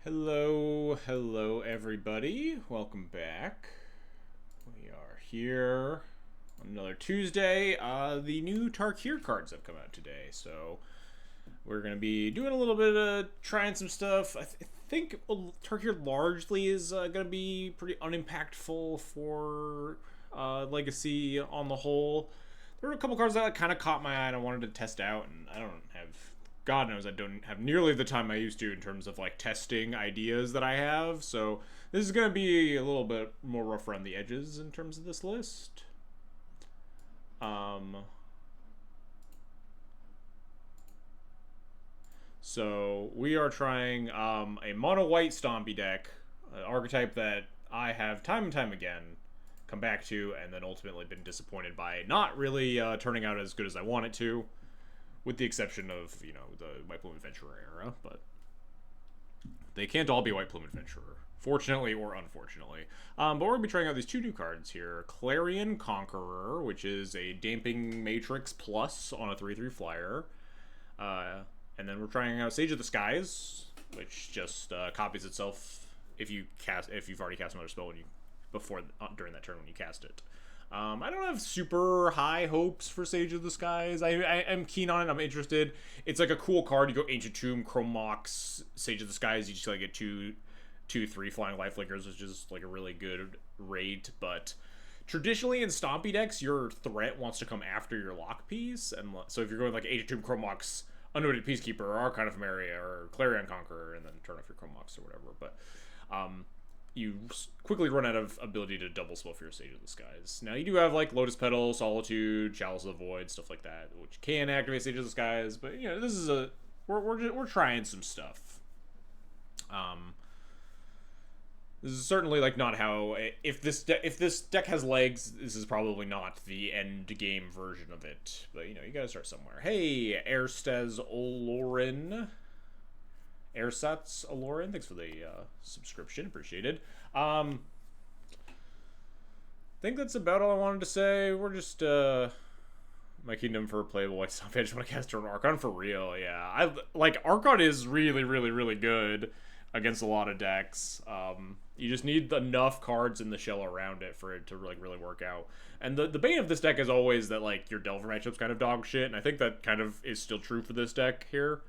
Hello everybody. Welcome back. We are here on another Tuesday. The new Tarkir cards have come out today, so we're going to be doing a little bit of trying some stuff. I think Tarkir largely is going to be pretty unimpactful for Legacy on the whole. There were a couple cards that kind of caught my eye and I wanted to test out, and I don't have God knows I don't have nearly the time I used to in terms of like testing ideas that I have. So this is going to be a little bit more rough around the edges in terms of this list. So we are trying a mono white Stompy deck, an archetype that I have time and time again come back to, and then ultimately been disappointed by not really turning out as good as I want it to, with the exception of, you know, the White Plume Adventurer era, but they can't all be White Plume Adventurer, fortunately or unfortunately. But we're going to be trying out these two new cards here. Clarion Conqueror, which is a Damping Matrix Plus on a 3/3 flyer. And then we're trying out Sage of the Skies, which just copies itself if you've already cast another spell during that turn when you cast it. I don't have super high hopes for Sage of the Skies. I am keen on it. I'm interested. It's like a cool card. You go Ancient Tomb, Chrome Mox, Sage of the Skies. You just like get two, 3 flying life flickers, which is like a really good rate. But traditionally in Stompy decks, your threat wants to come after your lock piece, and so if you're going like Ancient Tomb, Chrome Mox, Unnoted Peacekeeper, or Archon of Maria, or Clarion Conqueror, and then turn off your Chrome Mox or whatever. But you quickly run out of ability to double spell for your Sage of the Skies. Now, you do have, like, Lotus Petal, Solitude, Chalice of the Void, stuff like that, which can activate Sage of the Skies, but, you know, this is a... We're trying some stuff. This is certainly, like, not how... If this deck has legs, this is probably not the end game version of it. But, you know, you gotta start somewhere. Hey, Erstats Alorin, thanks for the subscription, appreciated. I think that's about all I wanted to say. We're just my kingdom for playable white stuff. I just want to cast an Archon for real. Yeah, I like Archon is really good against a lot of decks. You just need enough cards in the shell around it for it to like really work out. And the bane of this deck is always that like your Delver matchup's kind of dog shit, and I think that kind of is still true for this deck here.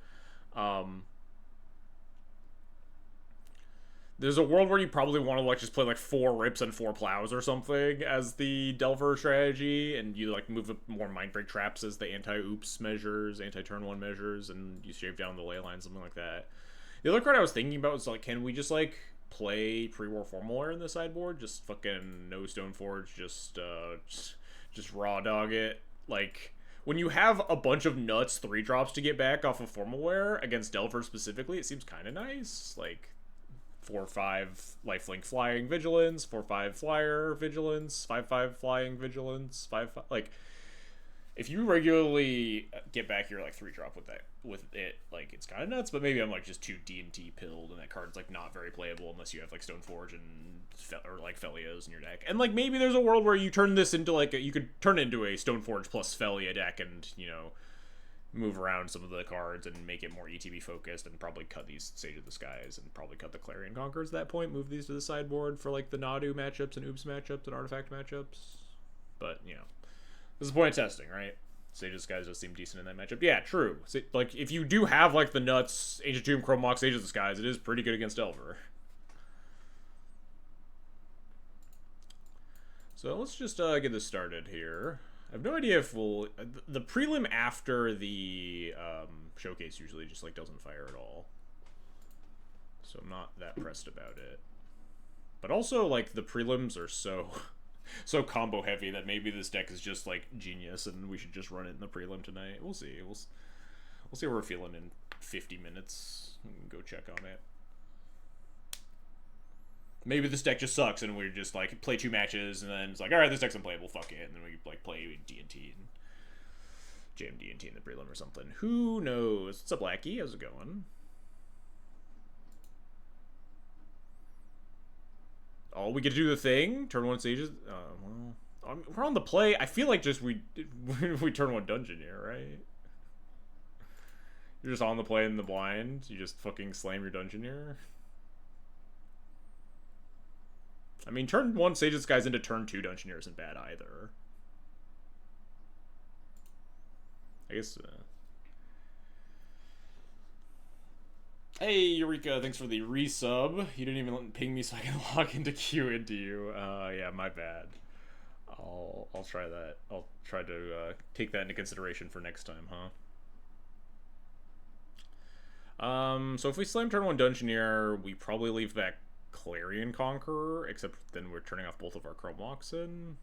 There's a world where you probably want to like just play like 4 Rips and 4 Plows or something as the Delver strategy, and you like move more Mindbreak Traps as the anti-oops measures, anti-turn 1 measures, and you shave down the ley line, something like that. The other card I was thinking about was like, can we just like play Pre-War Formalware in the sideboard? Just fucking no Stoneforge, just raw dog it. Like, when you have a bunch of nuts 3-drops to get back off of Formalware against Delver specifically, it seems kind of nice. Like 4/5 lifelink flying vigilance, 4/5 flyer vigilance, 5/5 flying vigilance, 5/5 like if you regularly get back your like 3-drop with it, like it's kind of nuts. But maybe I'm like just too D&T pilled, and that card's like not very playable unless you have like Stoneforge or like Felios in your deck. And like maybe there's a world where you turn this into like you could turn it into a Stoneforge plus Felia deck, and you know, move around some of the cards and make it more ETB focused, and probably cut these Sage of the Skies and probably cut the Clarion Conquerors at that point, move these to the sideboard for like the Nadu matchups and Oops matchups and Artifact matchups. But, you know, this is the point of testing, right? Sage of the Skies does seem decent in that matchup. Yeah, true. Like, if you do have like the nuts, Ancient Tomb, Chrome Mox, Sage of the Skies, it is pretty good against Delver. So let's just get this started here. I have no idea if we'll... The prelim after the showcase usually just, like, doesn't fire at all. So I'm not that pressed about it. But also, like, the prelims are so combo heavy that maybe this deck is just, like, genius and we should just run it in the prelim tonight. We'll see. We'll see how we're feeling in 50 minutes. We can go check on it. Maybe this deck just sucks and we just like play 2 matches and then it's like, alright, this deck's unplayable, fuck it, and then we like play D&T and jam D&T in the prelim or something. Who knows? What's up, Blackie? How's it going? Oh, we get to do the thing? Turn 1 Sages? Well, we're on the play. I feel like just we turn 1 Dungeon here, right? You're just on the play in the blind. You just fucking slam your Dungeoneer. I mean, turn 1 Sage Disguise into turn 2 Dungeoneer isn't bad either. I guess... Hey, Eureka, thanks for the resub. You didn't even ping me so I can log into queue into you. Yeah, my bad. I'll try that. I'll try to take that into consideration for next time, huh? So if we slam turn 1 Dungeoneer, we probably leave back Clarion Conqueror, except then we're turning off both of our Chrome Moxen.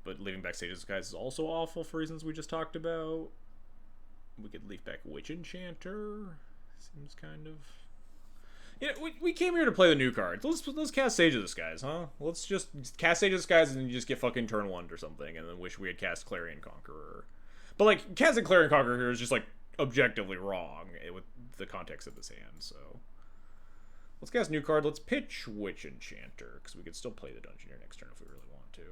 But leaving back Sage's Disguise is also awful for reasons we just talked about. We could leave back Witch Enchanter. Seems kind of... Yeah, we came here to play the new cards. Let's cast Sage of Disguise, huh? Let's just cast Sage of Disguise and then you just get fucking turn 1 or something, and then wish we had cast Clarion Conqueror. But, like, casting Clarion Conqueror here is just, like, objectively wrong with the context of this hand, so... Let's cast new card. Let's pitch Witch Enchanter, because we could still play the Dungeoneer next turn if we really want to.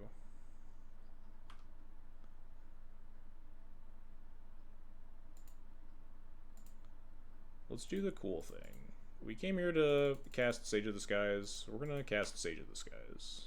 Let's do the cool thing. We came here to cast Sage of the Skies. We're gonna cast Sage of the Skies.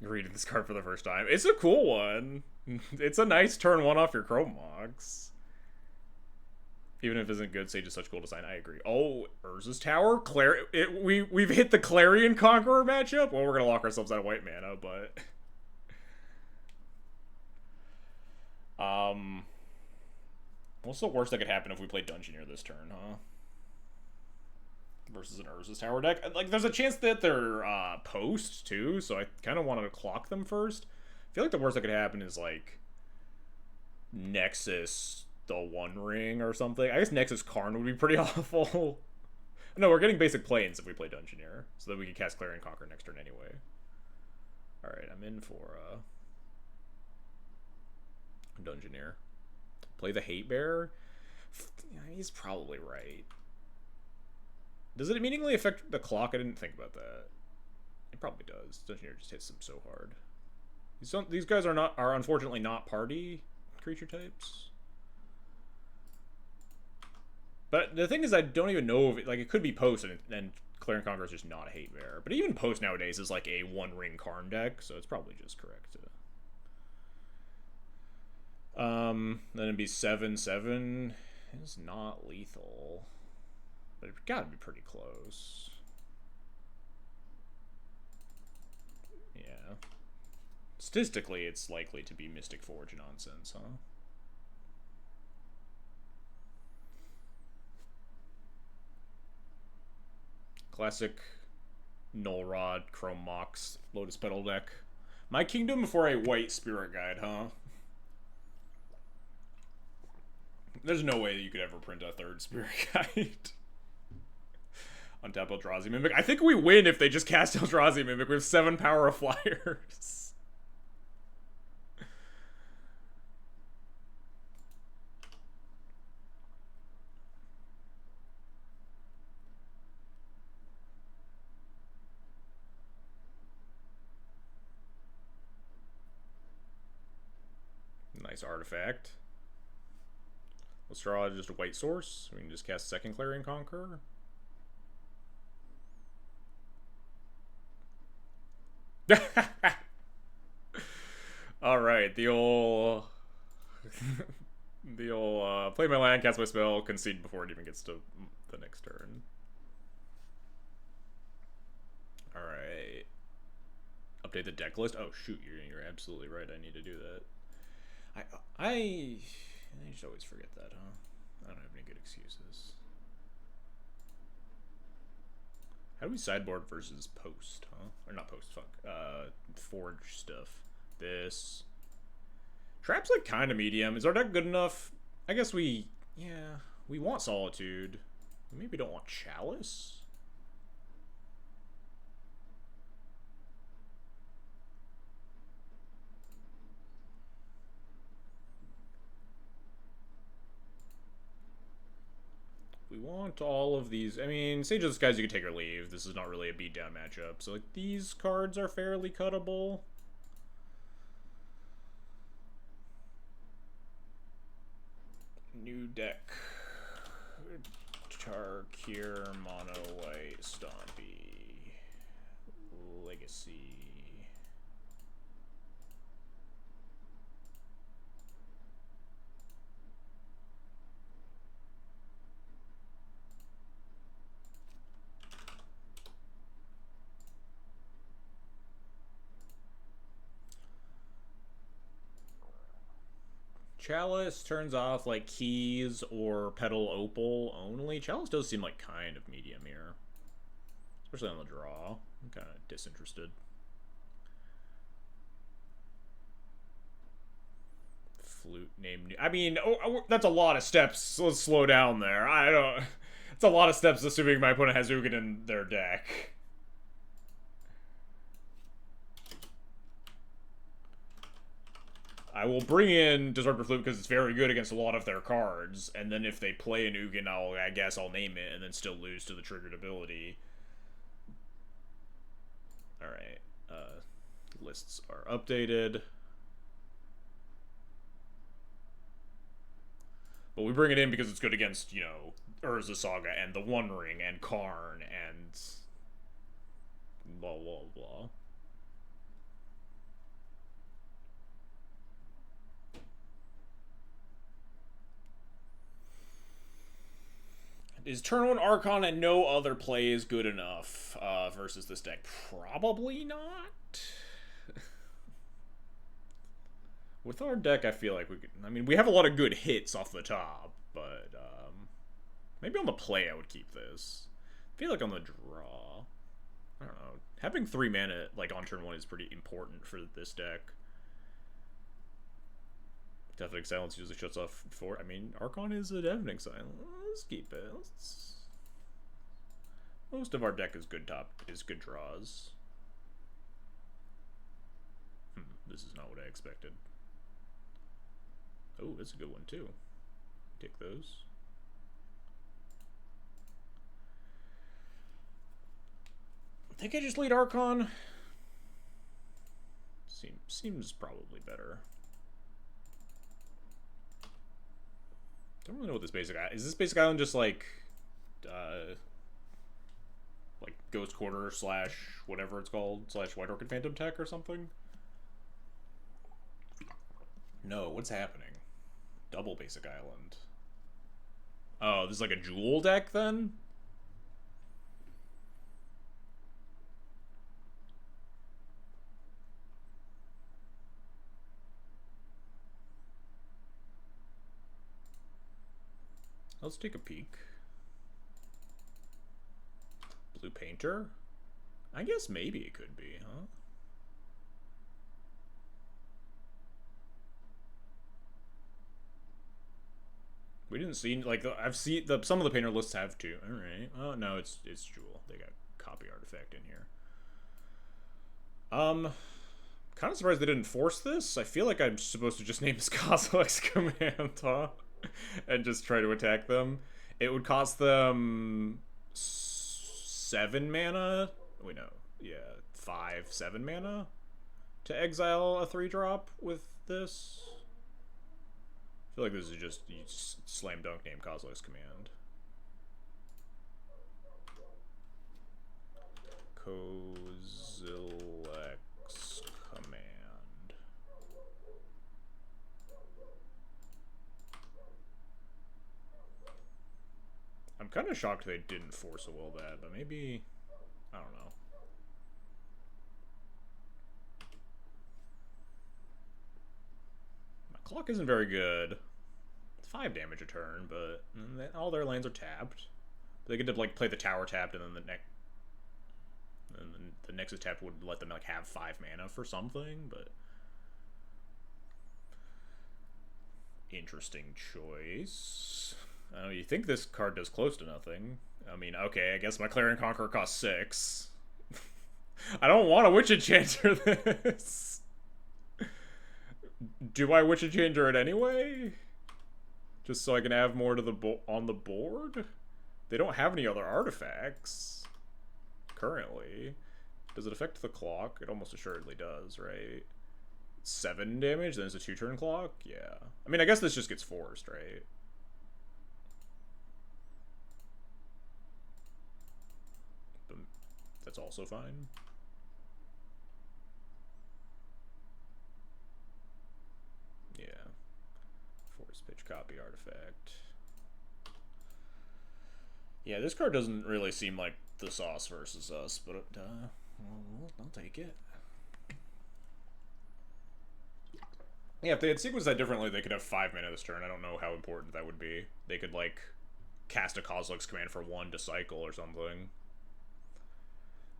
Reading this card for the first time. It's a cool one. It's a nice turn 1 off your Chrome Mox. Even if it isn't good, Sage is such cool design. I agree. Oh, Urza's Tower? We've hit the Clarion Conqueror matchup? Well, we're going to lock ourselves out of white mana, but... What's the worst that could happen if we play Dungeoneer this turn, huh? Versus an Urza's Tower deck. Like, there's a chance that they're post, too, so I kind of wanted to clock them first. I feel like the worst that could happen is, like, Nexus the One Ring or something. I guess Nexus Karn would be pretty awful. No, we're getting basic planes if we play Dungeoneer, so that we can cast Clarion Conqueror next turn anyway. Alright, I'm in for Dungeoneer. Play the Hate Bear? Yeah, he's probably right. Does it meaningfully affect the clock? I didn't think about that. It probably does. Dungeoneer just hits them so hard. These guys are unfortunately not party creature types. But the thing is, I don't even know if it could be post and Clarion Conqueror is just not a Hate Bear. But even post nowadays is like a 1-ring Karn deck, so it's probably just correct. Then it'd be 7/7. It's not lethal. But it's gotta be pretty close. Yeah. Statistically, it's likely to be Mystic Forge nonsense, huh? Classic Null Rod, Chrome Mox, Lotus Petal deck. My Kingdom for a white Spirit Guide, huh? There's no way that you could ever print a third Spirit Guide. Untap Eldrazi Mimic. I think we win if they just cast Eldrazi Mimic. We have 7 power of flyers. Nice artifact. Let's draw just a white source. We can just cast second Clarion Conqueror. Alright, the old play my land, cast my spell, concede before it even gets to the next turn. Alright. Update the deck list. Oh shoot, you're absolutely right, I need to do that. I just always forget that, huh? I don't have any good excuses. How do we sideboard versus post, huh? Or not post, fuck. Forge stuff. This. Trap's like kind of medium. Is our deck good enough? I guess we want Solitude. We maybe don't want Chalice. want all of these? I mean, Sage of the Skies you can take or leave. This is not really a beatdown matchup. So, like, these cards are fairly cuttable. New deck. Tarkir, Mono White, Stompy. Legacy. Chalice turns off like keys or petal opal only. Chalice does seem like kind of medium here, especially on the draw. I'm kind of disinterested. Flute name new. I mean, that's a lot of steps. Let's slow down there. I don't. It's a lot of steps, assuming my opponent has Ugin in their deck. I will bring in Disruptor Flute because it's very good against a lot of their cards, and then if they play an Ugin, I guess I'll name it, and then still lose to the triggered ability. Alright, lists are updated. But we bring it in because it's good against, you know, Urza Saga, and the One Ring, and Karn, and blah, blah, blah. Is turn 1 Archon and no other play is good enough versus this deck? Probably not. With our deck, I feel like we could... I mean, we have a lot of good hits off the top, but maybe on the play I would keep this. I feel like on the draw... I don't know. Having 3 mana like on turn 1 is pretty important for this deck. Deafening Silence usually shuts off 4. I mean, Archon is a Deafening Silence. Let's keep it. Most of our deck is good draws. This is not what I expected. Oh, that's a good one too. Take those. I think I just lead Archon. Seems probably better. Don't really know what this basic island is. This basic island just like Ghost Quarter / whatever it's called / White Orchid Phantom Tech or something? No, what's happening? Double basic island. Oh, this is like a jewel deck then? Let's take a peek. Blue Painter? I guess maybe it could be, huh? We didn't see, like, I've seen, some of the painter lists have too. Alright. Oh, no, it's Jewel. They got copy artifact in here. Kind of surprised they didn't force this. I feel like I'm supposed to just name this Kozilek's command, huh? And just try to attack them. It would cost them 7 mana. Wait, no. Yeah, 7 mana to exile a 3-drop with this. I feel like this is just, you just slam dunk name Kozilek's command. Kozilek's command. I'm kind of shocked they didn't force a will that, but maybe, I don't know. My clock isn't very good. It's 5 damage a turn, but all their lands are tapped. They get to like play the tower tapped, and then the Nexus tapped would let them like have 5 mana for something, but interesting choice. Oh, you think this card does close to nothing. I mean, okay, I guess my Clarion Conqueror costs 6. I don't want to Witch Enchanter this. Do I Witch Enchanter it anyway? Just so I can have more to the on the board? They don't have any other artifacts currently. Does it affect the clock? It almost assuredly does, right? 7 damage, then it's a 2-turn clock? Yeah. I mean, I guess this just gets forced, right? But that's also fine. Yeah. Force pitch copy artifact. Yeah, this card doesn't really seem like the sauce versus us, but I'll take it. Yeah, if they had sequenced that differently, they could have 5 mana this turn. I don't know how important that would be. They could, like, cast a Kozilek's Command for 1 to cycle or something.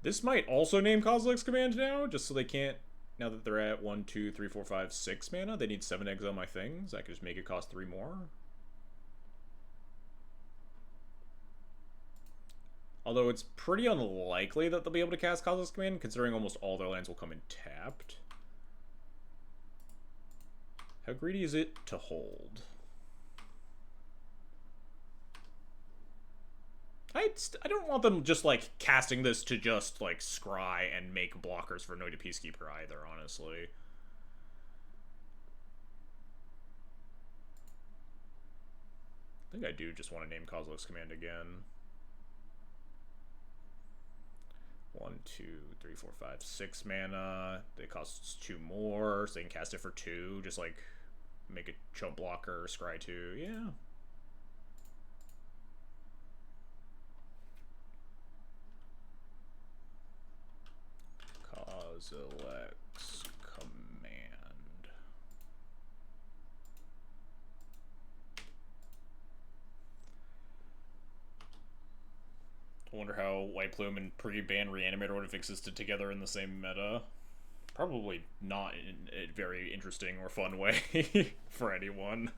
This might also name Kozilek's Command now, just so they can't... Now that they're at 1, 2, 3, 4, 5, 6 mana, they need 7 exile my things. I could just make it cost 3 more. Although it's pretty unlikely that they'll be able to cast Kozilek's Command, considering almost all their lands will come in tapped. How greedy is it to hold? I don't want them just, like, casting this to just, like, scry and make blockers for Anointed Peacekeeper either, honestly. I think I do just want to name Kozilek's Command again. 1, 2, 3, 4, 5, 6 mana. It costs 2 more, so they can cast it for 2. Just, like, make a chump blocker, scry 2. Yeah. Kozilek's Command. I wonder how White Plume and pre-ban Reanimator would have existed together in the same meta. Probably not in a very interesting or fun way for anyone.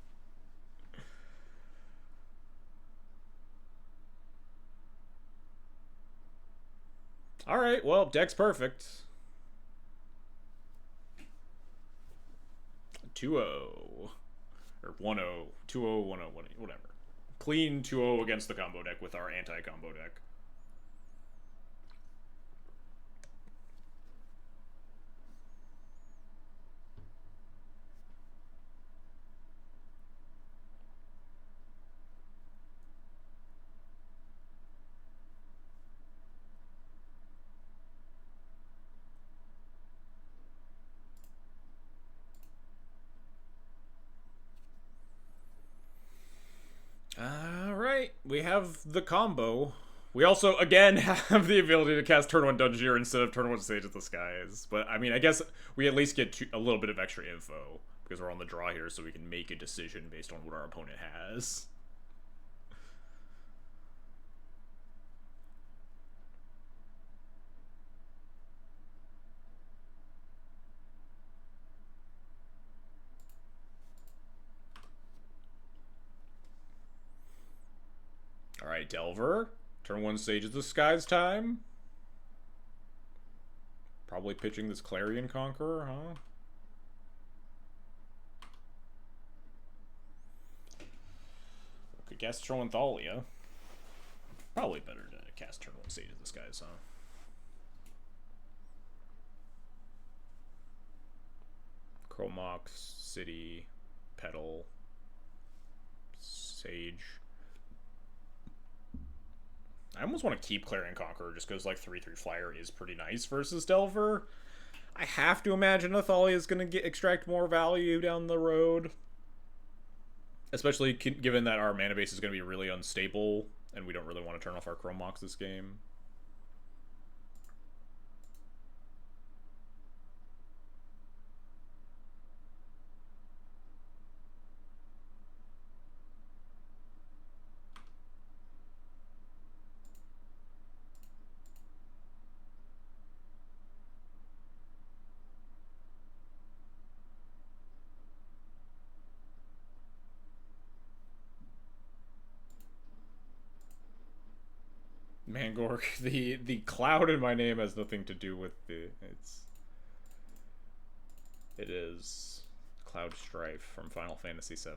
Alright, well, deck's perfect. 2-0. Or 1-0. 2-0, 1-0, whatever. Clean 2-0 against the combo deck with our anti-combo deck. Alright, we have the combo. We also, again, have the ability to cast Turn 1 Dungeoneer instead of Turn 1 Sage of the Skies. But, I mean, I guess we at least get a little bit of extra info, because we're on the draw here, so we can make a decision based on what our opponent has. Alright, Delver. Turn 1 Sage of the Skies time. Probably pitching this Clarion Conqueror, huh? Could cast Turn 1 Thalia. Probably better to cast Turn 1 Sage of the Skies, huh? Chromox, City, Petal, Sage. I almost want to keep Clarion Conqueror just because, like, 3/3 flyer is pretty nice versus Delver. I have to imagine Athalia is going to extract more value down the road. Especially given that our mana base is going to be really unstable and we don't really want to turn off our Chromox this game. Mangork, the cloud in my name has nothing to do with it is Cloud Strife from Final Fantasy VII.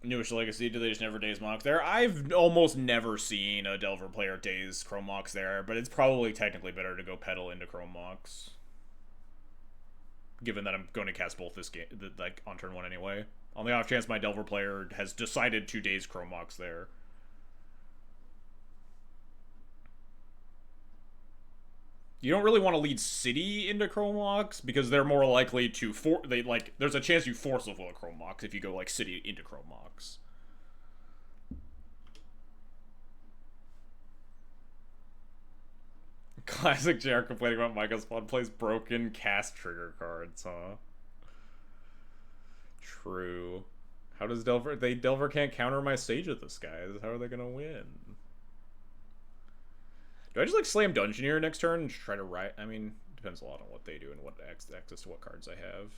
Newish Legacy, do they just never Daze Mox there? I've almost never seen a Delver player Daze Chrome Mox there, but it's probably technically better to go pedal into Chrome Mox. Given that I'm going to cast both this game, like, on turn 1 anyway. On the off chance my Delver player has decided to Daze Chrome Mox there. You don't really want to lead City into Chrome Mox because they're more likely to there's a chance you force level a Chrome Mox if you go like City into Chrome Mox. Classic JR complaining about Mycospawn plays broken cast trigger cards, huh? True. How does Delver... Delver can't counter my Sage of the Skies. How are they gonna win? Do I just, like, slam Dungeoneer next turn and try to write... I mean, depends a lot on what they do and what access to what cards I have.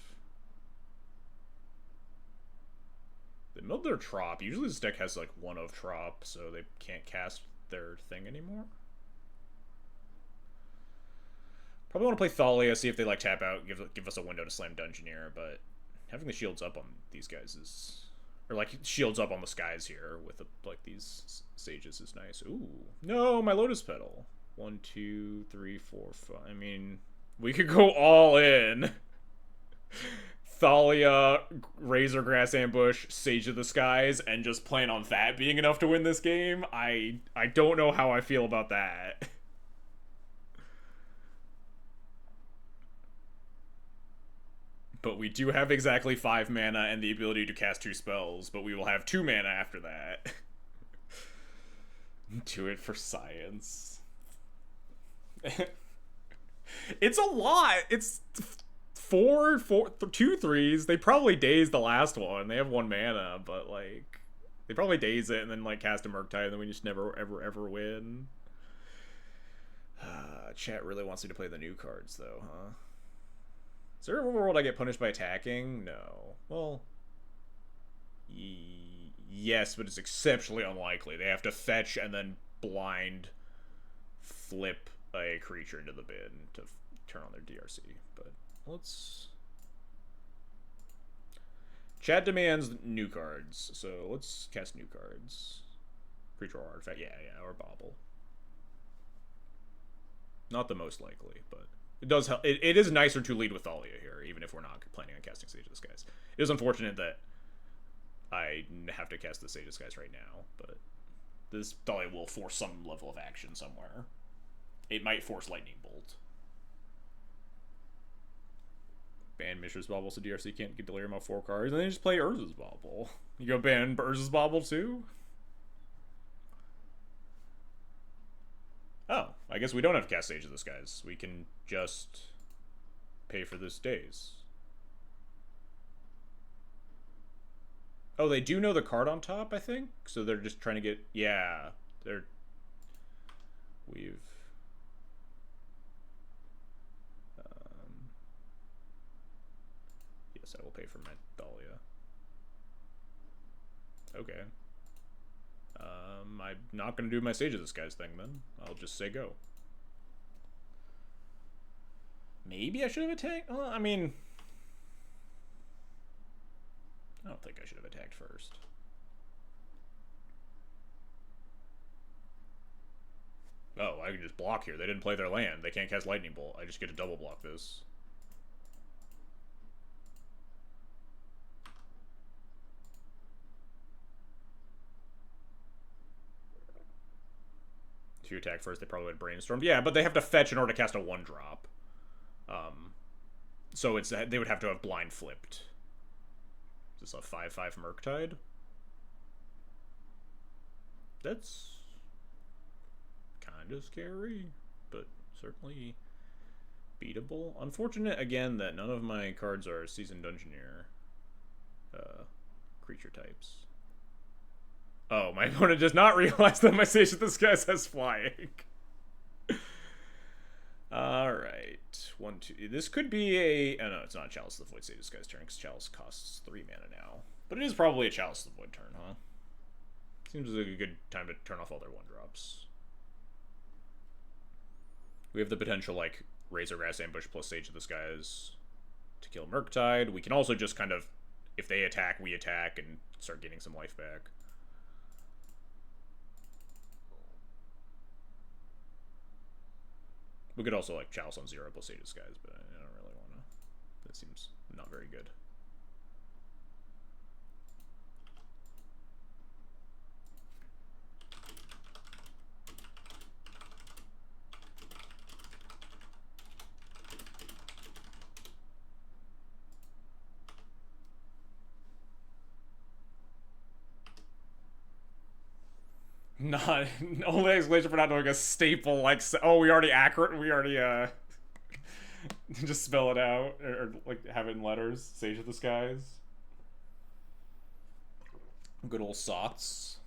They milled their Trop. Usually this deck has, like, 1 of Trop, so they can't cast their thing anymore. Probably want to play Thalia, see if they, like, tap out, give us a window to slam Dungeoneer, but having the shields up on these guys is... Or, like, shields up on the skies here with, like, these sages is nice. Ooh. No, my Lotus Petal. 1, 2, 3, 4, 5. I mean, we could go all in. Thalia, Razorgrass Ambush, Sage of the Skies, and just plan on that being enough to win this game. I don't know how I feel about that. But we do have exactly 5 mana and the ability to cast 2 spells, but we will have 2 mana after that. Do it for science. It's a lot. It's 2 3s. They probably daze the last one. They have 1 mana, but like they probably daze it and then like cast a Murktide and then we just never ever win. Chat really wants me to play the new cards though, huh? Is there a world I get punished by attacking? No. Well, yes, but it's exceptionally unlikely. They have to fetch and then blind flip a creature into the bin to turn on their DRC. But let's... Chat demands new cards, so let's cast new cards. Creature or artifact, yeah, or Bauble. Not the most likely, but... It does help. It is nicer to lead with Thalia here, even if we're not planning on casting Sage of the Skies. It is unfortunate that I have to cast the Sage of the Skies right now, but this Thalia will force some level of action somewhere. It might force Lightning Bolt. Ban Mishra's Bauble so DRC can't get Delirium off 4 cards, and then just play Urza's Bauble. You go ban Urza's Bauble too? Oh, I guess we don't have to cast Sage of the Skies. We can just pay for this daze. Oh, they do know the card on top, I think? So they're just trying to get... Yeah. We've... Yes, I will pay for my Thalia. Okay. I'm not going to do my Sage of the Skies thing, then. I'll just say go. Maybe I should have attacked? Well, I mean... I don't think I should have attacked first. Oh, I can just block here. They didn't play their land. They can't cast Lightning Bolt. I just get to double block this. If you attack first, they probably would brainstorm. Yeah, but they have to fetch in order to cast a 1-drop. So it's they would have to have blind flipped. Is this a 5/5 Murktide? That's kind of scary, but certainly beatable. Unfortunate, again, that none of my cards are Seasoned Dungeoneer creature types. Oh, my opponent does not realize that my Sage of the Skies has flying. Alright. 1, 2. This could be a... Oh, no, it's not a Chalice of the Void Sage of the Skies turn, because Chalice costs 3 mana now. But it is probably a Chalice of the Void turn, huh? Seems like a good time to turn off all their 1-drops. We have the potential, like, Razorgrass Ambush plus Sage of the Skies to kill Murktide. We can also just kind of if they attack, we attack and start getting some life back. We could also, like, Chalice on 0 plus Sage Disguise, but I don't really want to. That seems not very good. Not only explanation for not doing a staple like, oh, we already just spell it out or like have it in letters. Sage of the Skies. Good old sots.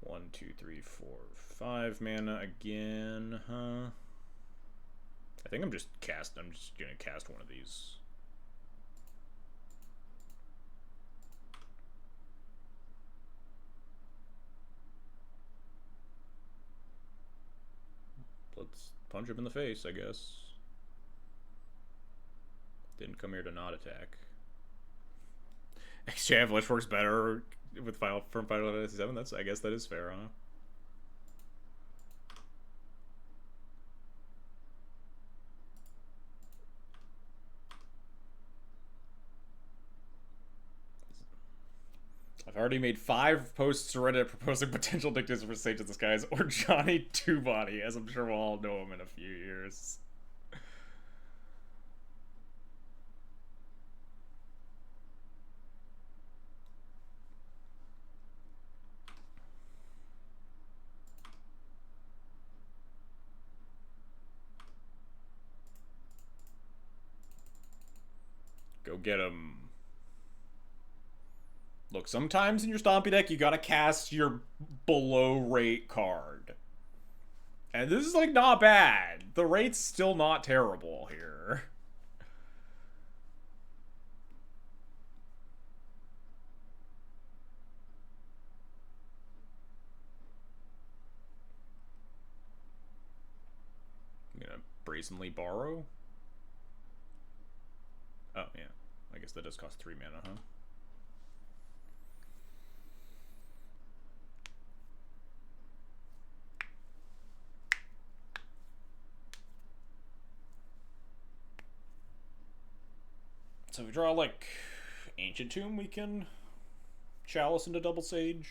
One, 2, 3, 4, 5 mana again, huh? I think I'm just gonna cast one of these. Let's punch him in the face, I guess. Didn't come here to not attack. XJ Avalanche works better with Final Fantasy VII. I guess that is fair, huh? I've already made 5 posts to Reddit proposing potential nicknames for Sage of the Skies or Johnny Two Body, as I'm sure we'll all know him in a few years. Go get him. Look, sometimes in your Stompy deck, you gotta cast your below rate card. And this is, like, not bad. The rate's still not terrible here. I'm gonna brazenly borrow. Oh, yeah. I guess that does cost 3 mana, huh? So if we draw, like, Ancient Tomb, we can Chalice into Double Sage.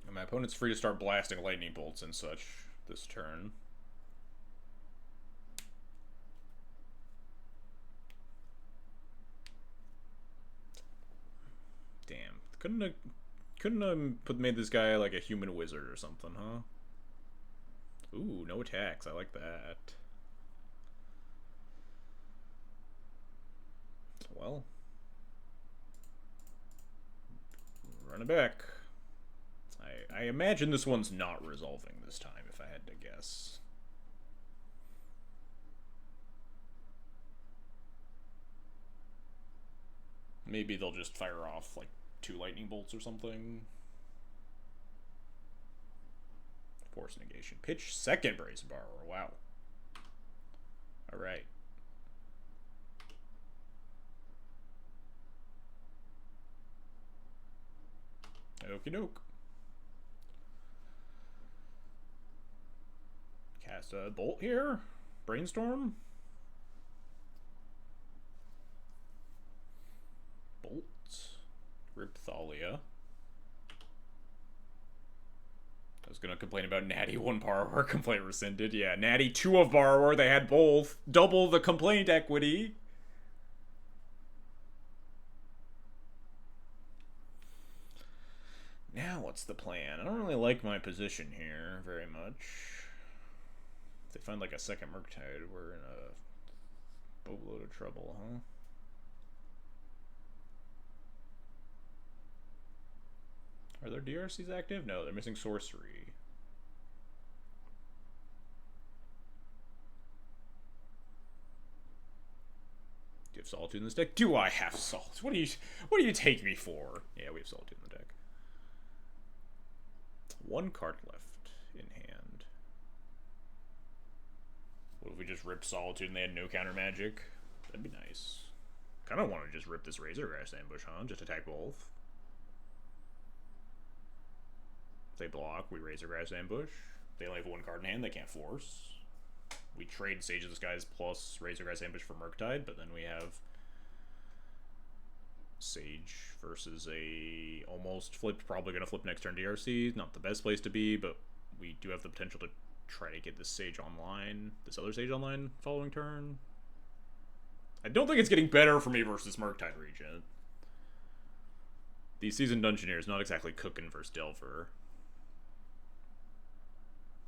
And my opponent's free to start blasting lightning bolts and such this turn. Damn. Couldn't have made this guy like a human wizard or something, huh? Ooh, no attacks. I like that. Well. Run it back. I imagine this one's not resolving this time, if I had to guess. Maybe they'll just fire off, like, 2 lightning bolts or something. Force negation. Pitch second Brazen Borrower. Wow. Alright. Okie doke. Cast a bolt here. Brainstorm. Bolt. Ripthalia. I was gonna complain about Natty 1 Borrower. Complaint rescinded. Yeah, Natty 2 of Borrower. They had both. Double the complaint equity. Now what's the plan? I don't really like my position here very much. If they find like a second Murktide, we're in a boatload of trouble, huh? Are their DRCs active? No, they're missing sorcery. Do you have Solitude in this deck? Do I have Salt? What do you take me for? Yeah, we have Solitude in the deck. One card left in hand. What if we just ripped Solitude and they had no counter magic? That'd be nice. Kind of want to just rip this Razorgrass Ambush, huh? Just attack both. If they block, we Razorgrass Ambush. They only have one card in hand, they can't force. We trade Sage of the Skies plus Razorgrass Ambush for Murktide, but then we have Sage versus a almost flipped, probably going to flip next turn DRC. Not the best place to be, but we do have the potential to try to get this Sage online, this other Sage online following turn. I don't think it's getting better for me versus Murktide Regent. The Seasoned Dungeoneer is not exactly cooking versus Delver.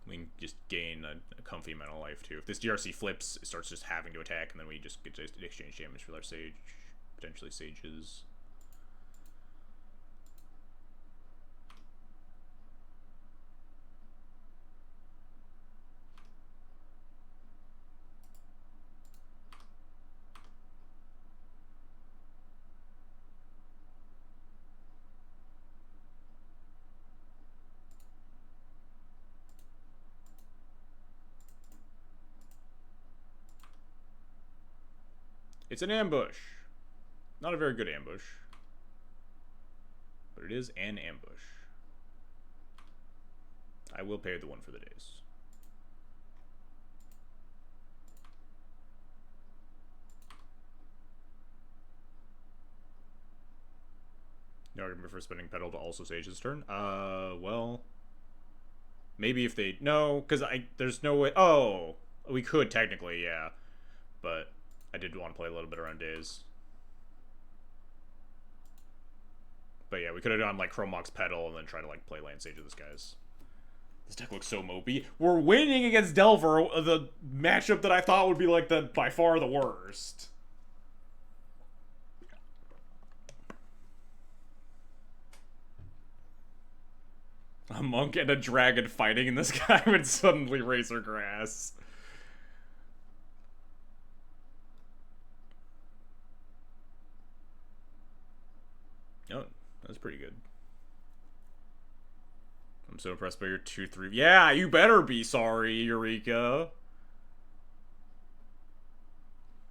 We can just gain a comfy amount of life, too. If this DRC flips, it starts just having to attack, and then we just get to exchange damage with our Sage. Potentially Sages. It's an ambush. Not a very good ambush. But it is an ambush. I will pay the one for the days. No argument for spending Petal to also Sage this turn. Well... Maybe if they... No, because there's no way... Oh! We could, technically, yeah. But I did want to play a little bit around days. But yeah, we could have done, like, Chromox Petal and then try to, like, play Land Sage of the Skies. This deck looks so mopey. We're winning against Delver, the matchup that I thought would be, like, by far the worst. A monk and a dragon fighting, and this guy would suddenly Razor Grass. Oh, that's pretty good. I'm so impressed by your 2-3. Yeah, you better be sorry, Eureka.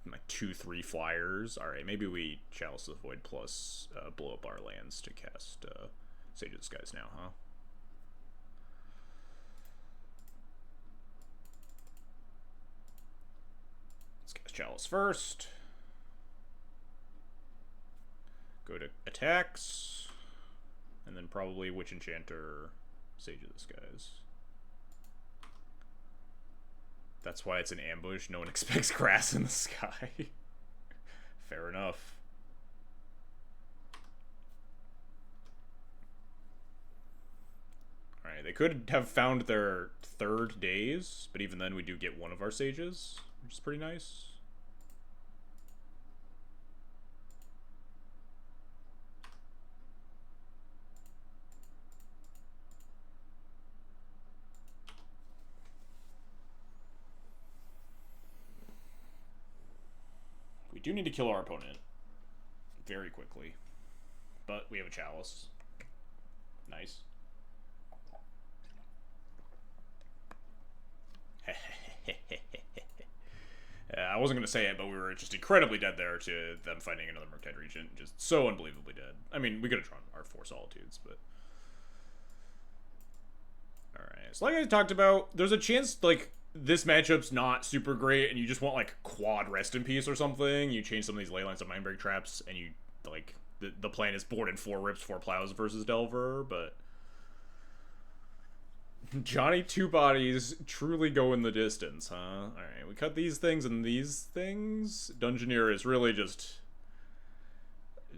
My 2-3 flyers. Alright, maybe we Chalice of the Void plus blow up our lands to cast Sage of the Skies now, huh? Let's cast Chalice first. Go to attacks. And then probably Witch Enchanter, Sage of the Skies. That's why it's an ambush. No one expects grass in the sky. Fair enough. Alright, they could have found their third days, but even then we do get one of our sages, which is pretty nice. We do need to kill our opponent very quickly, but we have a Chalice. Nice. I wasn't going to say it, but we were just incredibly dead there to them fighting another Murktide Regent. Just so unbelievably dead. I mean, we could have drawn our 4 Solitudes, but... Alright, so like I talked about, there's a chance, like, this matchup's not super great, and you just want, like, quad Rest in Peace or something. You change some of these Leylines to Mindbreak Traps, and you, like, the plan is board in 4 Rips, 4 Plows versus Delver, but... Johnny Two Bodies truly go in the distance, huh? Alright, we cut these things and these things. Dungeoneer is really just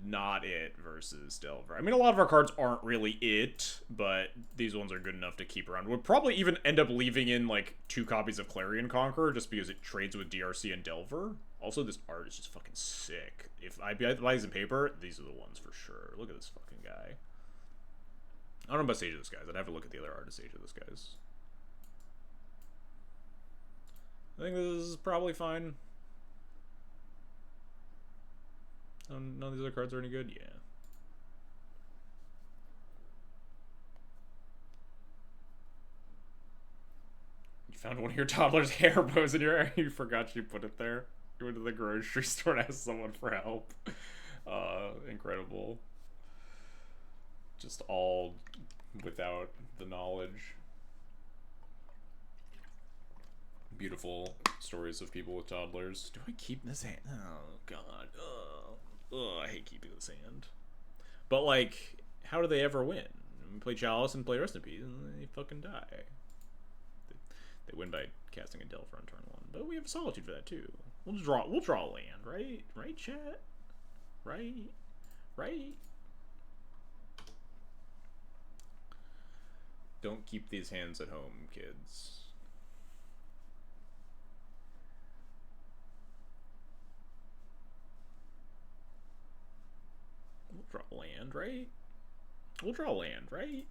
not it versus Delver. I mean, a lot of our cards aren't really it, but these ones are good enough to keep around. We'll probably even end up leaving in, like, 2 copies of Clarion Conqueror just because it trades with DRC and Delver. Also, this art is just fucking sick. If I buy these in paper, these are the ones for sure. Look at this fucking guy. I don't know about Sage of the Skies. I'd have to look at the other art of Sage of the Skies. I think this is probably fine. None of these other cards are any good? Yeah. found one of your toddler's hair bows in your area. You forgot you put it there. You went to the grocery store and asked someone for help. Incredible. Just all without the knowledge. Beautiful stories of people with toddlers. Do I keep this hand? Oh, God. I hate keeping this hand. But, like, how do they ever win? We play Chalice and play Rest in Peace, and they fucking die. They win by casting a Delver on turn 1. But we have Solitude for that, too. We'll draw a land, right? Right, chat? Right? Right? Don't keep these hands at home, kids. We'll draw land, right? We'll draw land, right?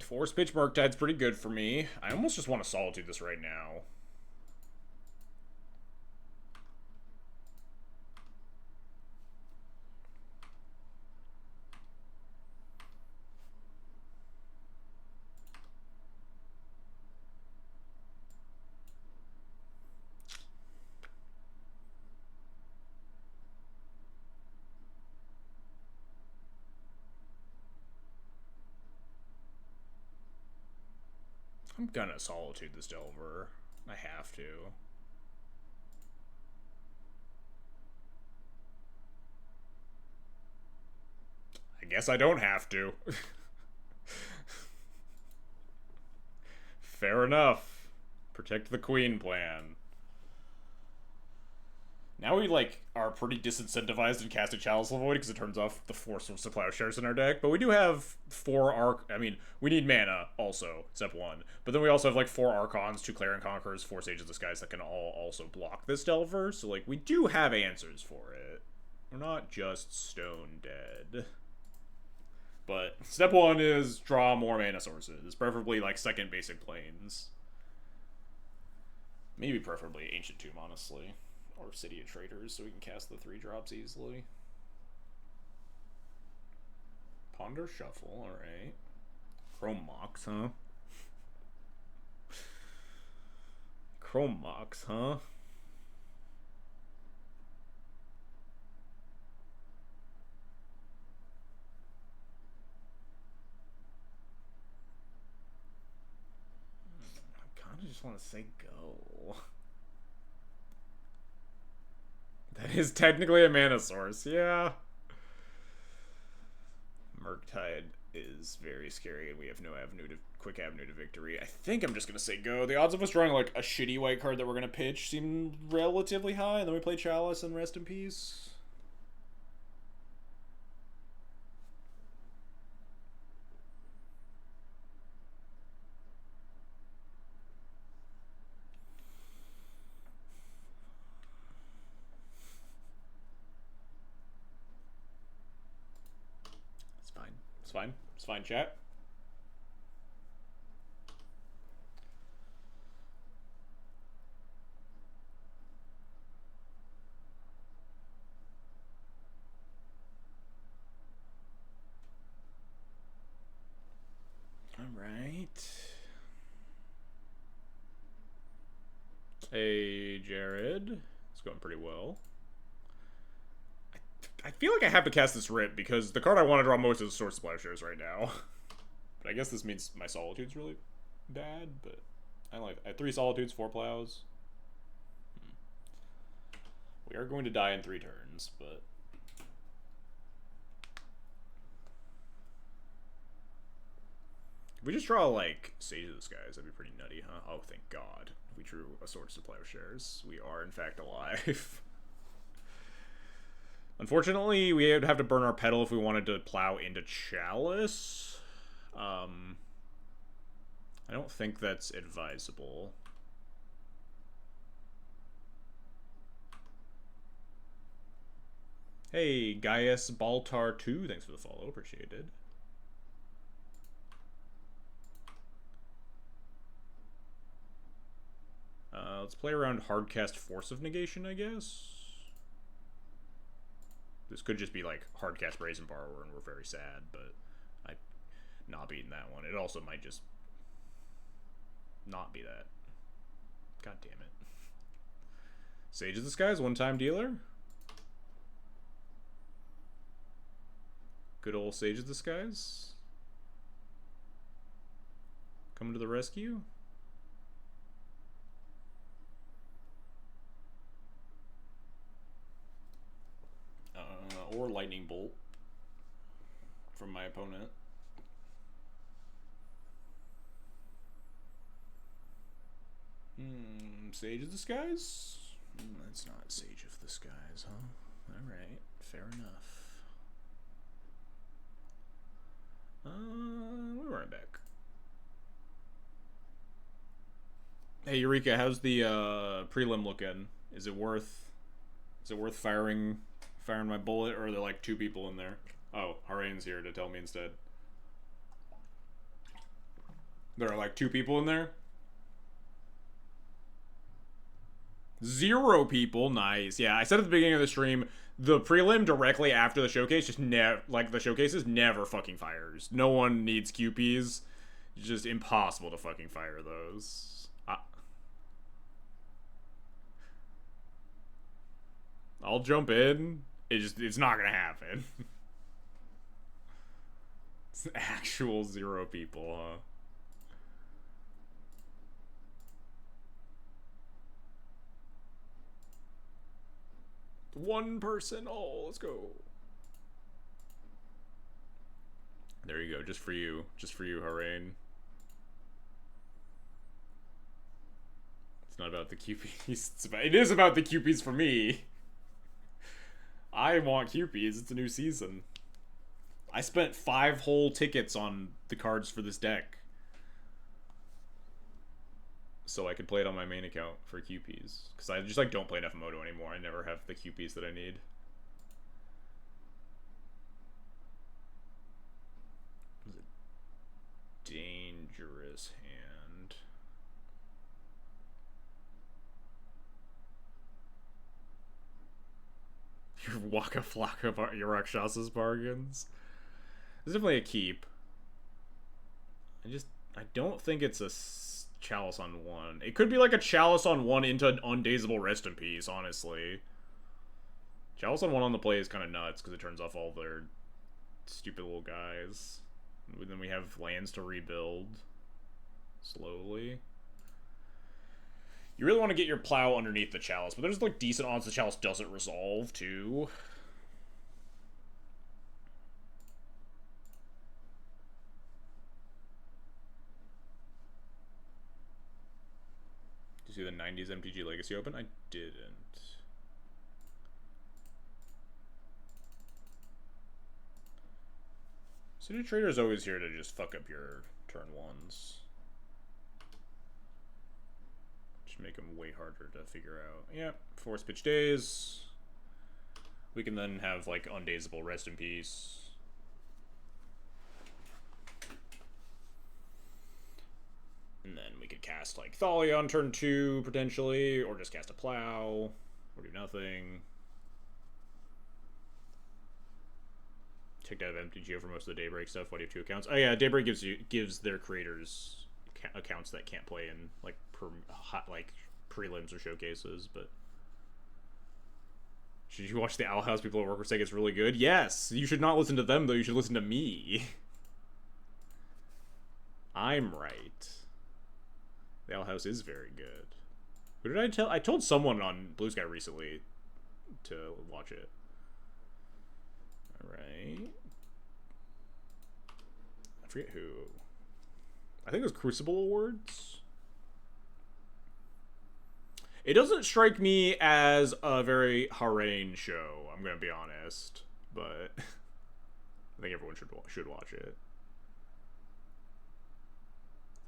Force Pitch Murktide's pretty good for me. I almost just want to Solitude this right now. I'm gonna Solitude this Delver. I have to. I guess I don't have to. Fair enough. Protect the Queen plan. Now we, like, are pretty disincentivized in casting Chalice of the Void because it turns off the 4 Swords to Plowshares in our deck. But we do have 4 Arc... I mean, we need mana, also, step 1. But then we also have, like, 4 Archons, 2 Clarion Conquerors, 4 Sages of the Skies that can all also block this Delver. So, like, we do have answers for it. We're not just stone dead. But step 1 is draw more mana sources. Preferably, like, second basic planes. Maybe preferably Ancient Tomb, honestly. Or City of Traders, so we can cast the 3 drops easily. Ponder Shuffle, alright. Chrome Mox, huh? Chrome Mox, huh? I kinda just want to say go. That is technically a mana source, yeah. Murktide is very scary, and we have no quick avenue to victory. I think I'm just gonna say go. The odds of us drawing like a shitty white card that we're gonna pitch seem relatively high, and then we play Chalice and Rest in Peace. It's fine. It's fine, chat. All right. Hey, Jared. It's going pretty well. I feel like I have to cast this Rip because the card I want to draw most is Sword Splashers right now. But I guess this means my Solitude's really bad, but I have 3 Solitudes, 4 Plows. We are going to die in 3 turns, but... If we just draw, like, Sage of the Skies, that'd be pretty nutty, huh? Oh, thank God. If we drew a Swords to Plowshares, we are, in fact, alive. Unfortunately, we would have to burn our pedal if we wanted to plow into Chalice. I don't think that's advisable. Hey, Gaius Baltar 2, thanks for the follow, appreciated. Let's play around Hardcast Force of Negation, I guess. This could just be like Hardcast Brazen Borrower, and we're very sad, but I'm not beating that one. It also might just not be that. God damn it. Sage of the Skies, one-time dealer. Good old Sage of the Skies. Coming to the rescue. Or Lightning Bolt from my opponent. Sage of the Skies? That's not Sage of the Skies, huh? Alright, fair enough. We're running back. Hey Eureka, how's the prelim looking? Is it worth firing my bullet, or are there like 2 people in there? Oh, Harane's here to tell me instead. There are like 2 people in there? 0 people, nice. Yeah, I said at the beginning of the stream, the prelim directly after the showcase just the showcases never fucking fires. No one needs QPs. It's just impossible to fucking fire those. I'll jump in. It's not gonna happen. It's actual 0 people, huh? One person. Oh, let's go. There you go. Just for you, Harane. It's not about the QPs. It is about the QPs for me. I want QPs. It's a new season. I spent 5 whole tickets on the cards for this deck, so I could play it on my main account for QPs. Because I just like don't play enough Moto anymore. I never have the QPs that I need. It was a dangerous hand. Your Waka Flocka, your Rakshas's bargains. It's definitely a keep. I don't think it's a Chalice on 1. It could be like a Chalice on 1 into an Undazable Rest in Peace, honestly. Chalice on 1 on the play is kind of nuts because it turns off all their stupid little guys. And then we have lands to rebuild slowly. You really want to get your Plow underneath the Chalice, but there's like decent odds the Chalice doesn't resolve too. Did you see the 90s MTG Legacy Open? I didn't. City Trader is always here to just fuck up your turn 1s. Make them way harder to figure out. Yeah, Force Pitch Days. We can then have like Undazable Rest in Peace. And then we could cast like Thalia on turn 2 potentially, or just cast a Plow, or do nothing. Checked out of MTGO for most of the Daybreak stuff. Why do you have 2 accounts? Oh yeah, Daybreak gives their creators accounts that can't play in like prelims or showcases. But should you watch the Owl House people at work were saying it's really good? Yes, you should not listen to them though. You should listen to me. I'm right. The Owl House is very good. Who did I tell? I told someone on Blue Sky recently to watch it. All right. I forget who. I think it was Crucible Awards. It doesn't strike me as a very Harane show, I'm going to be honest. But I think everyone should watch it.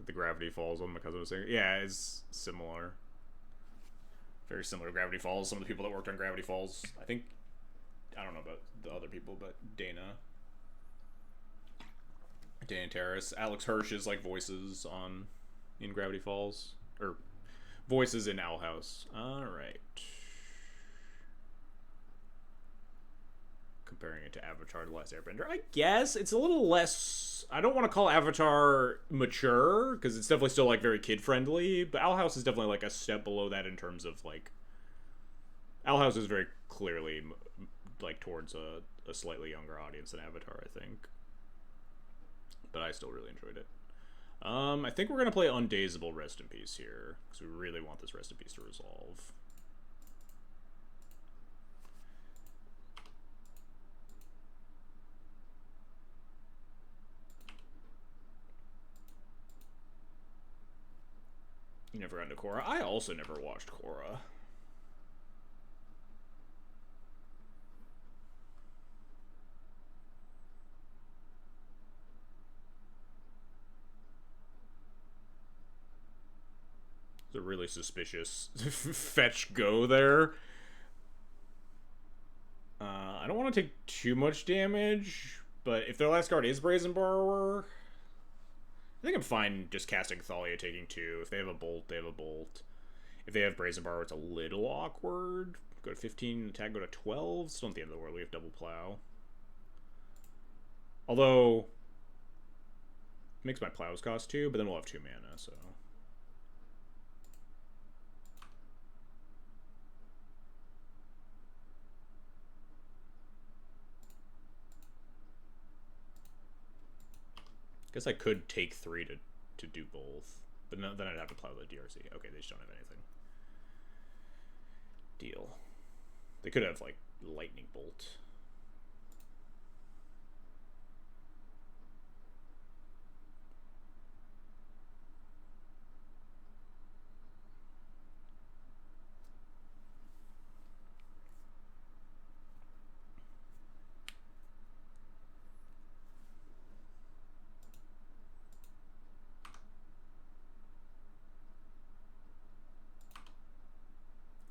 The Gravity Falls one, my cousin was saying. Yeah, it's similar. Very similar to Gravity Falls. Some of the people that worked on Gravity Falls, I think, I don't know about the other people, but Dana Terrace, Alex Hirsch's like voices in Gravity Falls, or Voices in Owl House. Alright. Comparing it to Avatar: The Last Airbender, I guess it's a little less. I don't want to call Avatar mature because it's definitely still like very kid friendly, but Owl House is definitely like a step below that in terms of like. Owl House is very clearly like towards a slightly younger audience than Avatar, I think. But I still really enjoyed it. I think we're gonna play Undazable Rest in Peace here because we really want this Rest in Peace to resolve. You never got into Korra? I also never watched Korra. It's a really suspicious fetch go there. I don't want to take too much damage, but if their last card is Brazen Borrower, I think I'm fine just casting Thalia, taking 2. If they have a Bolt, they have a Bolt. If they have Brazen Borrower, it's a little awkward. Go to 15, attack, go to 12. Still not the end of the world. We have Double Plow. Although, it makes my Plows cost 2, but then we'll have 2 mana, so. Guess I could take 3 to do both. But no, then I'd have to plow the DRC. Okay, they just don't have anything. Deal. They could have, like, Lightning Bolt.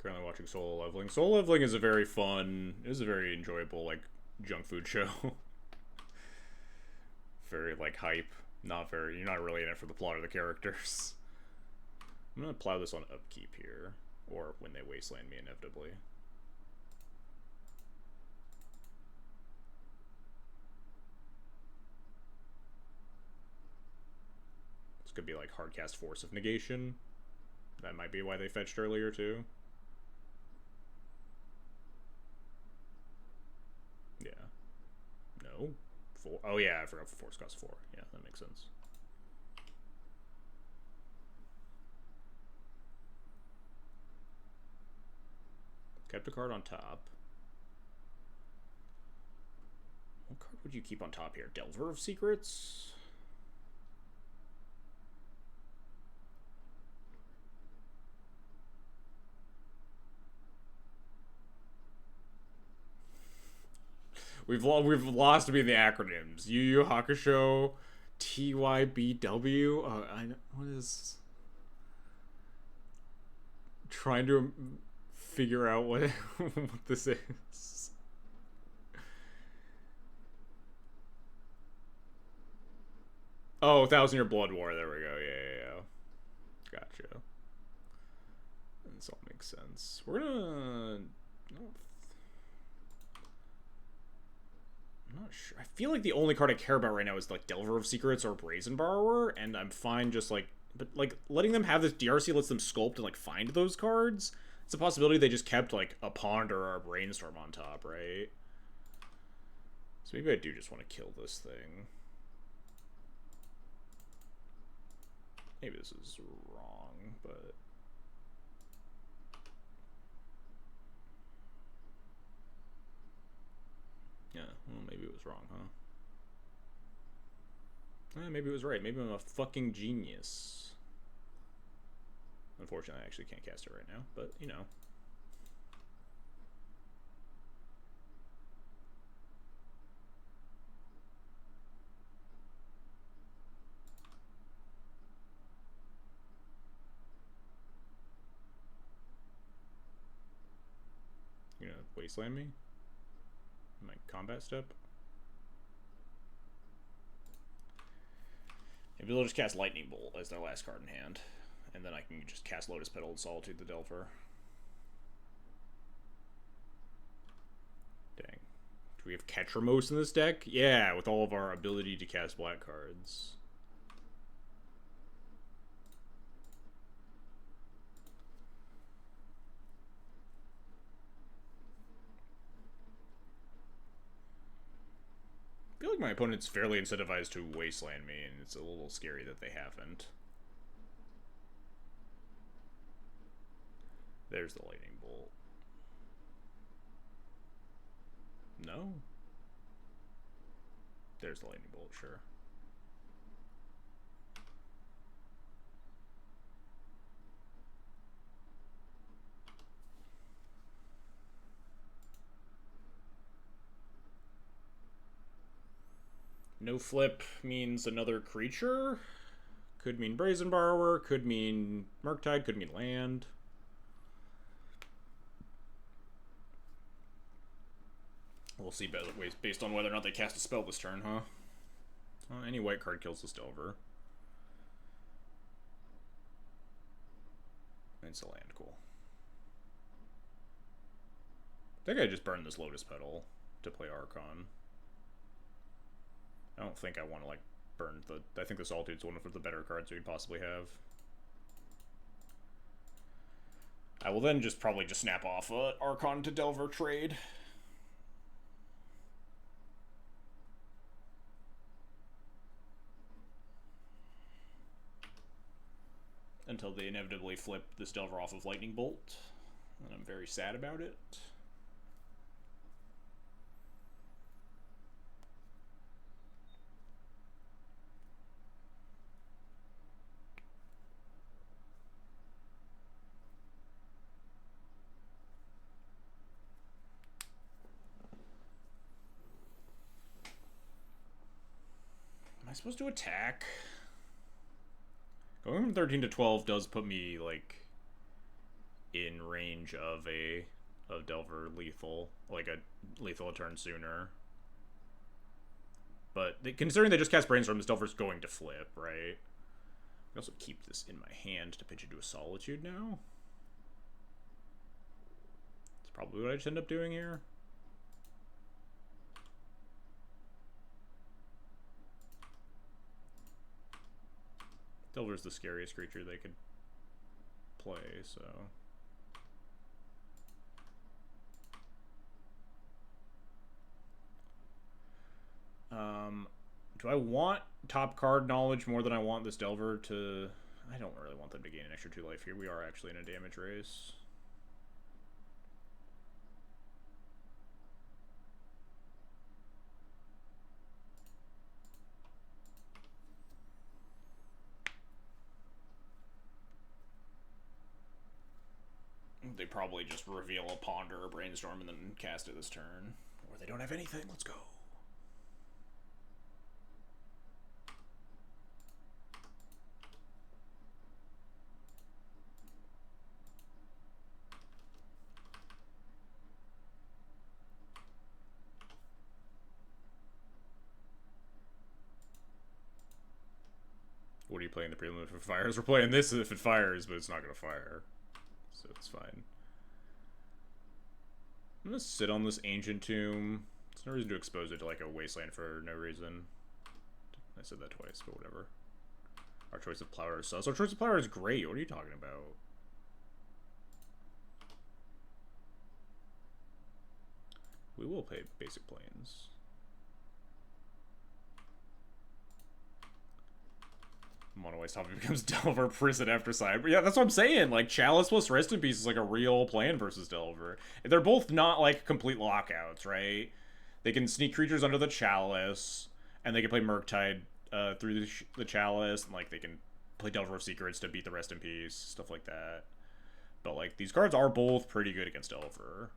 Currently watching Solo Leveling. Solo Leveling is a very fun, it is a very enjoyable, like, junk food show. Very, like, hype. Not very, you're not really in it for the plot or the characters. I'm gonna plow this on upkeep here. Or when they wasteland me, inevitably. This could be, like, hardcast Force of Negation. That might be why they fetched earlier, too. Yeah. No. 4. Oh yeah, I forgot Force costs 4. Yeah, that makes sense. Kept a card on top. What card would you keep on top here? Delver of Secrets? We've lost me in the acronyms. Yu Yu Hakusho, TYBW. What is? Trying to figure out what what this is. Oh, 1,000-Year Blood War. There we go. Yeah. Gotcha. This all makes sense. We're gonna. I'm not sure. I feel like the only card I care about right now is like Delver of Secrets or Brazen Borrower, and I'm fine just like, but like letting them have this DRC lets them sculpt and like find those cards. It's a possibility they just kept like a Pond or a Brainstorm on top, right? So maybe I do just want to kill this thing. Maybe this is wrong, but. Yeah, well, maybe it was wrong, huh? Maybe it was right. Maybe I'm a fucking genius. Unfortunately, I actually can't cast it right now, but, you know. You gonna wasteland me? My combat step? Maybe they'll just cast Lightning Bolt as their last card in hand. And then I can just cast Lotus Petal and Solitude the Delver. Dang. Do we have Ketramos in this deck? Yeah, with all of our ability to cast black cards. I feel like my opponent's fairly incentivized to wasteland me, and it's a little scary that they haven't. There's the lightning bolt. No? There's the lightning bolt, sure. No flip means another creature. Could mean Brazen Borrower, could mean Murktide, could mean land. We'll see based on whether or not they cast a spell this turn, huh? Any white card kills this Delver. It's a land, cool. I think I just burned this Lotus Petal to play Archon. I don't think I want to, like, burn the... I think the Solitude's one of the better cards we could possibly have. I will then probably snap off a Archon to Delver trade. Until they inevitably flip this Delver off of Lightning Bolt. And I'm very sad about it. Am I supposed to attack? Going from 13 to 12 does put me, like, in range of Delver lethal. Like, a lethal a turn sooner. But considering they just cast Brainstorm, this Delver's going to flip, right? I can also keep this in my hand to pitch into a Solitude now. That's probably what I just end up doing here. Delver's the scariest creature they could play, so... do I want top card knowledge more than I want this Delver to... I don't really want them to gain an extra 2 life here. We are actually in a damage race. They probably just reveal a Ponder or Brainstorm and then cast it this turn. Or they don't have anything. Let's go. What are you playing the prelim if it fires? We're playing this if it fires, but it's not going to fire. So it's fine. I'm going to sit on this Ancient Tomb. There's no reason to expose it to, like, a wasteland for no reason. I said that twice, but whatever. Our choice of Plowder is sus. Our choice of Plowder is great. What are you talking about? We will play basic planes. Mono White Stompy becomes Delver Prison after side. But yeah, that's what I'm saying. Like, Chalice plus Rest in Peace is like a real plan versus Delver. They're both not like complete lockouts, right? They can sneak creatures under the Chalice, and they can play Murktide through the Chalice, and like they can play Delver of Secrets to beat the Rest in Peace, stuff like that. But like these cards are both pretty good against Delver.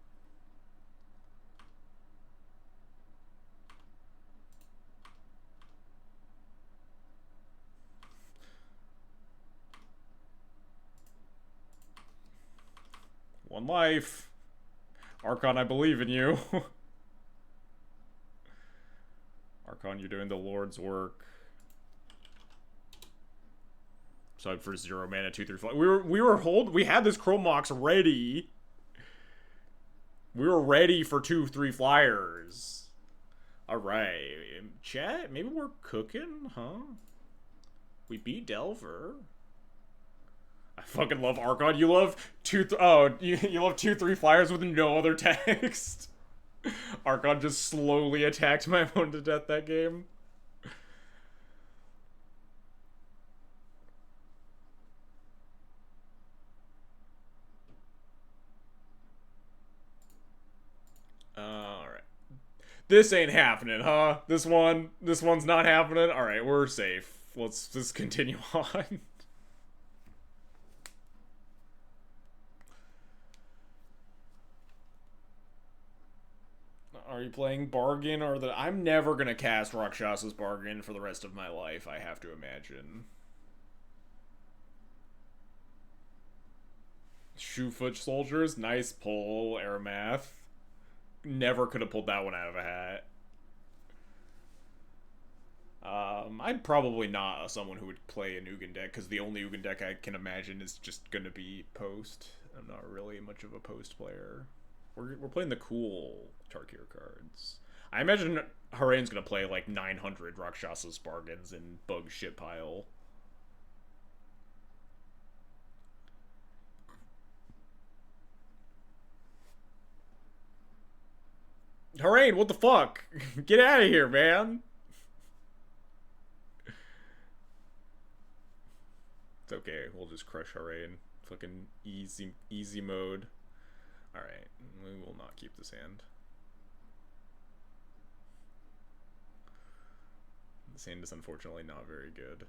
One life. Archon, I believe in you. Archon, you're doing the Lord's work. So for 0 mana, 2/3 flyer. We had this Chrome Mox ready. We were ready for 2/3 flyers. Alright. Chat, maybe we're cooking, huh? We beat Delver. I fucking love Archon. You love you love 2/3 flyers with no other text. Archon just slowly attacked my opponent to death that game. Alright. This ain't happening, huh? This one's not happening? Alright, we're safe. Let's just continue on. Are you playing Bargain or the... I'm never gonna cast Rakshas's Bargain for the rest of my life, I have to imagine. Shoefoot Soldiers, nice pull, Aramath. Never could have pulled that one out of a hat. I'm probably not someone who would play an Ugin deck, because the only Ugin deck I can imagine is just gonna be post. I'm not really much of a post player. We're playing the cool Tarkir cards. I imagine Harane's gonna play like 900 Rakshas's Bargains and Bug Shit Pile. Harane, what the fuck? Get out of here, man. It's okay, we'll just crush Harane. Fucking easy mode. Alright, we will not keep this hand. This hand is unfortunately not very good.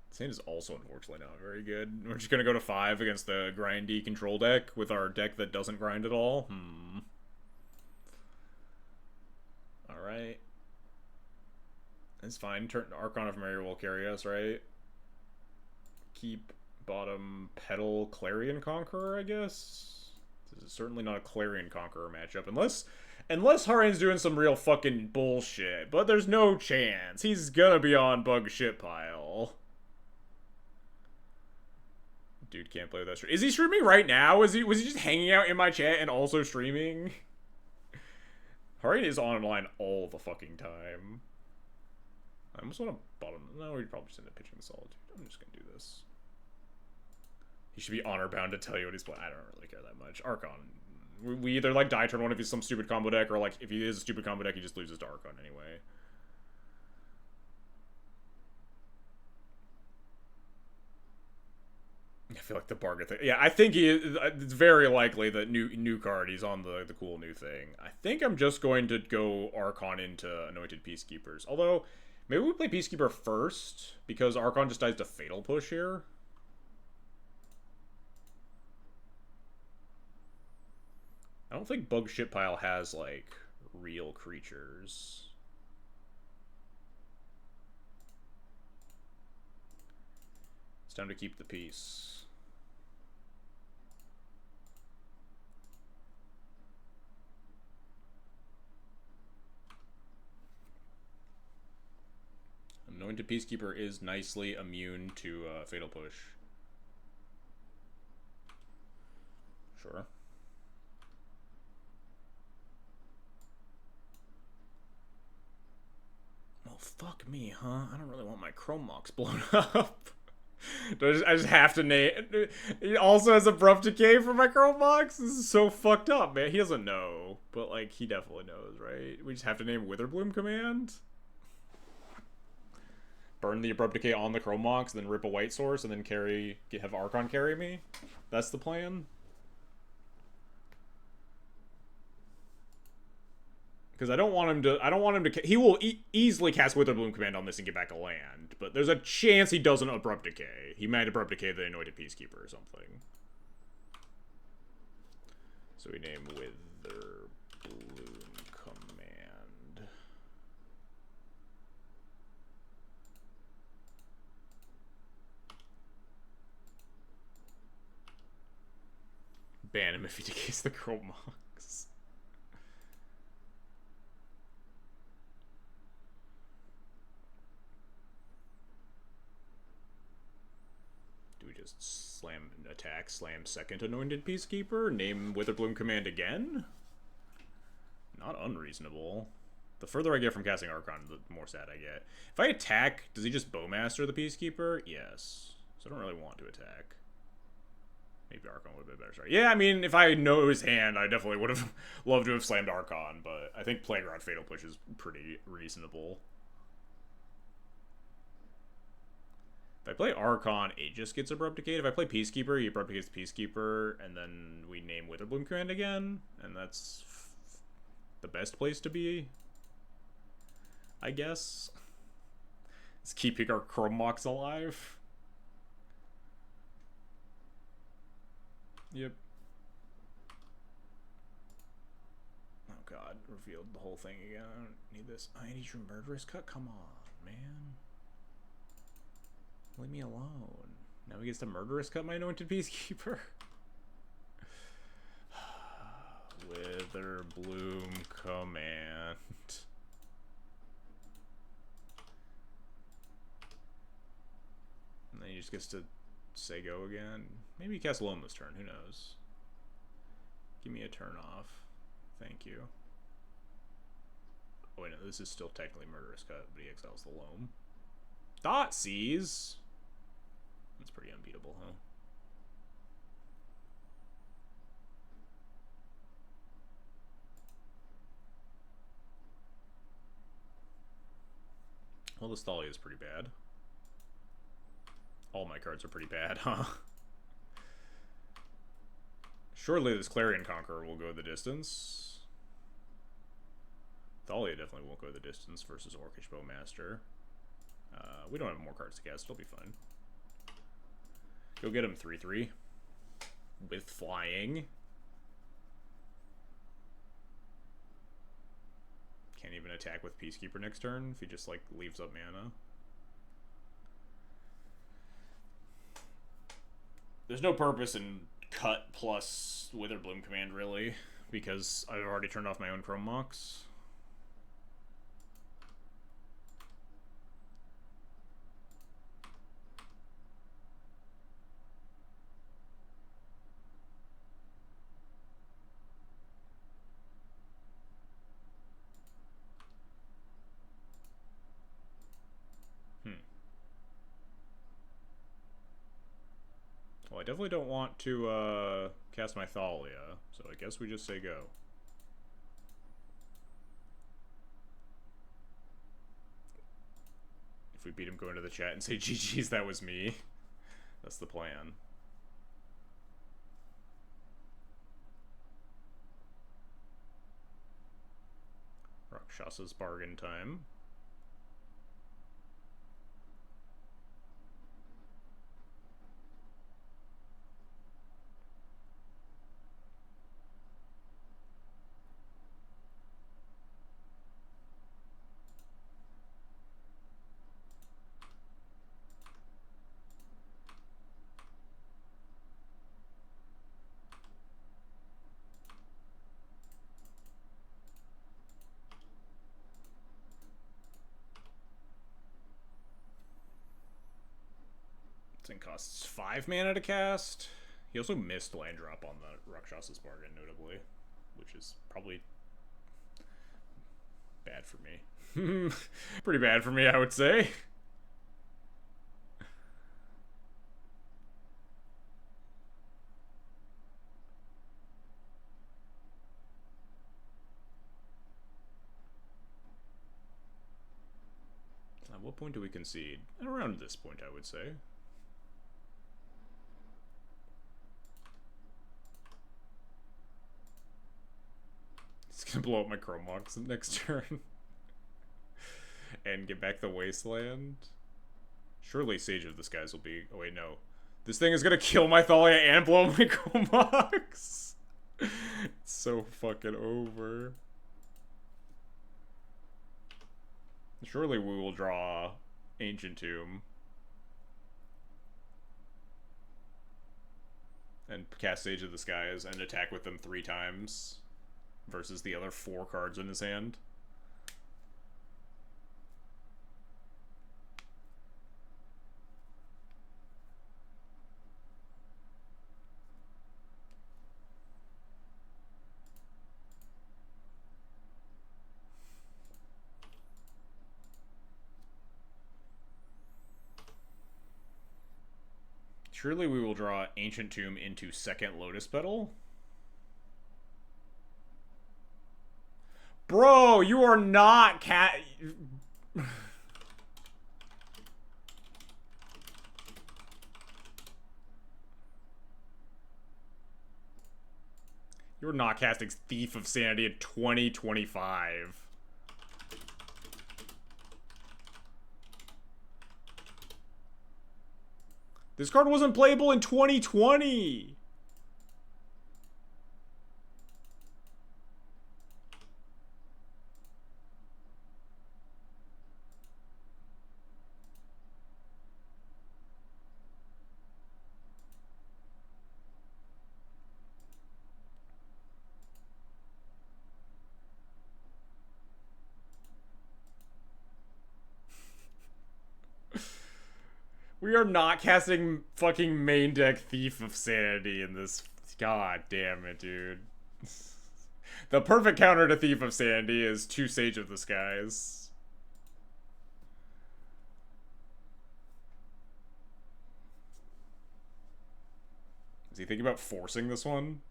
This hand is also unfortunately not very good. We're just gonna go to 5 against the grindy control deck with our deck that doesn't grind at all. Alright. It's fine. Archon of Mary will carry us, right? Keep bottom Petal Clarion Conqueror, I guess? This is certainly not a Clarion Conqueror matchup. Unless Harane's doing some real fucking bullshit. But there's no chance. He's gonna be on Bug Shit Pile. Dude can't play with that stream. Is he streaming right now? Was he just hanging out in my chat and also streaming? Harane is online all the fucking time. I almost want to bottom. No, we'd probably just end up pitching the Solitude. I'm just gonna do this. He should be honor bound to tell you what he's playing. I don't really care that much. Archon. We either like die turn 1 if he's some stupid combo deck, or like if he is a stupid combo deck, he just loses to Archon anyway. I feel like the bargain thing. Yeah, I think it's very likely that new card, he's on the cool new thing. I think I'm just going to go Archon into Anointed Peacekeepers. Although, maybe we play Peacekeeper first, because Archon just dies to Fatal Push here. I don't think Bug Shit Pile has, like, real creatures. It's time to keep the peace. Anointed Peacekeeper is nicely immune to Fatal Push. Sure. Well, fuck me, huh? I don't really want my Chrome Mox blown up. I just have to name... He also has Abrupt Decay for my Chrome Mox? This is so fucked up, man. He doesn't know. But, like, he definitely knows, right? We just have to name Witherbloom Command? Burn the Abrupt Decay on the Chrome Mox, then rip a white source, and then have Archon carry me? That's the plan? Because I don't want him to... He will easily cast Witherbloom Command on this and get back a land. But there's a chance he doesn't Abrupt Decay. He might Abrupt Decay the Anointed Peacekeeper or something. So we name Witherbloom Command. Ban him if he decays the Chrome Mox. just slam attack, slam second Anointed Peacekeeper, name Witherbloom command again? Not unreasonable. The further I get from casting Archon, the more sad I get. If I attack, does he just Bowmaster the Peacekeeper? Yes. So I don't really want to attack. Maybe Archon would have been better. Sorry. Yeah, I mean, if I know his hand, I definitely would have loved to have slammed Archon, but I think Playground Fatal Push is pretty reasonable. If I play Archon, Aegis gets Abrupticate. If I play Peacekeeper, he Abrupticates the Peacekeeper, and then we name Witherbloom command again, and that's the best place to be, I guess. Let's keeping our Chrome Mox alive. Yep. Oh god, revealed the whole thing again. I don't need this. I need your Murderous Cut? Come on, man. Leave me alone. Now he gets to Murderous Cut my Anointed Peacekeeper. Witherbloom command. And then he just gets to say go again. Maybe he casts Loam this turn, who knows. Give me a turn off. Thank you. Oh wait, no, this is still technically Murderous Cut, but he exiles the Loam. Thoughtseize! That's pretty unbeatable, huh? Well, this Thalia is pretty bad. All my cards are pretty bad, huh? Surely this Clarion Conqueror will go the distance. Thalia definitely won't go the distance versus Orcish Bowmaster. We don't have more cards to cast, it'll be fine. Go get him 3-3. With flying. Can't even attack with Peacekeeper next turn if he just, like, leaves up mana. There's no purpose in cut plus Witherbloom command, really, because I've already turned off my own Chrome Mox. Well, I definitely don't want to cast my Thalia, so I guess we just say go. If we beat him, go into the chat and say GG's, that was me. That's the plan. Rakshasa's bargain time. Thing costs 5 mana to cast. He also missed land drop on the Rakshasa's bargain, notably, which is probably bad for me. Pretty bad for me, I would say. At what point do we concede? Around this point, I would say. It's gonna blow up my Chrome Mox next turn. And get back the Wasteland. Surely Sage of the Skies will be... Oh wait, no. This thing is gonna kill my Thalia and blow up my Chrome Mox. It's so fucking over. Surely we will draw Ancient Tomb. And cast Sage of the Skies and attack with them 3 times. Versus the other 4 cards in his hand. Surely we will draw Ancient Tomb into second Lotus Petal. Bro, you are not cat... You're not casting Thief of Sanity in 2025. This card wasn't playable in 2020! We are not casting fucking main deck Thief of Sanity in this. God damn it, dude. The perfect counter to Thief of Sanity is 2 Sage of the Skies. Is he thinking about forcing this one?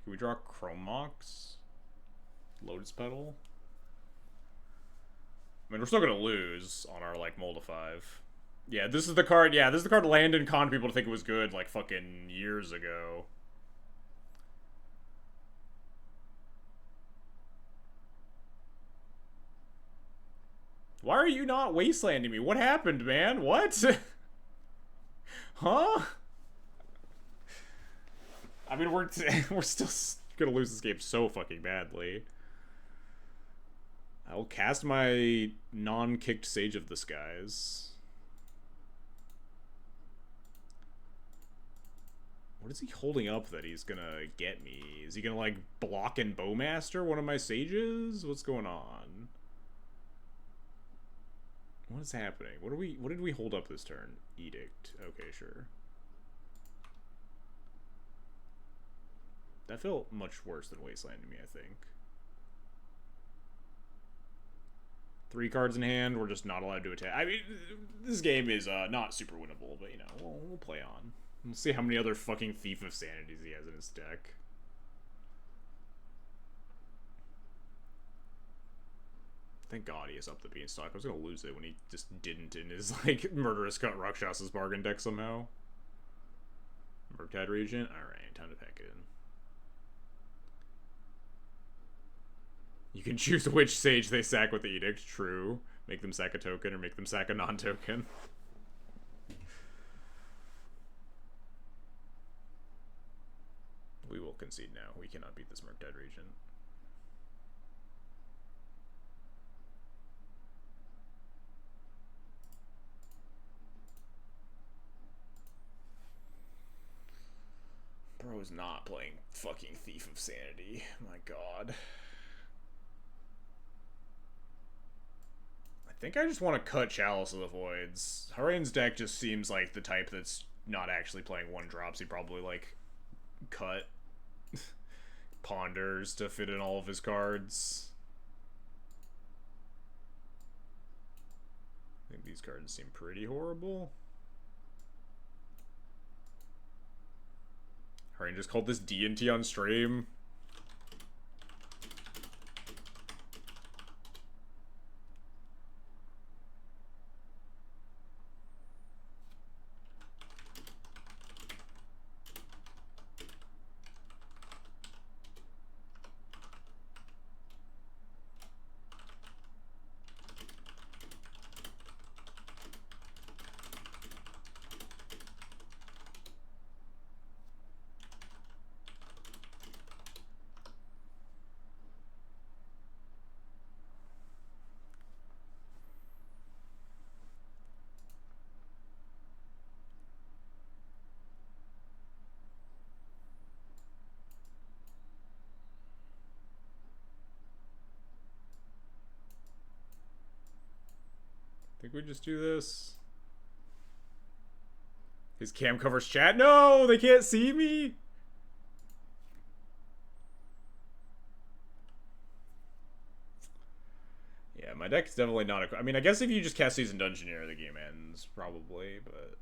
Can we draw Chrome Mox? Lotus Petal? I mean, we're still gonna lose on our, like, Mold of 5. Yeah, this is the card, this is the card Landon conned people to think it was good, like, fucking years ago. Why are you not wastelanding me? What happened, man? What? Huh? I mean, we're still gonna lose this game so fucking badly. I will cast my non-kicked Sage of the Skies. What is he holding up that he's gonna get me? Is he gonna, like, block and Bowmaster one of my Sages? What's going on? What is happening? What did we hold up this turn? Edict. Okay, sure. That felt much worse than Wasteland to me, I think. 3 cards in hand, we're just not allowed to attack. I mean, this game is not super winnable, but, you know, we'll play on. We'll see how many other fucking Thief of Sanities he has in his deck. Thank God he has up the Beanstalk. I was gonna lose it when he just didn't in his, like, Murderous Cut Rakshas's bargain deck somehow. Murktide Regent? Alright, time to pack it in. You can choose which Sage they sack with the Edict, true. Make them sack a token or make them sack a non-token. We will concede now. We cannot beat this Murktide Regent. Bro is not playing fucking Thief of Sanity. My God. I think I just want to cut Chalice of the Voids. Harane's deck just seems like the type that's not actually playing 1-drops. He probably, like, cut Ponders to fit in all of his cards. I think these cards seem pretty horrible. Harane just called this D&T on stream. I think we just do this. His cam covers chat. No, they can't see me. Yeah, my deck's definitely not a... I mean, I guess if you just cast Seasoned Dungeoneer, the game ends, probably, but...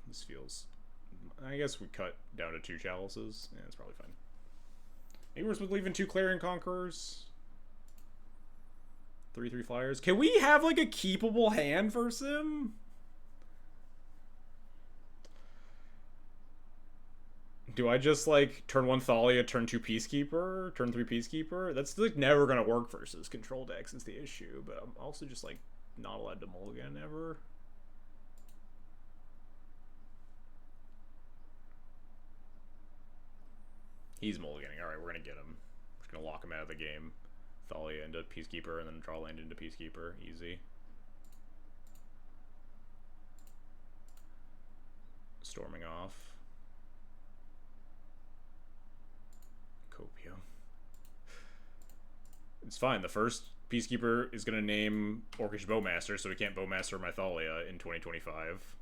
This feels... I guess we cut down to 2 Chalices. Yeah, that's probably fine. Maybe we're supposed to leave in 2 Clarion Conquerors. 3/3 flyers. Can we have, like, a keepable hand versus him? Do I just, like, turn 1 Thalia, turn 2 Peacekeeper, turn 3 Peacekeeper? That's, like, never gonna work versus control decks is the issue, but I'm also just, like, not allowed to mulligan ever. He's mulliganing. Alright, we're gonna get him. We're just gonna lock him out of the game. Thalia into Peacekeeper, and then draw land into Peacekeeper. Easy. Storming off. Copium. It's fine. The first Peacekeeper is going to name Orcish Bowmaster, so we can't Bowmaster my Thalia in 2025.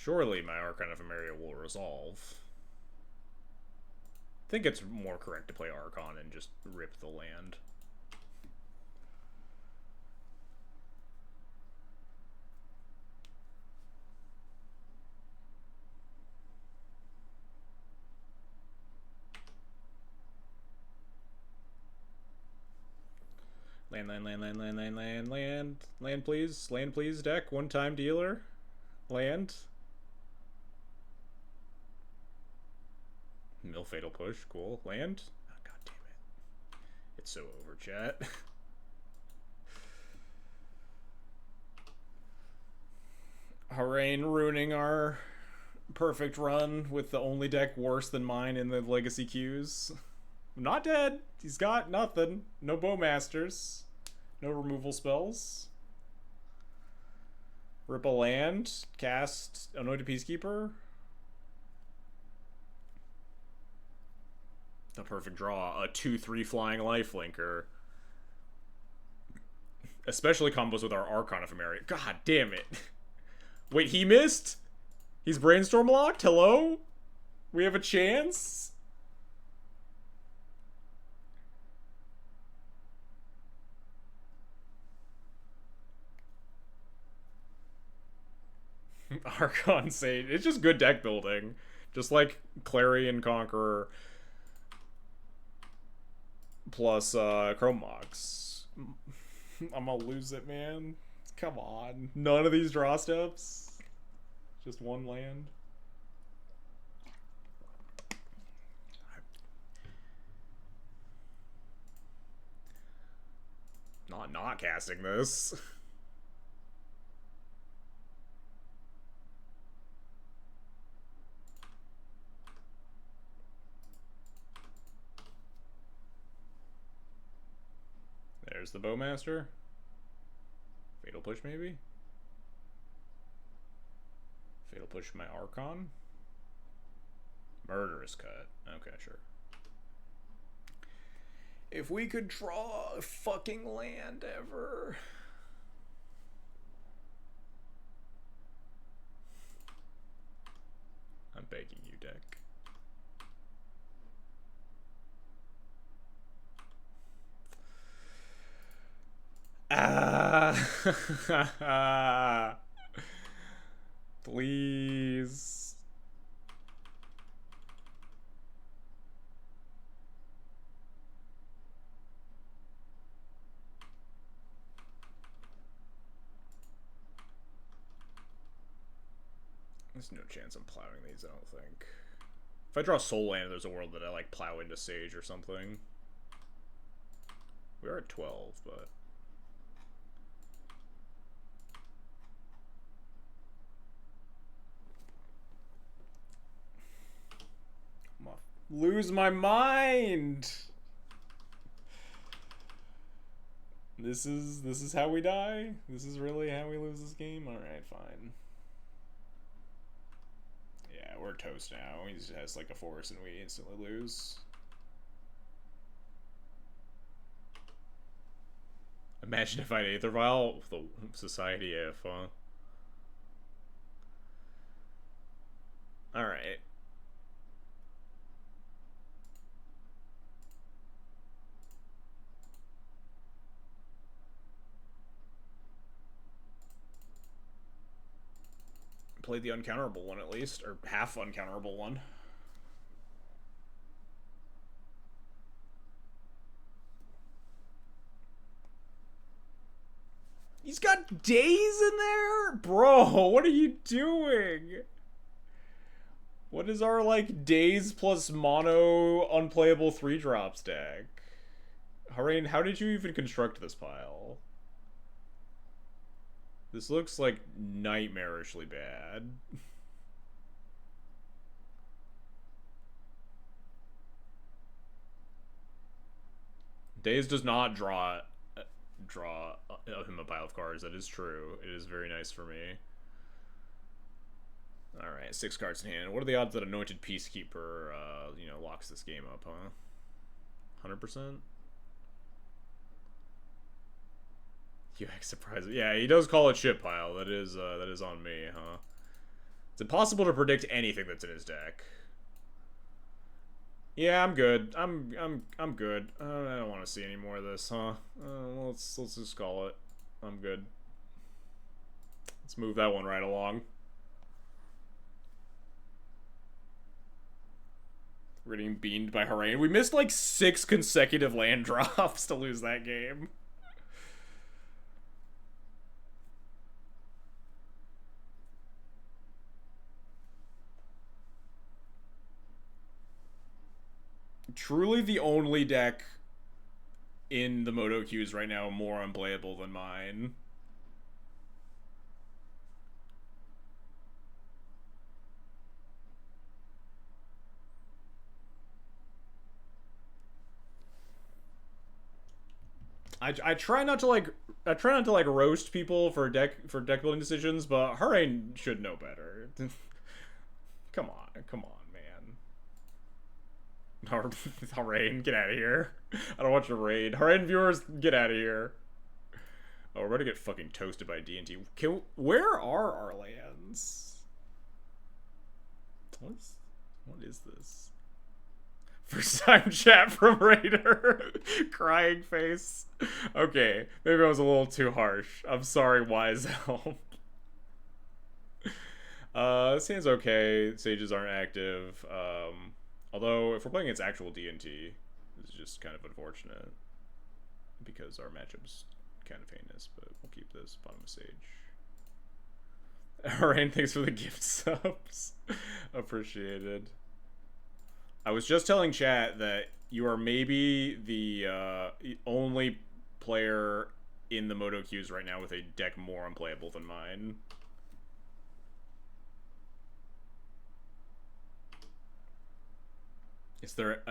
Surely my Archon of Emeria will resolve. I think it's more correct to play Archon and just rip the land. Land, please. Land, please, deck. One-time dealer. Land. Mill Fatal Push. Cool. Land. Oh, God damn it. It's so over, chat. Harain ruining our perfect run with the only deck worse than mine in the Legacy queues. I'm not dead. He's got nothing. No Bowmasters. No removal spells. Rip a land. Cast Anointed Peacekeeper. The perfect draw. A 2/3 flying lifelinker. Especially combos with our Archon of Emeria. God damn it. Wait, he missed? He's Brainstorm locked? Hello? We have a chance? Archon Sage. It's just good deck building. Just like Clarion Conqueror plus Chrome Mox. I'm gonna lose it, man. Come on. None of these draw steps. Just one land. Not casting this. There's the Bowmaster. Fatal Push, maybe? Fatal Push my Archon. Murderous Cut. Okay, sure. If we could draw a fucking land ever. I'm begging you, deck. Please. There's no chance I'm plowing these, I don't think. If I draw Soul Land, there's a world that I, like, plow into Sage or something. We are at 12, but... I'm gonna lose my mind! This is how we die? This is really how we lose this game? Alright, fine. Yeah, we're toast now. He just has like a force and we instantly lose. Imagine if I had Aether Vial. The Society F, huh? Alright. Played the uncounterable one at least, or half uncounterable one. He's got days in there? Bro, what are you doing? What is our, like, days plus mono unplayable 3-drops deck? Harain, how did you even construct this pile? This looks, like, nightmarishly bad. Days does not draw him a pile of cards. That is true. It is very nice for me. Alright, 6 cards in hand. What are the odds that Anointed Peacekeeper, you know, locks this game up, huh? 100%? UX surprise. Yeah, he does call it shit pile. That is on me, huh? It's impossible to predict anything that's in his deck. Yeah, I'm good. I'm good. I don't want to see any more of this, huh? Let's just call it. I'm good. Let's move that one right along. We're getting beamed by Harain. We missed like 6 consecutive land drops to lose that game. Truly the only deck in the Moto queues right now more unplayable than mine. I try not to like roast people for deck building decisions, but Harain should know better. Come on, man. Harain, get out of here. I don't want your raid. Harain viewers, get out of here. Oh, we're about to get fucking toasted by D&T. Where are our lands? What is this? First time chat from Raider. Crying face. Okay, maybe I was a little too harsh. I'm sorry, Wise Elm. This hand's okay. Sages aren't active. Although, if we're playing against actual D&T, this is just kind of unfortunate. Because our matchup's kind of heinous, but we'll keep this. Bottom of Sage. Ryan, thanks for the gift subs. Appreciated. I was just telling chat that you are maybe the only player in the Moto queues right now with a deck more unplayable than mine. Is there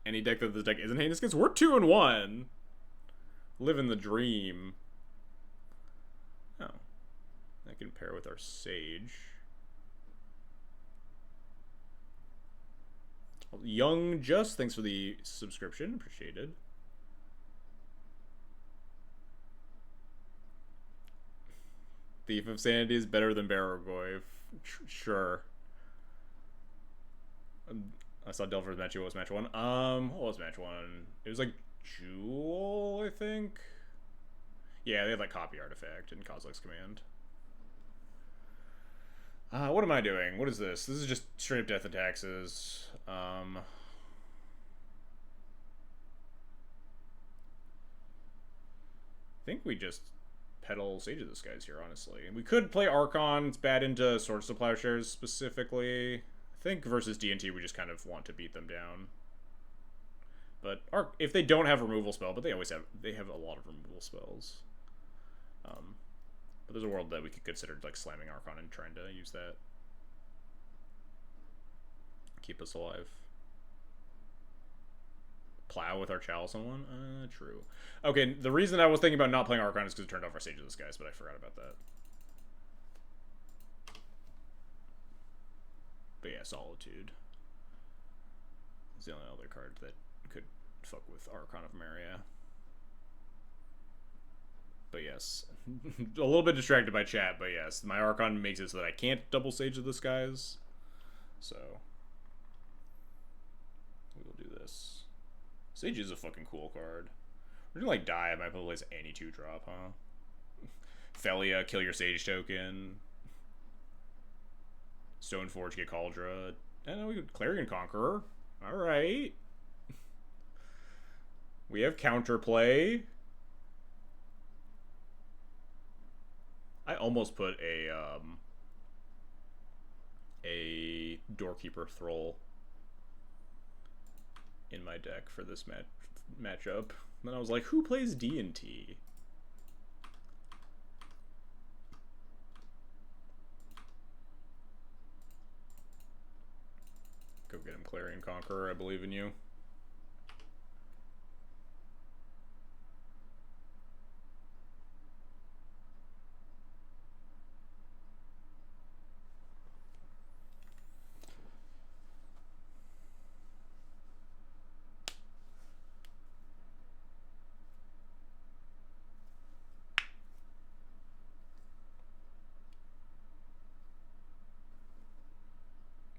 any deck that this deck isn't heinous against? We're 2-1. Living the dream. Oh. That can pair with our Sage. Young Just, thanks for the subscription. Appreciated. Thief of Sanity is better than Barrogoyf. Sure. I saw Delver's match. What was match 1? What was match 1? It was like Jewel, I think. Yeah, they had like Copy Artifact and Kozilek's Command. What am I doing? What is this? This is just straight up Death and Taxes. I think we just Petal Sage of the Skies here, honestly. We could play Archon. It's bad into Swords to Plowshares specifically. I think versus D&T we just kind of want to beat them down. But if they don't have removal spell, but they have a lot of removal spells. But there's a world that we could consider like slamming Archon and trying to use that. Keep us alive. Plow with our Chalice on one? True. Okay, the reason I was thinking about not playing Archon is because it turned off our Sage of the Skies, but I forgot about that. But yeah, Solitude is the only other card that could fuck with Archon of Maria. But yes, a little bit distracted by chat, but yes, my Archon makes it so that I can't double Sage of the Skies. So, we will do this. Sage is a fucking cool card. We're gonna like die. I might play any 2-drop, huh? Felia, kill your Sage token. Stoneforge, get Cauldra. And we could Clarion Conqueror. Alright. We have counterplay. I almost put a Doorkeeper Thrall in my deck for this matchup. And then I was like, who plays D&T? Go get him, Clarion Conqueror. I believe in you.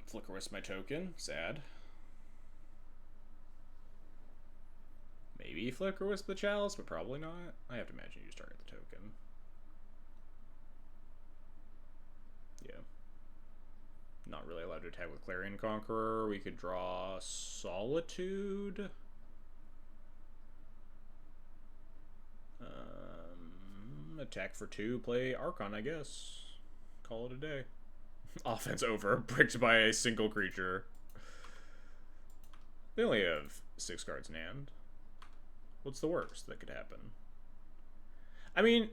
Flicker Wisp my token. Sad. Maybe Flicker Wisp the Chalice, but probably not. I have to imagine you just target the token. Yeah. Not really allowed to attack with Clarion Conqueror. We could draw Solitude. Attack for 2, play Archon, I guess. Call it a day. Offense over, bricked by a single creature. They only have 6 cards in hand. What's the worst that could happen? I mean,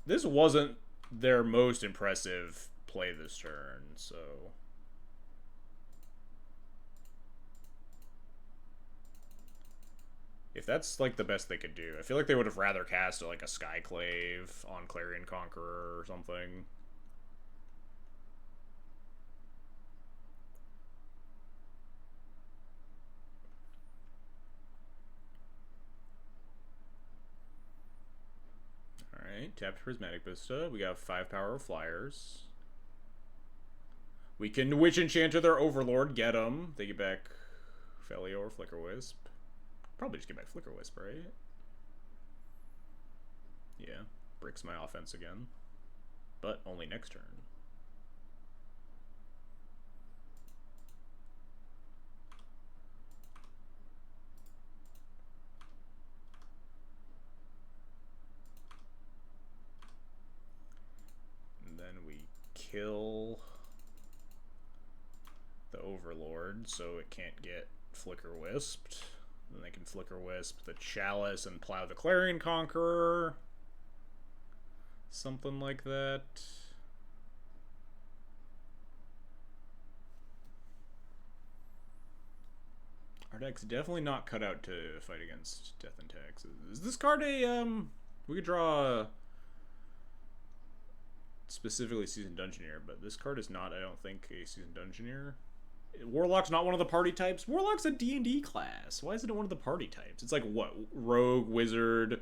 this wasn't their most impressive play this turn, so... If that's, like, the best they could do, I feel like they would have rather cast, like, a Skyclave on Clarion Conqueror or something. Alright, tapped Prismatic Vista. We got 5 power flyers. We can Witch Enchanter their Overlord, get them. They get back Felia or Flicker Wisp. Probably just get back Flicker Wisp, right? Yeah, bricks my offense again. But only next turn. And then we kill the Overlord so it can't get Flicker Wisped. Then they can Flicker Wisp the Chalice and plow the Clarion Conqueror. Something like that. Our deck's definitely not cut out to fight against Death and Tax. Is this card a, we could draw specifically Seasoned Dungeoneer, but this card is not, I don't think, a Seasoned Dungeoneer. Warlock's not one of the party types. Warlock's a D&D class. Why is it one of the party types? It's like, what? Rogue, Wizard,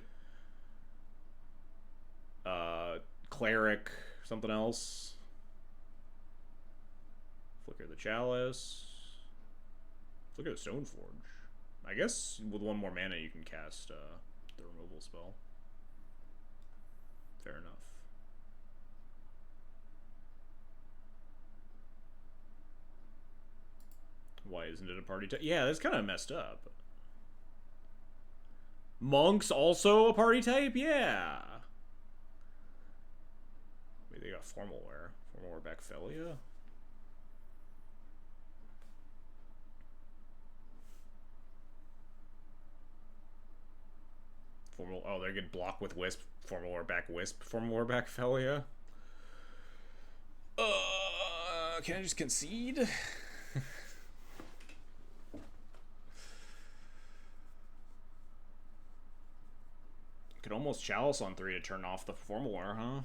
Cleric, something else. Flicker the Chalice. Flicker the Stoneforge. I guess with 1 more mana you can cast the removal spell. Fair enough. Why isn't it a party type? Yeah, that's kind of messed up. Monk's also a party type? Yeah. they got Formalware. Formalware Backphilia? Oh, they're gonna block with Wisp. Formalware back Wisp. Formalware Backphilia. Can I just concede? Could almost Chalice on 3 to turn off the Formalware, huh?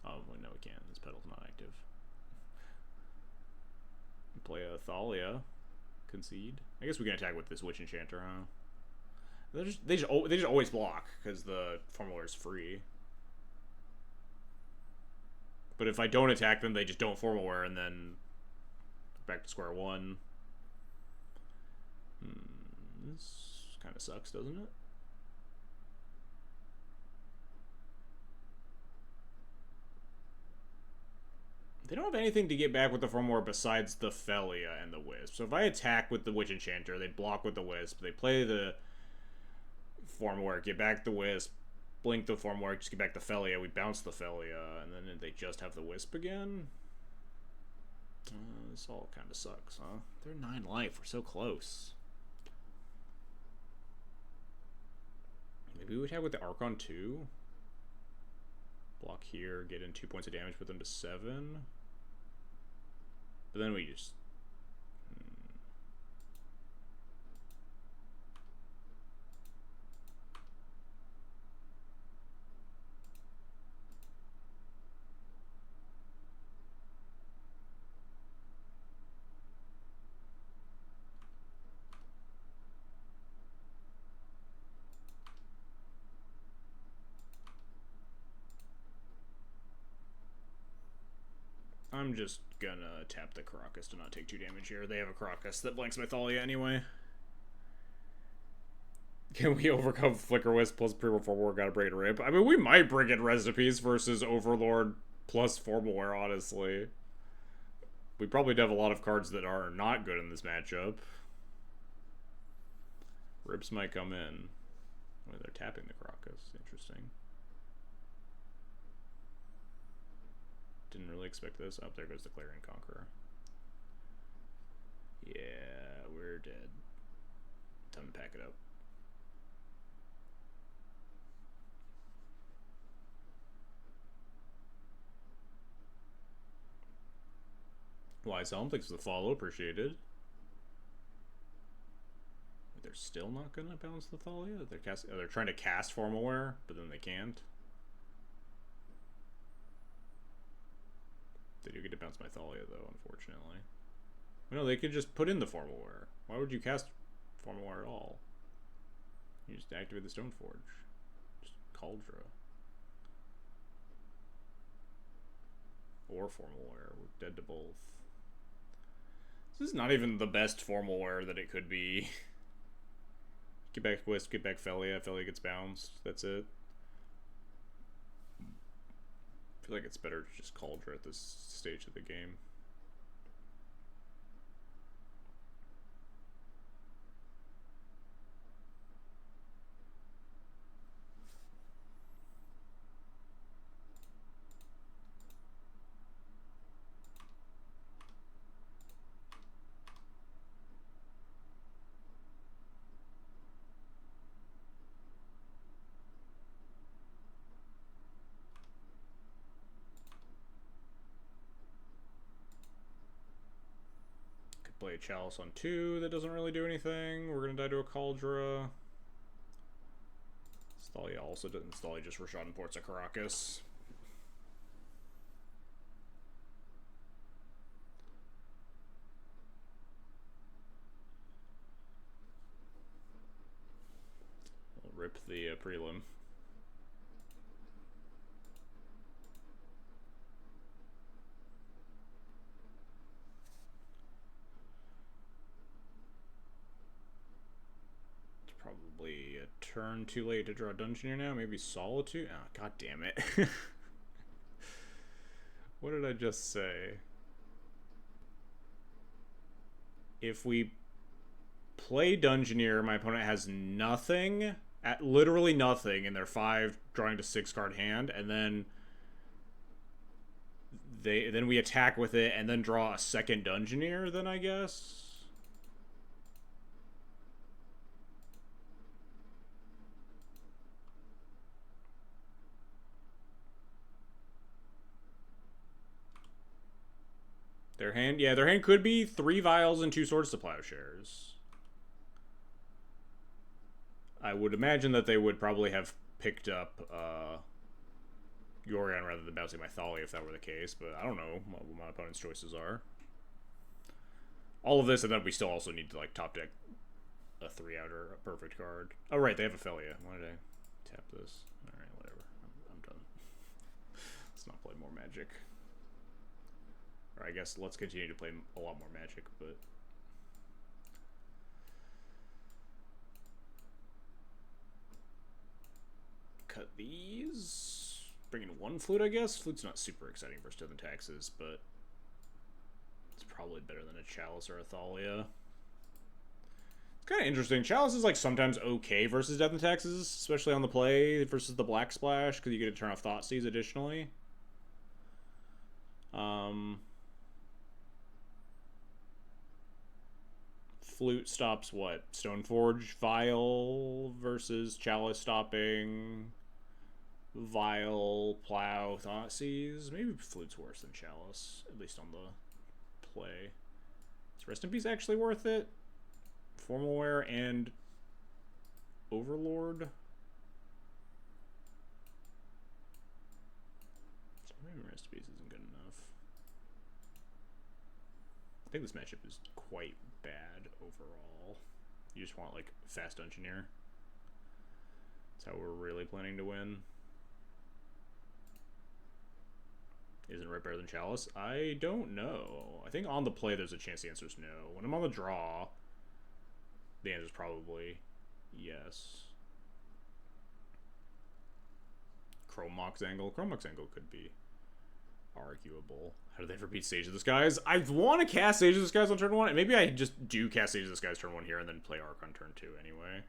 Oh, no, we can't. This pedal's not active. Play a Thalia. Concede. I guess we can attack with this Witch Enchanter, huh? They just always block because the Formalware is free. But if I don't attack them, they just don't Formalware, and then back to square one. This kind of sucks, doesn't it? They don't have anything to get back with the Formalware besides the Felia and the Wisp. So if I attack with the Witch Enchanter, they block with the Wisp. They play the Formalware, get back the Wisp, blink the Formalware, just get back the Felia. We bounce the Felia, and then they just have the Wisp again. This all kind of sucks, huh? They're 9 life. We're so close. Maybe we would have with the Archon 2. Block here, get in 2 points of damage, put them to 7. But then we just... I'm just gonna tap the Caracas to not take 2 damage here. They have a Caracas that blanks my Thalia anyway. Can we overcome Flicker Wisp plus Primo Formalware? Gotta bring it Rip. I mean, we might bring in Recipes versus Overlord plus Formalware, honestly. We probably have a lot of cards that are not good in this matchup. Rips might come in. Oh, they're tapping the Caracas. Interesting. Didn't really expect this. Oh, there goes the Clarion Conqueror. Yeah, we're dead. Time to pack it up. Wise Helm, thanks for the follow. Appreciated. They're still not gonna bounce the Thalia? They're trying to cast Formalware, but then they can't. They do get to bounce my Thalia, though, unfortunately. No, they could just put in the Formalware. Why would you cast Formalware at all? You just activate the Stoneforge. Just Cauldra. Or Formalware. We're dead to both. This is not even the best Formalware that it could be. Get back Wisp, get back Felia. Felia gets bounced. That's it. I feel like it's better to just Cauldra at this stage of the game. Play a Chalice on 2 that doesn't really do anything. We're gonna die to a Cauldra. Thalia also didn't. Thalia just Rashad and ports a Caracas. We'll rip the prelim. Probably a turn too late to draw Dungeoneer now. Maybe Solitude? Oh, god damn it. What did I just say? If we play Dungeoneer, my opponent has nothing, literally nothing in their 5 drawing to 6 card hand, and then Then we attack with it and then draw a second Dungeoneer, then I guess. Their hand could be 3 Vials and 2 Swords to Plowshares. I would imagine that they would probably have picked up Yorion rather than bouncing my Thalia if that were the case, but I don't know what my opponent's choices are. All of this, and then we still also need to like top deck a 3-outer, a perfect card. Oh right, they have Ophelia. Why did I tap this? Alright, whatever. I'm done. Let's not play more Magic. Or I guess let's continue to play a lot more Magic, but... Cut these. Bring in 1 Flute, I guess. Flute's not super exciting versus Death and Taxes, but it's probably better than a Chalice or a Thalia. It's kind of interesting. Chalice is like sometimes okay versus Death and Taxes, especially on the play versus the Black Splash, because you get to turn off Thoughtseize additionally. Flute stops what? Stoneforge Vial versus Chalice stopping Vial, Plow, Thoughtseize. Maybe Flute's worse than Chalice, at least on the play. Is Rest in Peace actually worth it? Formalware and Overlord? So maybe Rest in Peace isn't good enough. I think this matchup is quite bad overall. You just want, like, fast Dungeoneer. That's how we're really planning to win. Isn't Red better than Chalice? I don't know. I think on the play there's a chance the answer is no. When I'm on the draw, the answer is probably yes. Chromox Angle. Chromox Angle could be arguable. How do they ever beat Sage of the Skies? I want to cast Sage of the Skies on turn 1. Maybe I just do cast Sage of the Skies turn 1 here and then play Arc on turn 2 anyway.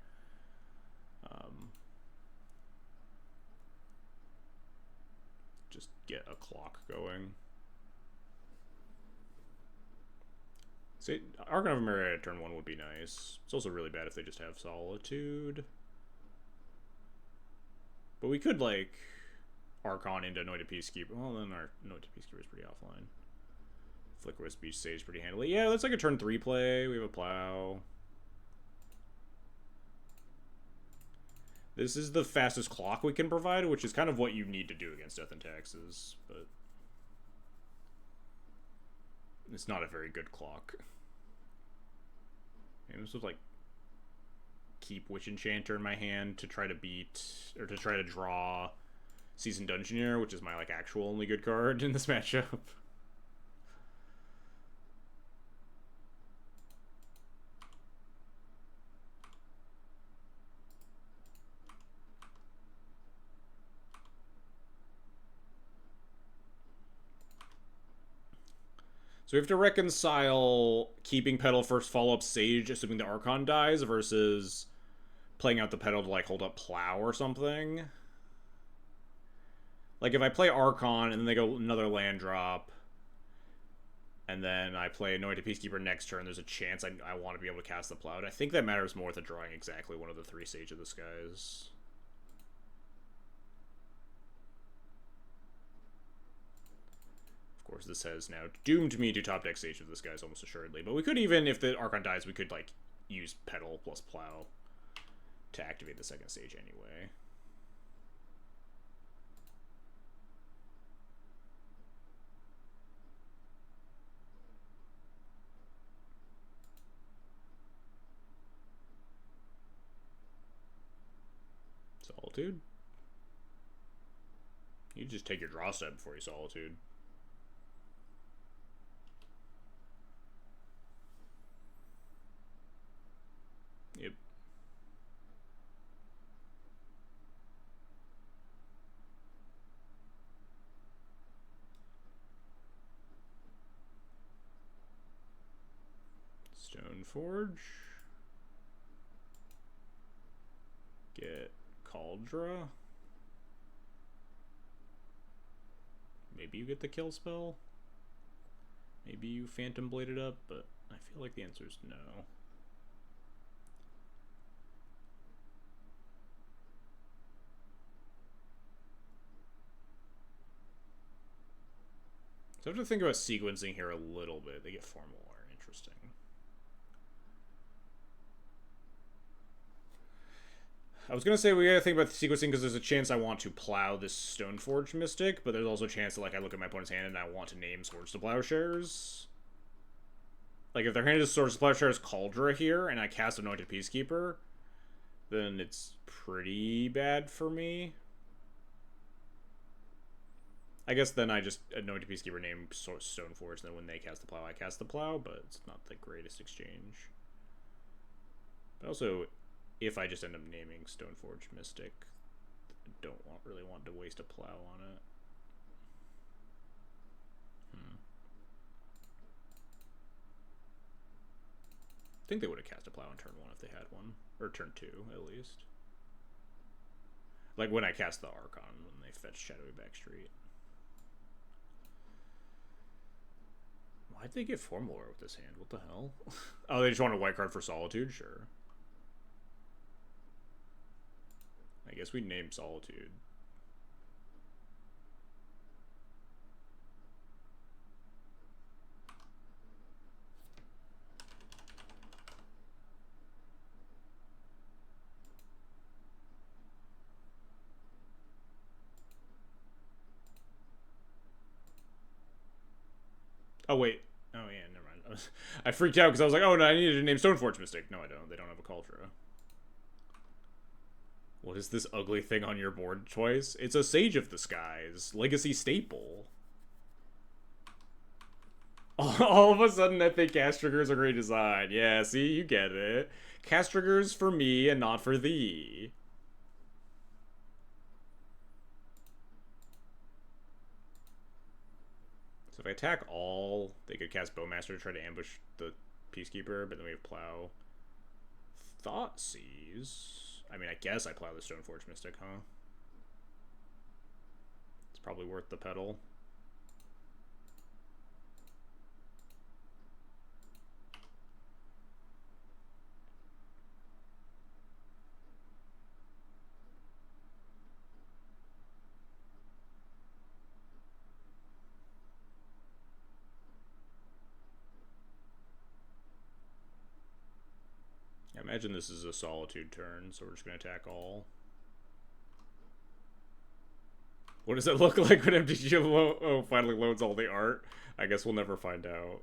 Just get a clock going. Archon of Myriad at turn 1 would be nice. It's also really bad if they just have Solitude. But we could, like, Archon into Anointed Peacekeeper. Well, then our Anointed Peacekeeper is pretty offline. Flickerous Beach Sage pretty handily. Yeah, that's like a turn 3 play. We have a Plow. This is the fastest clock we can provide, which is kind of what you need to do against Death and Taxes, but it's not a very good clock. And this was like keep Witch Enchanter in my hand to try to beat, or to try to draw Seasoned Dungeoneer, which is my like actual only good card in this matchup. So we have to reconcile keeping Petal first, follow up Sage, assuming the Archon dies, versus playing out the Petal to, like, hold up Plow or something. Like, if I play Archon, and then they go another land drop, and then I play Anointed Peacekeeper next turn, there's a chance I want to be able to cast the Plow. I think that matters more than drawing exactly one of the 3 Sage of the Skies. Of course, this has now doomed me to top deck Sage of the Skies almost assuredly. But we could even, if the Archon dies, we could, like, use Petal plus Plow to activate the second Sage anyway. Solitude? You just take your draw step before you Solitude. Yep. Stoneforge. Get Cauldra. maybe you get the kill spell. Maybe you Phantom Blade it up, but I feel like the answer is no. So I have to think about sequencing here a little bit. They get 4 more. Interesting. I was going to say we got to think about the sequencing because there's a chance I want to plow this Stoneforge Mystic, but there's also a chance that like I look at my opponent's hand and I want to name Swords to Plowshares. Like if their hand is Swords to Plowshares Cauldra here and I cast Anointed Peacekeeper, then it's pretty bad for me. I guess then I just Anointed Peacekeeper name Stoneforge, and then when they cast the Plow, I cast the Plow, but it's not the greatest exchange. But also, if I just end up naming Stoneforge Mystic, I don't really want to waste a Plow on it. I think they would have cast a Plow on turn 1 if they had one. Or turn 2, at least. Like when I cast the Archon, when they fetch Shadowy Backstreet. Why'd they get 4 more with this hand? What the hell? Oh, they just want a white card for Solitude? Sure. I guess we'd name Solitude. Oh, wait. Oh, yeah, never mind. I freaked out because I was like, oh, no, I needed to name Stoneforge Mystic. No, I don't. They don't have a Cauldra. What is this ugly thing on your board choice? It's a Sage of the Skies. Legacy staple. All of a sudden, I think cast triggers are great design. Yeah, see? You get it. Cast triggers for me and not for thee. So if I attack all, they could cast Bowmaster to try to ambush the Peacekeeper, but then we have Plow. Thoughtseize? I mean, I guess I plow the Stoneforge Mystic, huh? It's probably worth the pedal. I imagine this is a Solitude turn, so we're just going to attack all. What does it look like when MTG finally loads all the art? I guess we'll never find out.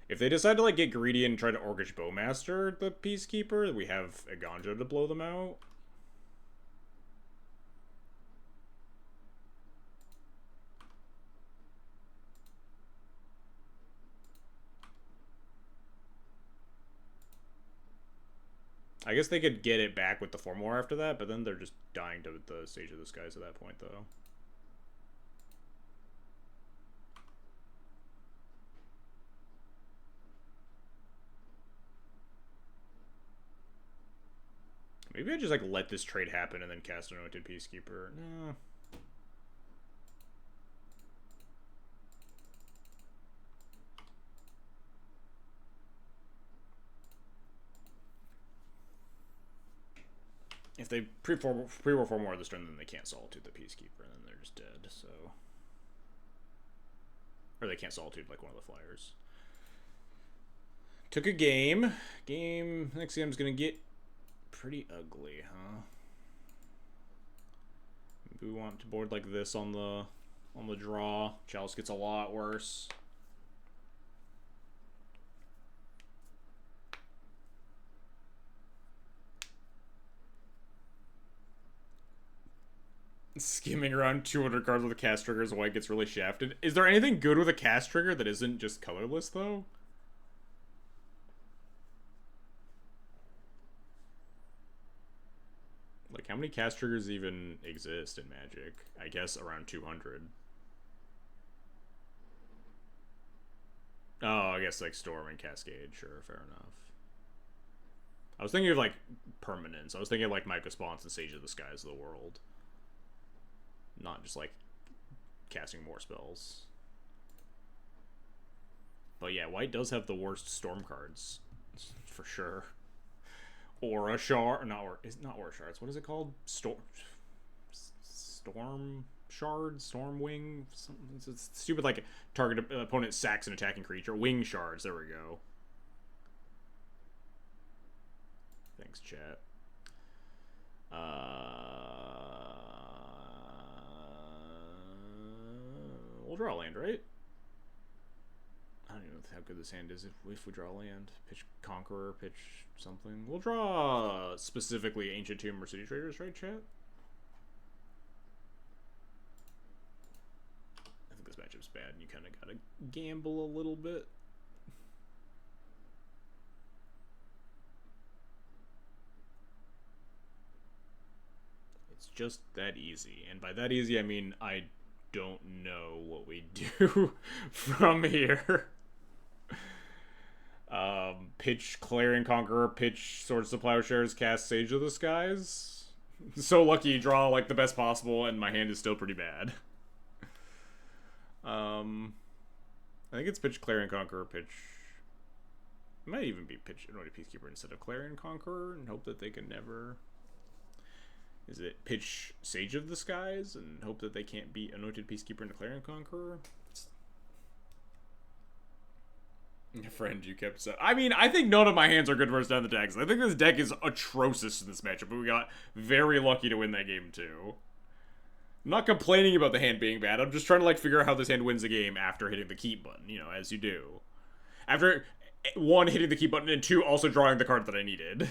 If they decide to like get greedy and try to Orcish Bowmaster the Peacekeeper, we have a Ganja to blow them out. I guess they could get it back with the 4 more after that, but then they're just dying to the Sage of the Skies at that point, though. Maybe I just, like, let this trade happen and then cast Anointed Peacekeeper. No. If they pre-war 4 more this turn, then they can't Solitude the Peacekeeper, and then they're just dead, so... Or they can't Solitude, like, one of the flyers. Took a game. Next game's gonna get pretty ugly, huh? Maybe we want to board like this on the draw. Chalice gets a lot worse. Skimming around 200 cards with a cast trigger as white gets really shafted. Is there anything good with a cast trigger that isn't just colorless, though? Like, how many cast triggers even exist in Magic? I guess around 200. Oh, I guess, like, Storm and Cascade. Sure, fair enough. I was thinking of, like, permanents. I was thinking of, like, Mycospawn and Sage of the Skies of the world. Not just, like, casting more spells. But yeah, white does have the worst storm cards, for sure. Aura shard, not aura shards. What is it called? Storm shard, storm wing. Something. It's stupid. Like target opponent sacks an attacking creature. Wing shards. There we go. Thanks, chat. We'll draw a land, right? I don't even know how good this hand is if we draw land. Pitch Conqueror, pitch something. We'll draw specifically Ancient Tomb or City Traders, right, chat? I think this matchup's bad, and you kind of gotta gamble a little bit. It's just that easy. And by that easy, I mean I don't know what we do from here. Pitch Clarion Conqueror, pitch Swords to Plowshares, cast Sage of the Skies. So lucky you draw like the best possible, and my hand is still pretty bad. I think it's pitch Clarion Conqueror, pitch. It might even be pitch Anointed Peacekeeper instead of Clarion Conqueror, and hope that they can never. Is it pitch Sage of the Skies and hope that they can't beat Anointed Peacekeeper into Clarion Conqueror? Friend, you kept saying. I mean, I think none of my hands are good versus down the decks. I think this deck is atrocious in this matchup, but we got very lucky to win that game too. I'm not complaining about the hand being bad. I'm just trying to like figure out how this hand wins the game after hitting the keep button, you know, as you do. After 1, hitting the keep button, and 2, also drawing the card that I needed.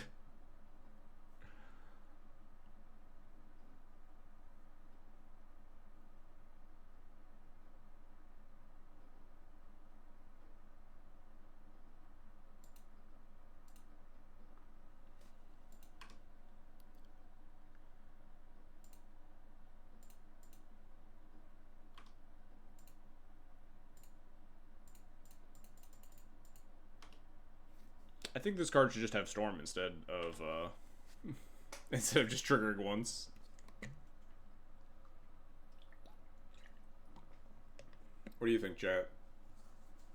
I think this card should just have Storm instead of just triggering once. What do you think, chat?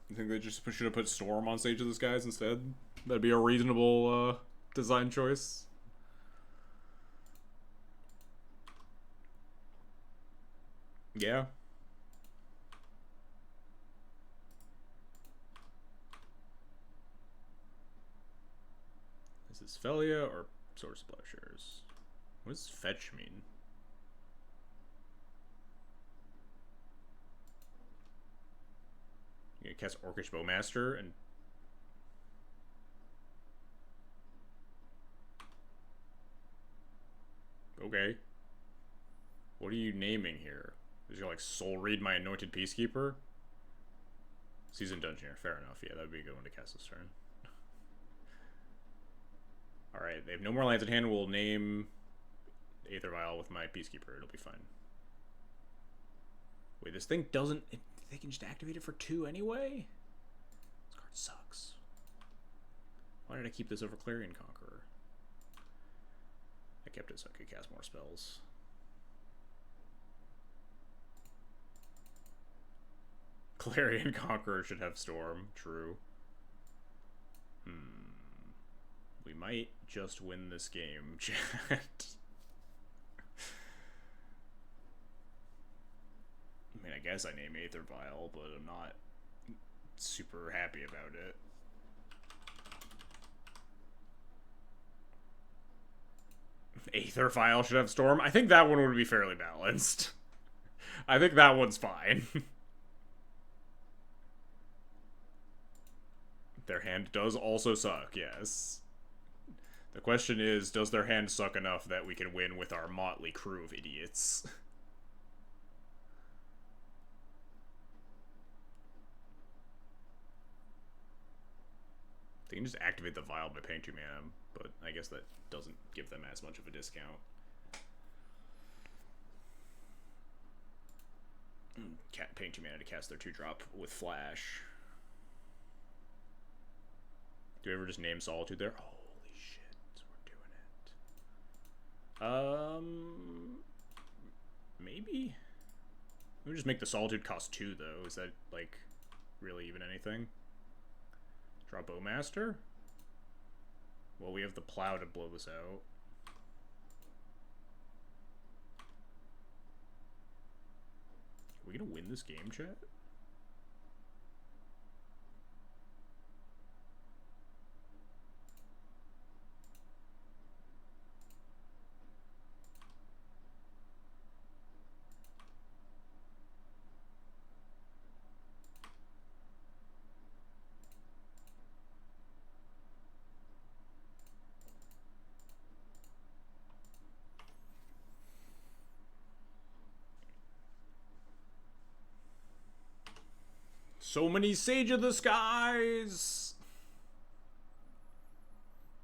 You think they just should have put Storm on Sage of the Skies instead? That'd be a reasonable design choice. Yeah. Is this Felia or Swords to Plowshares? What does fetch mean? You gonna cast Orcish Bowmaster and okay. What are you naming here? Is you like Soul Read my Anointed Peacekeeper? Seasoned Dungeoneer, fair enough. Yeah, that would be a good one to cast this turn. Alright, they have no more lands at hand. We'll name Aether Vial with my Peacekeeper. It'll be fine. Wait, this thing doesn't... They can just activate it for 2 anyway? This card sucks. Why did I keep this over Clarion Conqueror? I kept it so I could cast more spells. Clarion Conqueror should have Storm. True. We might just win this game, chat. I mean, I guess I name Aether Vial, but I'm not super happy about it. Aether Vial should have Storm. I think that one would be fairly balanced. I think that one's fine. Their hand does also suck, yes. The question is, does their hand suck enough that we can win with our motley crew of idiots? They can just activate the vial by paying 2 mana, but I guess that doesn't give them as much of a discount. Paying 2 mana to cast their 2-drop with Flash. Do we ever just name Solitude there? Holy shit, we're doing it. Maybe? Let me just make the Solitude cost 2, though. Is that, like, really even anything? Draw Bowmaster? Well, we have the Plow to blow this out. Are we gonna win this game, chat? So many Sage of the Skies!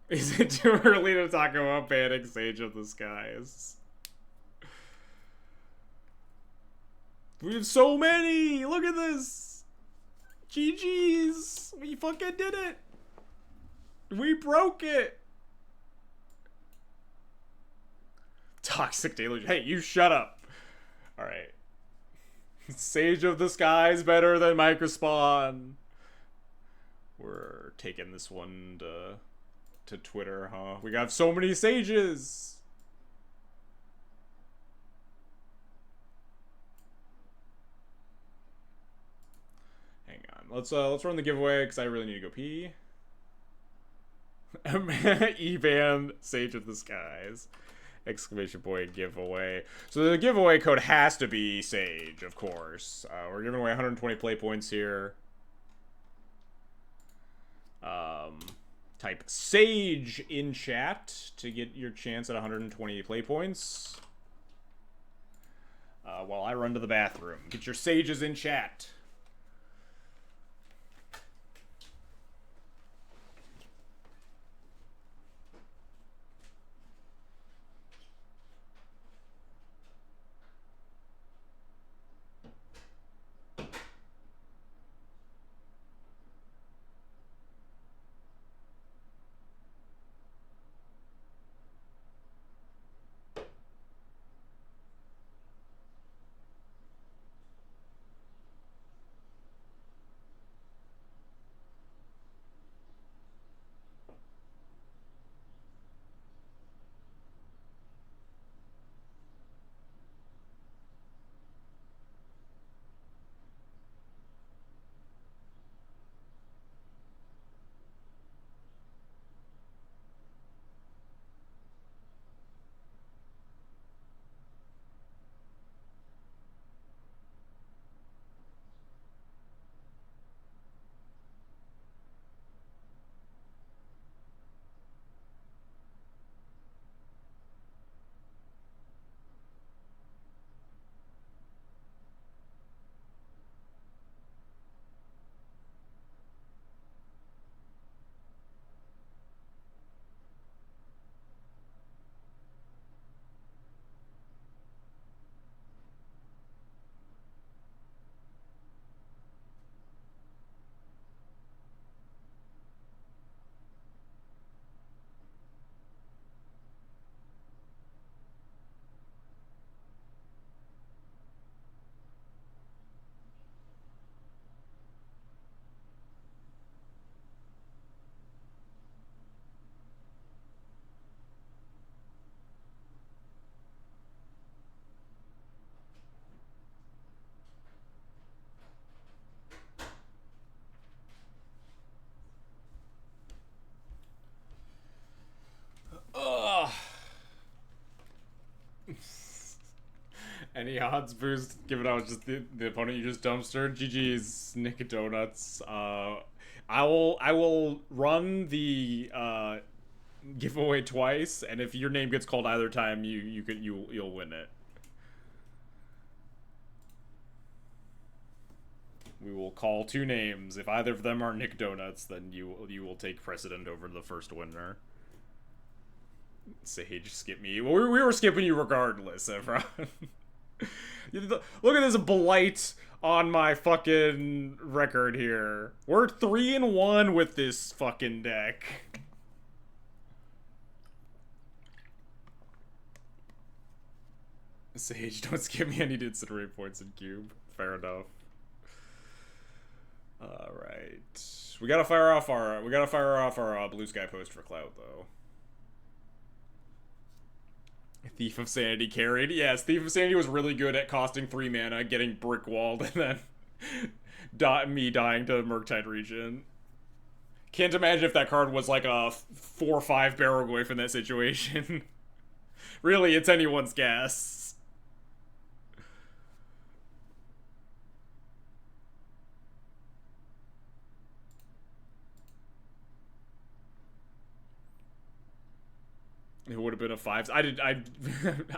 Is it too early to talk about banning Sage of the Skies? We have so many! Look at this! GG's! We fucking did it! We broke it! Toxic Deluge. Hey, you shut up! Alright. Sage of the Skies better than Mycospawn. We're taking this one to Twitter, huh? We got so many Sages. Hang on. Let's run the giveaway because I really need to go pee. E-ban Sage of the Skies. Exclamation point giveaway. So the giveaway code has to be Sage, of course. We're giving away 120 play points here. Type Sage in chat to get your chance at 120 play points. While I run to the bathroom. Get your Sages in chat. Ugh. Any odds boost given out just the opponent you just dumpstered? GG's Nick Donuts. I will run the giveaway twice, and if your name gets called either time, you'll win it. We will call two names. If either of them are Nick Donuts, then you will take precedent over the first winner. Sage, skip me. Well, we were skipping you regardless, Evron. Look at this blight on my fucking record here. We're 3-1 with this fucking deck. Sage, don't skip me. I need incinerate points in cube. Fair enough. Alright. We gotta fire off our blue sky post for clout though. Thief of Sanity carried. Yes, Thief of Sanity was really good at costing 3 mana, getting brick walled, and then me dying to Murktide Regent. Can't imagine if that card was like a 4 or 5 Barrowglyph in that situation. Really, it's anyone's guess. It would have been a 5.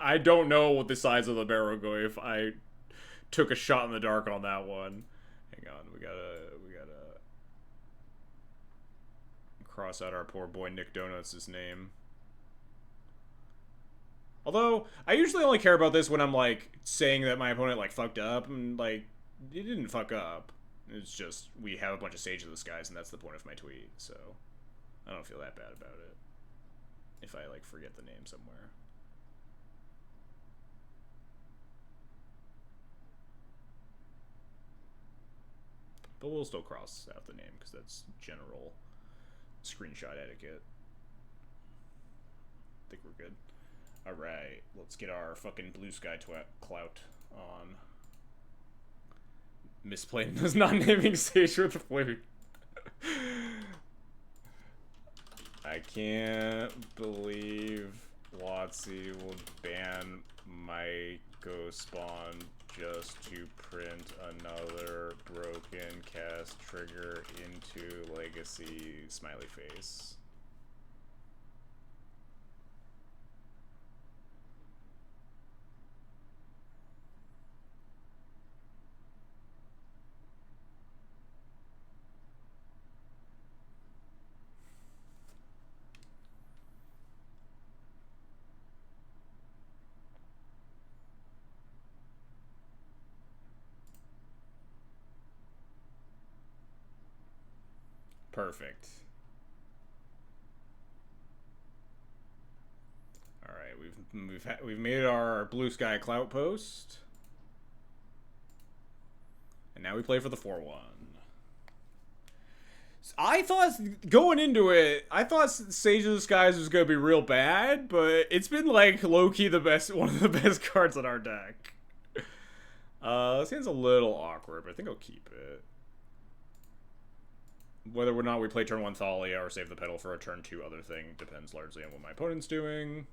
I don't know what the size of the Barrowglyph. I took a shot in the dark on that one. Hang on, we gotta cross out our poor boy Nick Donuts' name. Although, I usually only care about this when I'm, like, saying that my opponent, like, fucked up, and, like, it didn't fuck up. It's just, we have a bunch of Sage of the Skies, and that's the point of my tweet, so I don't feel that bad about it. If I, like, forget the name somewhere. But we'll still cross out the name, because that's general screenshot etiquette. I think we're good. Alright, let's get our fucking blue sky clout on. Misplaying those non-naming Sage with the flute. I can't believe WotC will ban Mycospawn just to print another broken cast trigger into Legacy smiley face. Perfect. All right, we've made our blue sky clout post, and now we play for the 4/1. I thought going into it, I thought Sage of the Skies was gonna be real bad, but it's been like low key one of the best cards in our deck. This hand's a little awkward, but I think I'll keep it. Whether or not we play turn 1 Thalia or save the pedal for a turn 2 other thing depends largely on what my opponent's doing.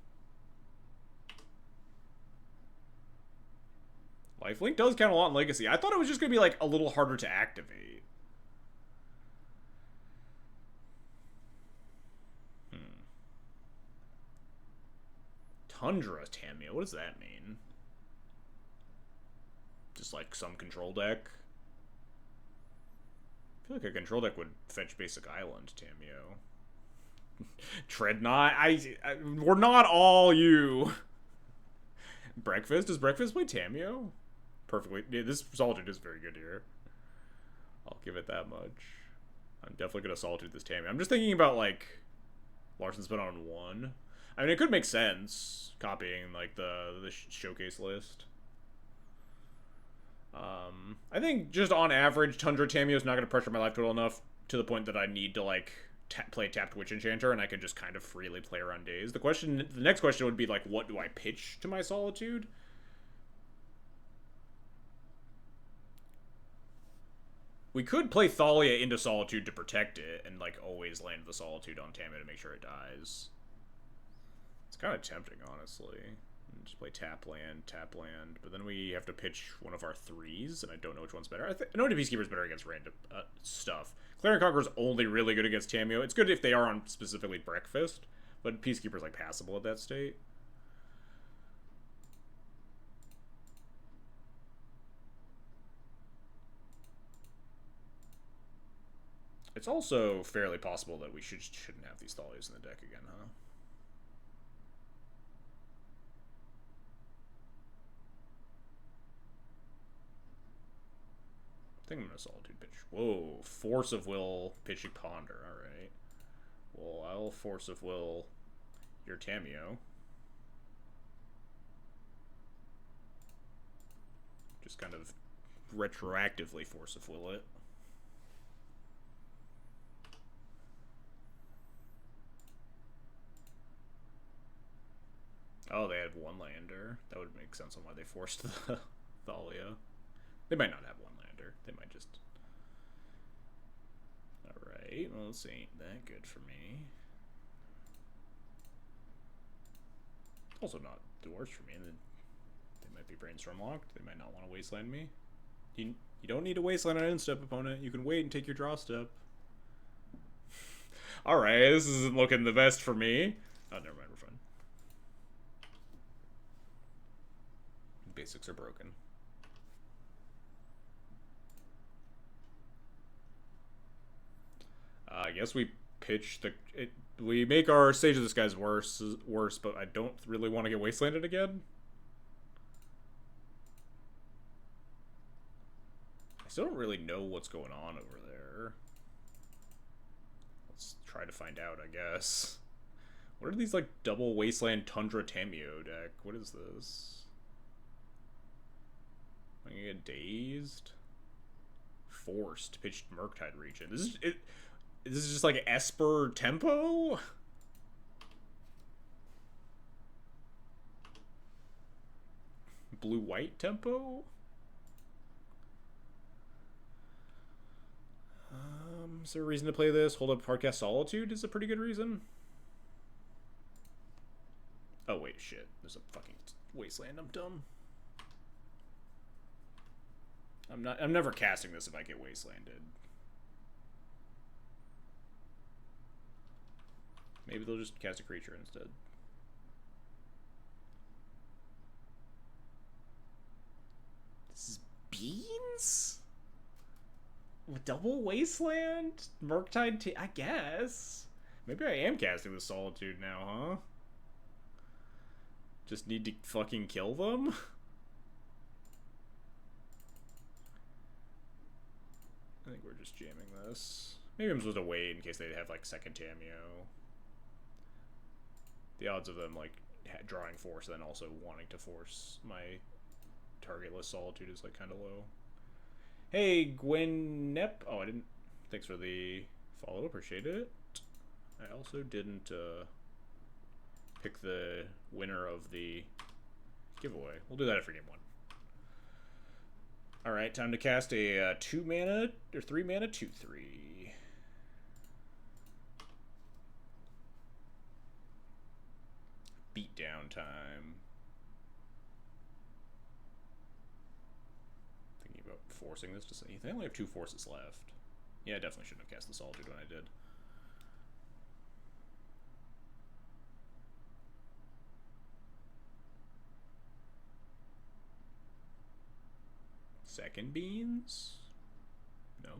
Lifelink does count a lot in Legacy. I thought it was just going to be like a little harder to activate. Tundra Tamio, what does that mean? Just like some control deck? I feel like a control deck would fetch basic island, Tamio. Treadnought? We're not all you. Breakfast? Does Breakfast play Tamio? Perfectly. Yeah, this Solitude is very good here. I'll give it that much. I'm definitely going to Solitude this Tamio. I'm just thinking about, like, Larson's been on 1. I mean, it could make sense, copying, like, the showcase list. I think just on average, Tundra Tamio is not going to pressure my life total enough to the point that I need to, like, play tapped Witch Enchanter, and I can just kind of freely play around days. The next question would be, like, what do I pitch to my Solitude? We could play Thalia into Solitude to protect it, and, like, always land the Solitude on Tamio to make sure it dies. It's kind of tempting, honestly. Just play tap land, but then we have to pitch one of our 3s, and I don't know which one's better. I know Peacekeeper's better against random stuff. Clarion Conqueror's only really good against Tamio. It's good if they are on specifically Breakfast, but Peacekeeper's, like, passable at that state. It's also fairly possible that we shouldn't have these Thalias in the deck again, huh? I think I'm going to Solitude pitch. Whoa, Force of Will, pitching Ponder, alright. Well, I'll Force of Will your Tamio. just kind of retroactively force of will it. Oh, they had one lander. That would make sense on why they forced the Thalia. They might not have one lander. They might just... Alright, well, this ain't that good for me. Also not the worst for me. They might be brainstorm locked. They might not want to wasteland me. You don't need to wasteland an end-step opponent. You can wait and take your draw step. Alright, this isn't looking the best for me. Oh, never mind, we're fine. Basics are broken. I guess we pitch we make our Sage of the Skies worse, but I don't really want to get wastelanded again. I still don't really know what's going on over there. Let's try to find out, I guess. What are these, like, double Wasteland Tundra Tameo deck? What is this? Am I gonna get dazed? Forced. Pitched Murktide Region. This is just like Esper tempo? Blue-white tempo? Is there a reason to play this? Hold up Hardcast Solitude is a pretty good reason. Oh wait, shit. There's a fucking wasteland, I'm dumb. I'm never casting this if I get wastelanded. Maybe they'll just cast a creature instead. This is beans? Double wasteland? Murktide I guess. Maybe I am casting the Solitude now, huh? Just need to fucking kill them? I think we're just jamming this. Maybe I'm supposed to wait in case they have, like, second Tameo. The odds of them, like, drawing force and then also wanting to force my targetless Solitude is, like, kind of low. Hey, Gwinnep. Oh, I didn't... Thanks for the follow. Appreciate it. I also didn't, pick the winner of the giveaway. We'll do that after game 1. Alright, time to cast a 2 mana, or 3 mana, 2/3. Beatdown time. Thinking about forcing this to say, they only have 2 forces left. Yeah, I definitely shouldn't have cast the Solitude when I did. Second beans? No.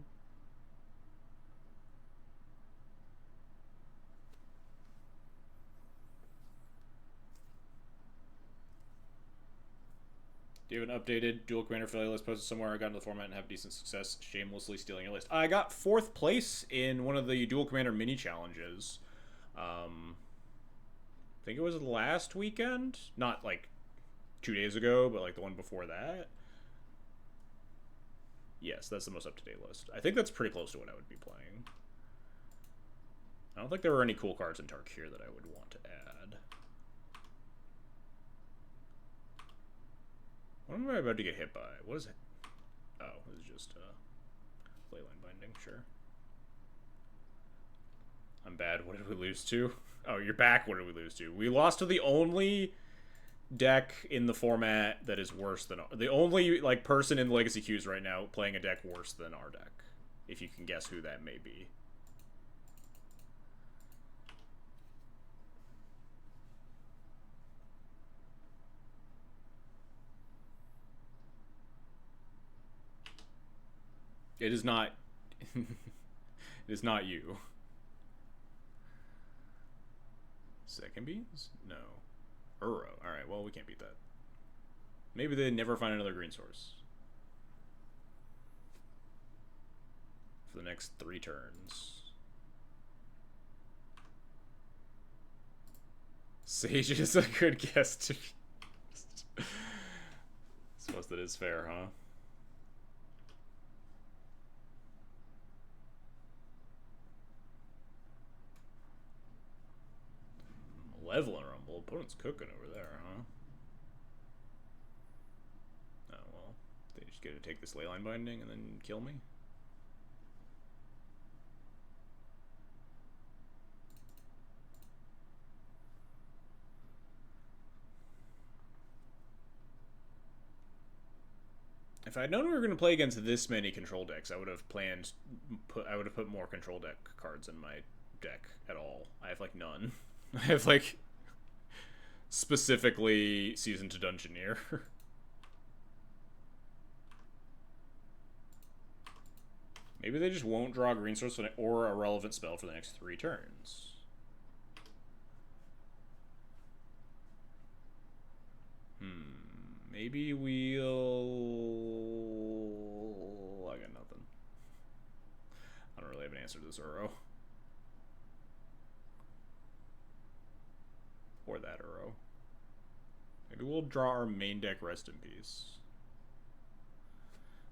Do you have an updated dual commander failure list posted somewhere? I got into the format and have decent success shamelessly stealing your list. I got 4th place in one of the dual commander mini challenges. I think it was last weekend. Not like 2 days ago, but like the one before that. Yes, that's the most up-to-date list. I think that's pretty close to what I would be playing. I don't think there were any cool cards in Tarkir that I would want to add. What am I about to get hit by? What is it? Oh, this is just Leyline Binding, sure. I'm bad. What did we lose to? Oh, you're back. What did we lose to? We lost to the only deck in the format that is worse than the only like person in the legacy queues right now playing a deck worse than our deck, if you can guess who that may be. It is not it is not you. Second beans? No. Uro. Alright, well, we can't beat that. Maybe they never find another green source. For the next 3 turns. Sage is a good guess to be. Suppose that is fair, huh? Opponent's cooking over there, huh? Oh, well. They just get to take this Leyline Binding and then kill me? If I'd known we were going to play against this many control decks, I would have put more control deck cards in my deck at all. I have like none. I have like specifically Season to Dungeoneer. Maybe they just won't draw a green source or a relevant spell for the next 3 turns. Maybe we'll... I got nothing. I don't really have an answer to this Uro. Or that Uro. Maybe we'll draw our main deck Rest in Peace.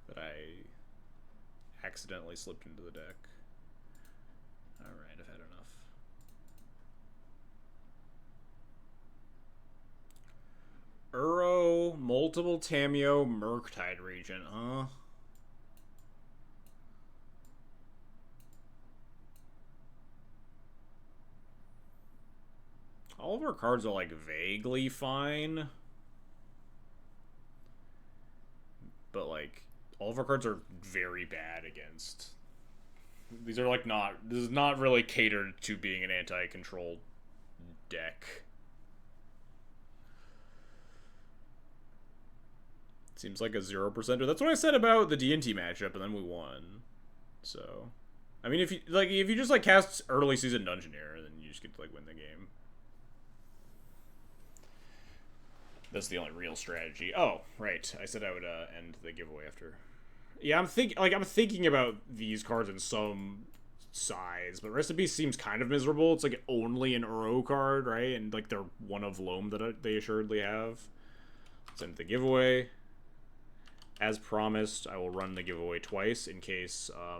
That I accidentally slipped into the deck. Alright, I've had enough. Uro, multiple Tameo, Murktide Regent, huh? All of our cards are like vaguely fine. But like, all of our cards are very bad against. These are like not, this is not really catered to being an anti-control deck. Seems like a 0%. That's what I said about the D&T matchup, and then we won. So, I mean, if you just like cast early season Dungeoneer, then you just get to like win the game. That's the only real strategy. Oh, right. I said I would end the giveaway after. Yeah, I'm thinking about these cards in some size, but Rest in Peace seems kind of miserable. It's like only an Uro card, right? And like they're one of Loam that they assuredly have. Let's end the giveaway. As promised, I will run the giveaway twice in case, I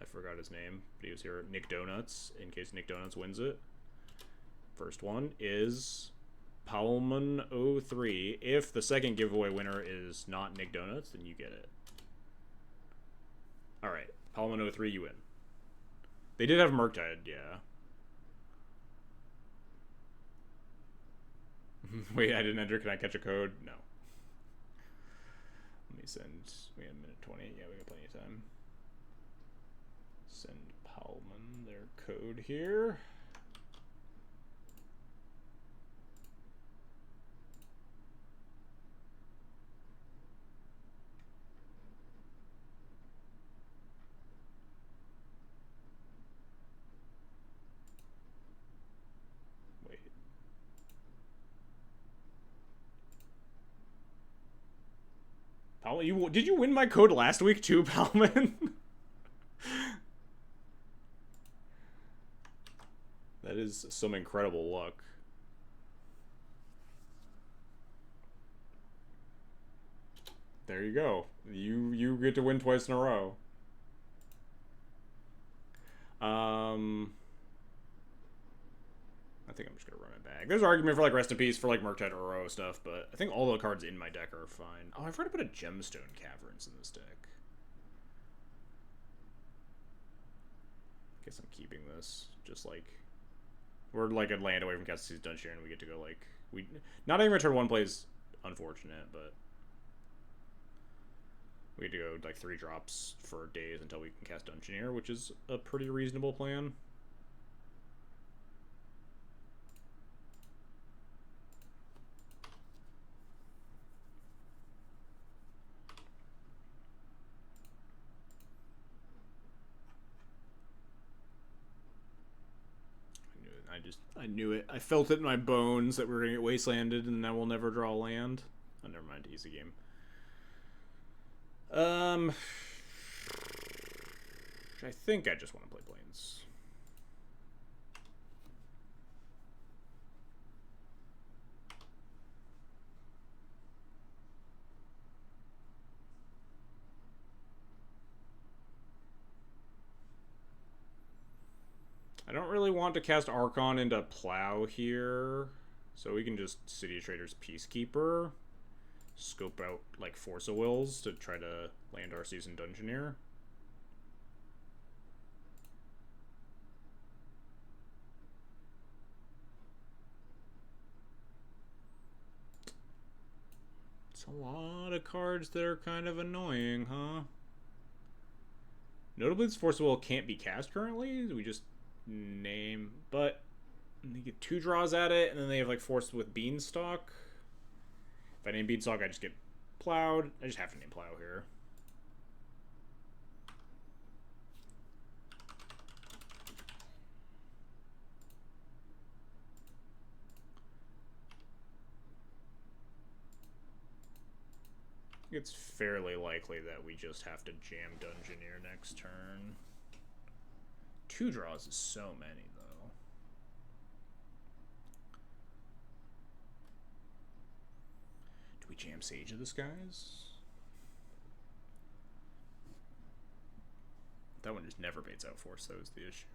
forgot his name, but he was here, Nick Donuts, in case Nick Donuts wins it. First one is Palman03. If the second giveaway winner is not Nick Donuts, then you get it. Alright, Palman03, you win. They did have Murktide, yeah. Wait, I didn't enter. Can I catch a code? No. Let me send. We have a minute 20. Yeah, we got plenty of time. Send Palman their code here. Palman, did you win my code last week too, Palman? That is some incredible luck. There you go. You get to win twice in a row. I think I'm just gonna run it back. There's an argument for like Rest in Peace for like Murktide Uro stuff, but I think all the cards in my deck are fine. Oh, I forgot to put a Gemstone Caverns in this deck. Guess I'm keeping this. Just like we're like a land away from Cassidy's Dungeon, and we get to go like not even return 1 play is unfortunate, but we get to go like 3 drops for days until we can cast Dungeoneer, which is a pretty reasonable plan. I knew it. I felt it in my bones that we were going to get wastelanded and then we'll never draw land. Oh, never mind. Easy game. I think I just want to play Plains. I don't really want to cast Archon into Plow here. So we can just City of Traders Peacekeeper, scope out like Force of Wills to try to land our Seasoned Dungeoneer. It's a lot of cards that are kind of annoying, huh? Notably, this Force of Will can't be cast currently. We just name, but they get 2 draws at it, and then they have like Force with Beanstalk. If I name Beanstalk, I just get plowed. I just have to name Plow here. It's fairly likely that we just have to jam Dungeoneer next turn. 2 draws is so many, though. Do we jam Sage of the Skies? That one just never baits out Force, though, is the issue.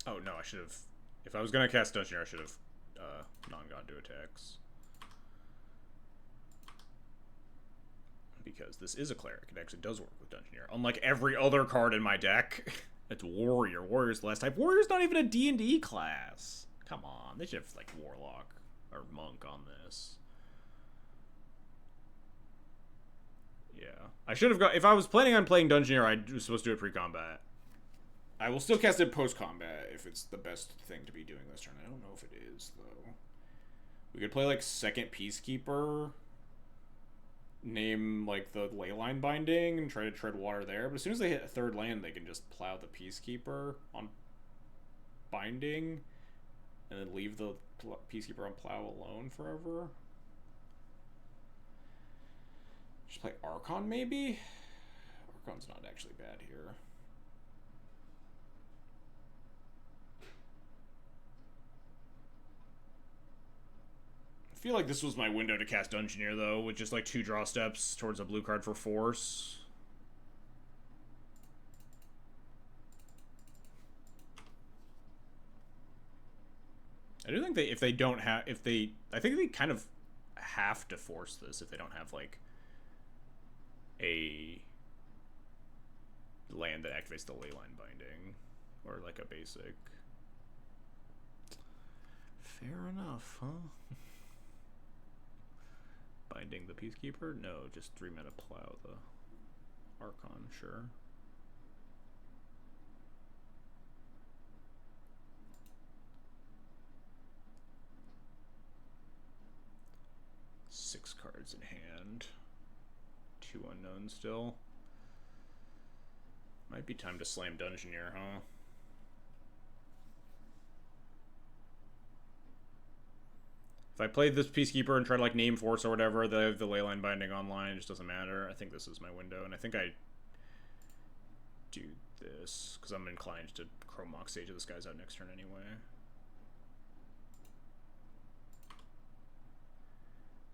Oh, no, I should have... If I was going to cast Dungeoneer, I should have non-gone to attacks. Because this is a Cleric. It actually does work with Dungeoneer. Unlike every other card in my deck. It's Warrior. Warrior's the last type. Warrior's not even a D&D class. Come on. They should have, like, Warlock or Monk on this. Yeah. I should have got... If I was planning on playing Dungeoneer, I was supposed to do it pre-combat. I will still cast it post-combat if it's the best thing to be doing this turn. I don't know if it is, though. We could play, like, second Peacekeeper. Name, like, the Leyline Binding and try to tread water there. But as soon as they hit a third land, they can just plow the Peacekeeper on Binding. And then leave the Peacekeeper on Plow alone forever. Just play Archon, maybe? Archon's not actually bad here. I feel like this was my window to cast Dungeoneer, though, with just like 2 draw steps towards a blue card for Force. I do think if they don't have, I think they kind of have to force this if they don't have like a land that activates the Leyline Binding or like a basic. Fair enough, huh? Binding the Peacekeeper? No, just 3 mana plow the Archon, sure. Six cards in hand. 2 unknowns still. Might be time to slam Dungeoneer, huh? If I played this Peacekeeper and try to like name Force or whatever, the Leyline Binding online, it just doesn't matter. I think this is my window, and I think I do this because I'm inclined to Chrome Mox Sage of the Skies out next turn anyway.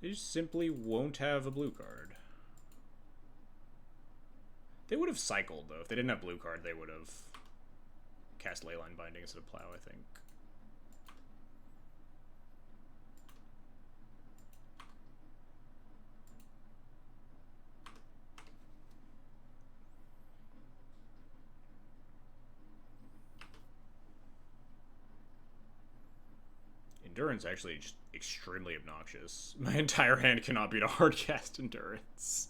They just simply won't have a blue card. They would have cycled, though. If they didn't have blue card, they would have cast Leyline Binding instead of Plow, I think. Endurance actually just extremely obnoxious. My entire hand cannot beat a hard cast Endurance.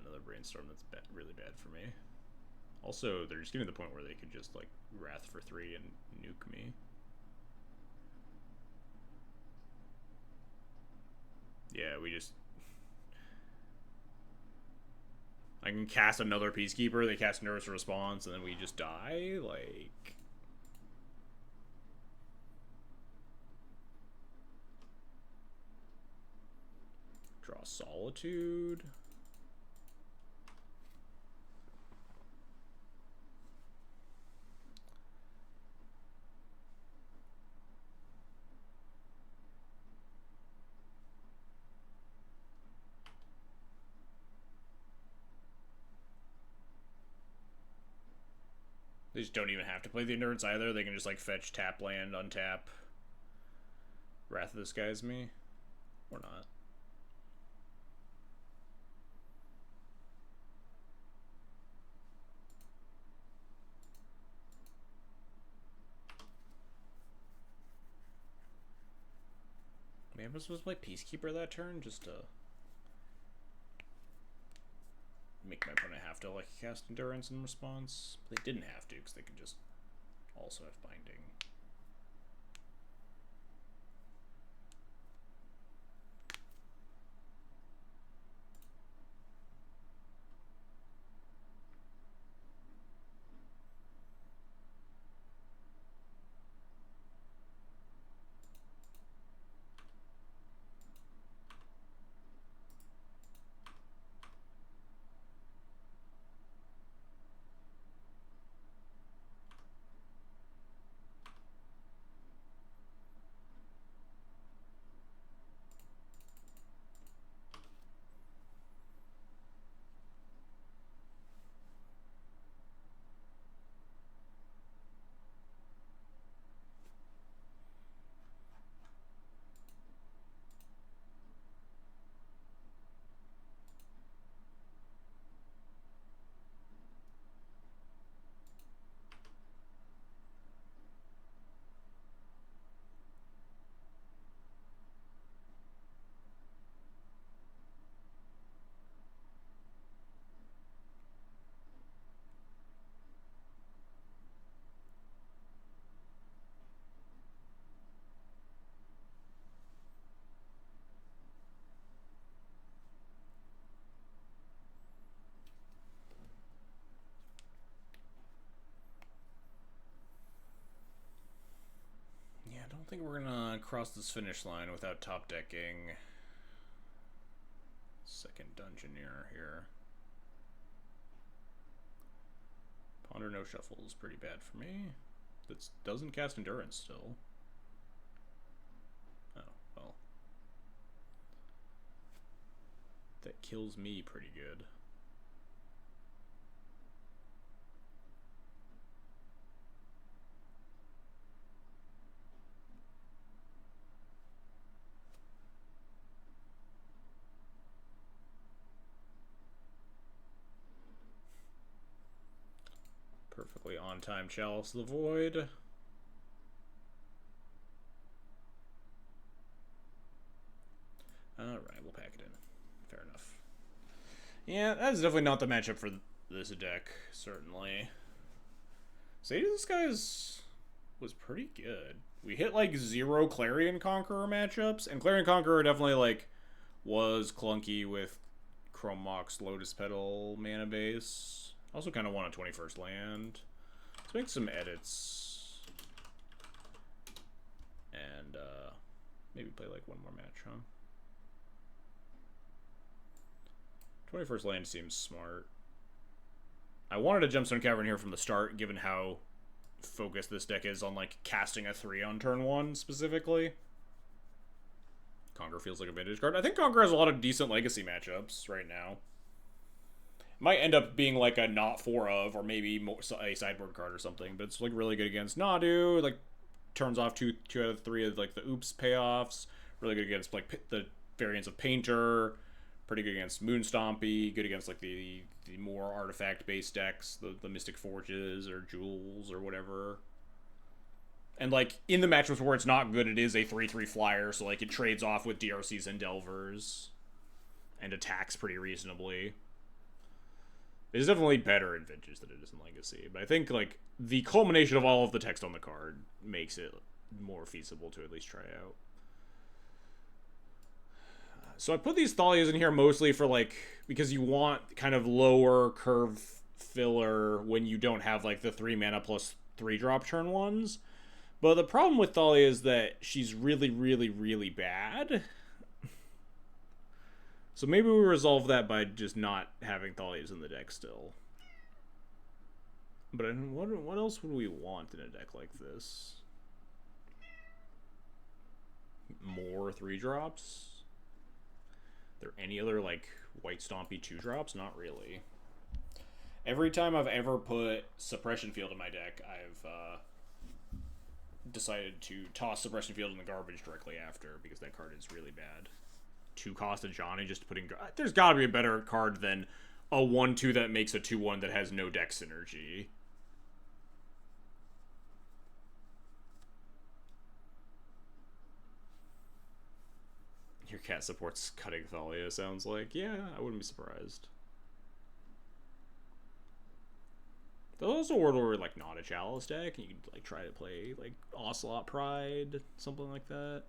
Another Brainstorm that's really bad for me. Also, they're just getting to the point where they could just like Wrath for 3 and nuke me. Yeah, we just... I can cast another Peacekeeper, they cast Nervous Response, and then we just die? Like... Draw Solitude. They just don't even have to play the Endurance either. They can just, like, fetch, tap land, untap. Wrath of Disguise me. Or not. Maybe I'm supposed to play Peacekeeper that turn just to make my opponent have to, like, cast Endurance in response. But they didn't have to because they could just also have Binding. I don't think we're gonna cross this finish line without top decking second Dungeoneer here. Ponder no shuffle is pretty bad for me. That doesn't cast Endurance still. Oh, well. That kills me pretty good. Perfectly on time Chalice of the Void. Alright, we'll pack it in. Fair enough. Yeah, that's definitely not the matchup for this deck, certainly. Sage of the Skies was pretty good. We hit like 0 Clarion Conqueror matchups, and Clarion Conqueror definitely like was clunky with Chrome Mox Lotus Petal mana base. Also kind of want a 21st land. Let's make some edits. And maybe play like one more match, huh? 21st land seems smart. I wanted a Gemstone Cavern here from the start, given how focused this deck is on like casting a 3 on turn 1 specifically. Conquer feels like a vintage card. I think Conquer has a lot of decent legacy matchups right now. Might end up being like a not 4 of, or maybe more, a sideboard card or something, but it's like really good against Nadu. Like turns off 2 out of 3 of like the oops payoffs. Really good against like the variants of Painter. Pretty good against Moon Stompy. Good against like the more artifact based decks, the Mystic Forges or Jewels or whatever. And like in the matchups where it's not good, it is a 3/3 flyer, so like it trades off with DRCs and Delvers, and attacks pretty reasonably. It's definitely better in Vintage than it is in Legacy, but I think like the culmination of all of the text on the card makes it more feasible to at least try out. So I put these Thalias in here mostly for like, because you want kind of lower curve filler when you don't have like the 3 mana plus 3 drop turn ones. But the problem with Thalia is that she's really, really, really bad. So maybe we resolve that by just not having Thalias in the deck still. But what else would we want in a deck like this? More 3-drops? Are there any other, like, white Stompy 2-drops? Not really. Every time I've ever put Suppression Field in my deck, I've decided to toss Suppression Field in the garbage directly after because that card is really bad. 2 cost of Johnny just to put in. There's got to be a better card than a 1/2 that makes a 2/1 that has no deck synergy. Your cat supports cutting Thalia, sounds like. Yeah, I wouldn't be surprised. There's also a world where like not a Chalice deck, and you could like try to play like Ocelot Pride, something like that.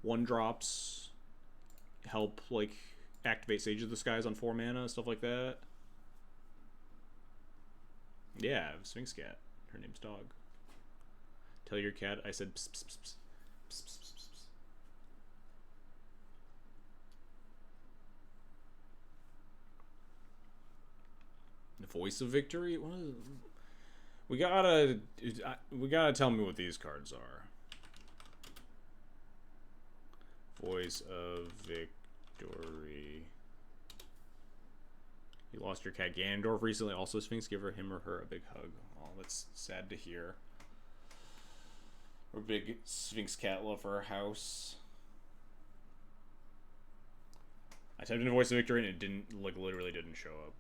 1-drops help like activate Sage of the Skies on 4 mana, stuff like that. Yeah, Sphinx Cat. Her name's Dog. Tell your cat I said pss, pss, pss, pss. Pss, pss, pss, pss. The Voice of Victory? What is it? We gotta tell me what these cards are. Voice of Victory. You lost your cat Ganondorf recently. Also, Sphinx, give him or her a big hug. Oh, that's sad to hear. We're big Sphinx cat love for our house. I typed in Voice of Victory and it didn't, like, literally didn't show up.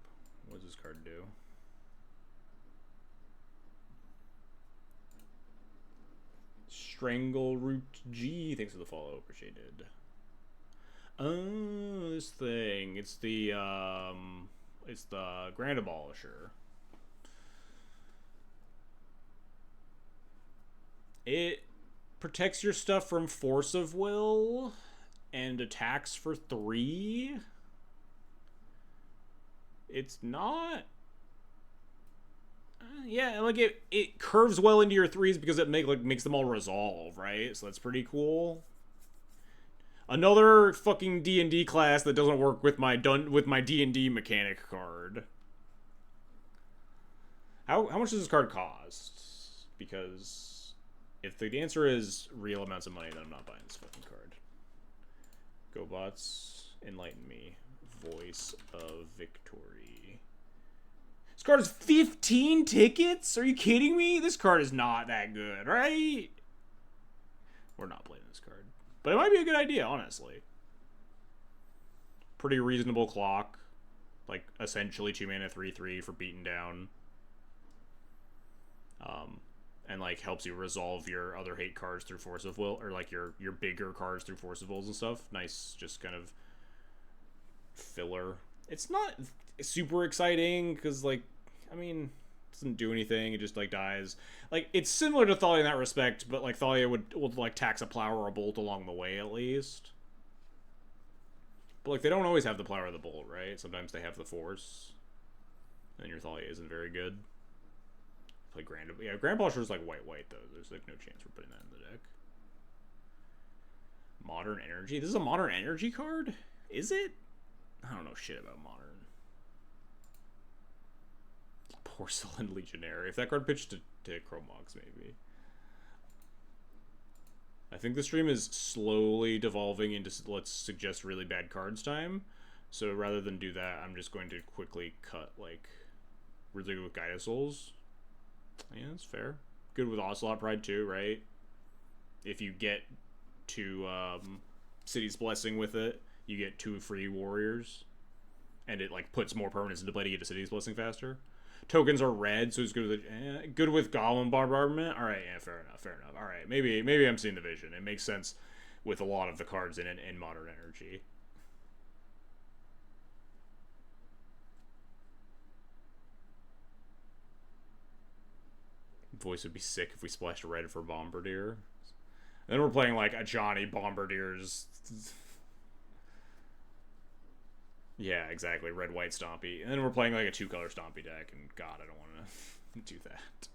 What does this card do? Strangle Root G. Thanks for the follow. Appreciated. Oh, this thing. It's the Grand Abolisher. It protects your stuff from Force of Will and attacks for 3. It's not... yeah, like it curves well into your 3s because it makes them all resolve, right? So that's pretty cool. Another fucking D&D class that doesn't work with my D&D mechanic card. How much does this card cost? Because if the answer is real amounts of money, then I'm not buying this fucking card. Go bots, enlighten me. Voice of Victory. This card is 15 tickets? Are you kidding me? This card is not that good, right? We're not playing this card. But it might be a good idea, honestly. Pretty reasonable clock. Like, essentially 2 mana 3/3 for beaten down. And, like, helps you resolve your other hate cards through Force of Will. Or, like, your bigger cards through Force of Wills and stuff. Nice, just kind of filler. It's not super exciting, because, like, I mean... doesn't do anything, it just like dies. Like, it's similar to Thalia in that respect, but like Thalia would like tax a plow or a bolt along the way at least. But like they don't always have the plow or the bolt, right? Sometimes they have the force. And your Thalia isn't very good. Play Grand Abolisher's like white though. There's like no chance we're putting that in the deck. Modern Energy? This is a Modern Energy card? Is it? I don't know shit about Modern. Porcelain Legionary. If that card pitched to Chromox, maybe. I think the stream is slowly devolving into let's suggest really bad cards time. So rather than do that, I'm just going to quickly cut, like, really good with Guided Souls. Yeah, that's fair. Good with Ocelot Pride too, right? If you get to City's Blessing with it, you get 2 free warriors. And it, like, puts more permanents into play to get to City's Blessing faster. Tokens are red, so it's good with good with Goblin Bombardment. All right, yeah, fair enough. All right, maybe I'm seeing the vision. It makes sense with a lot of the cards in Modern Energy. Voice would be sick if we splashed red for Bombardier. And then we're playing like a Johnny Bombardier's. Yeah, exactly. Red-white Stompy. And then we're playing like a 2-color Stompy deck, and god, I don't want to do that.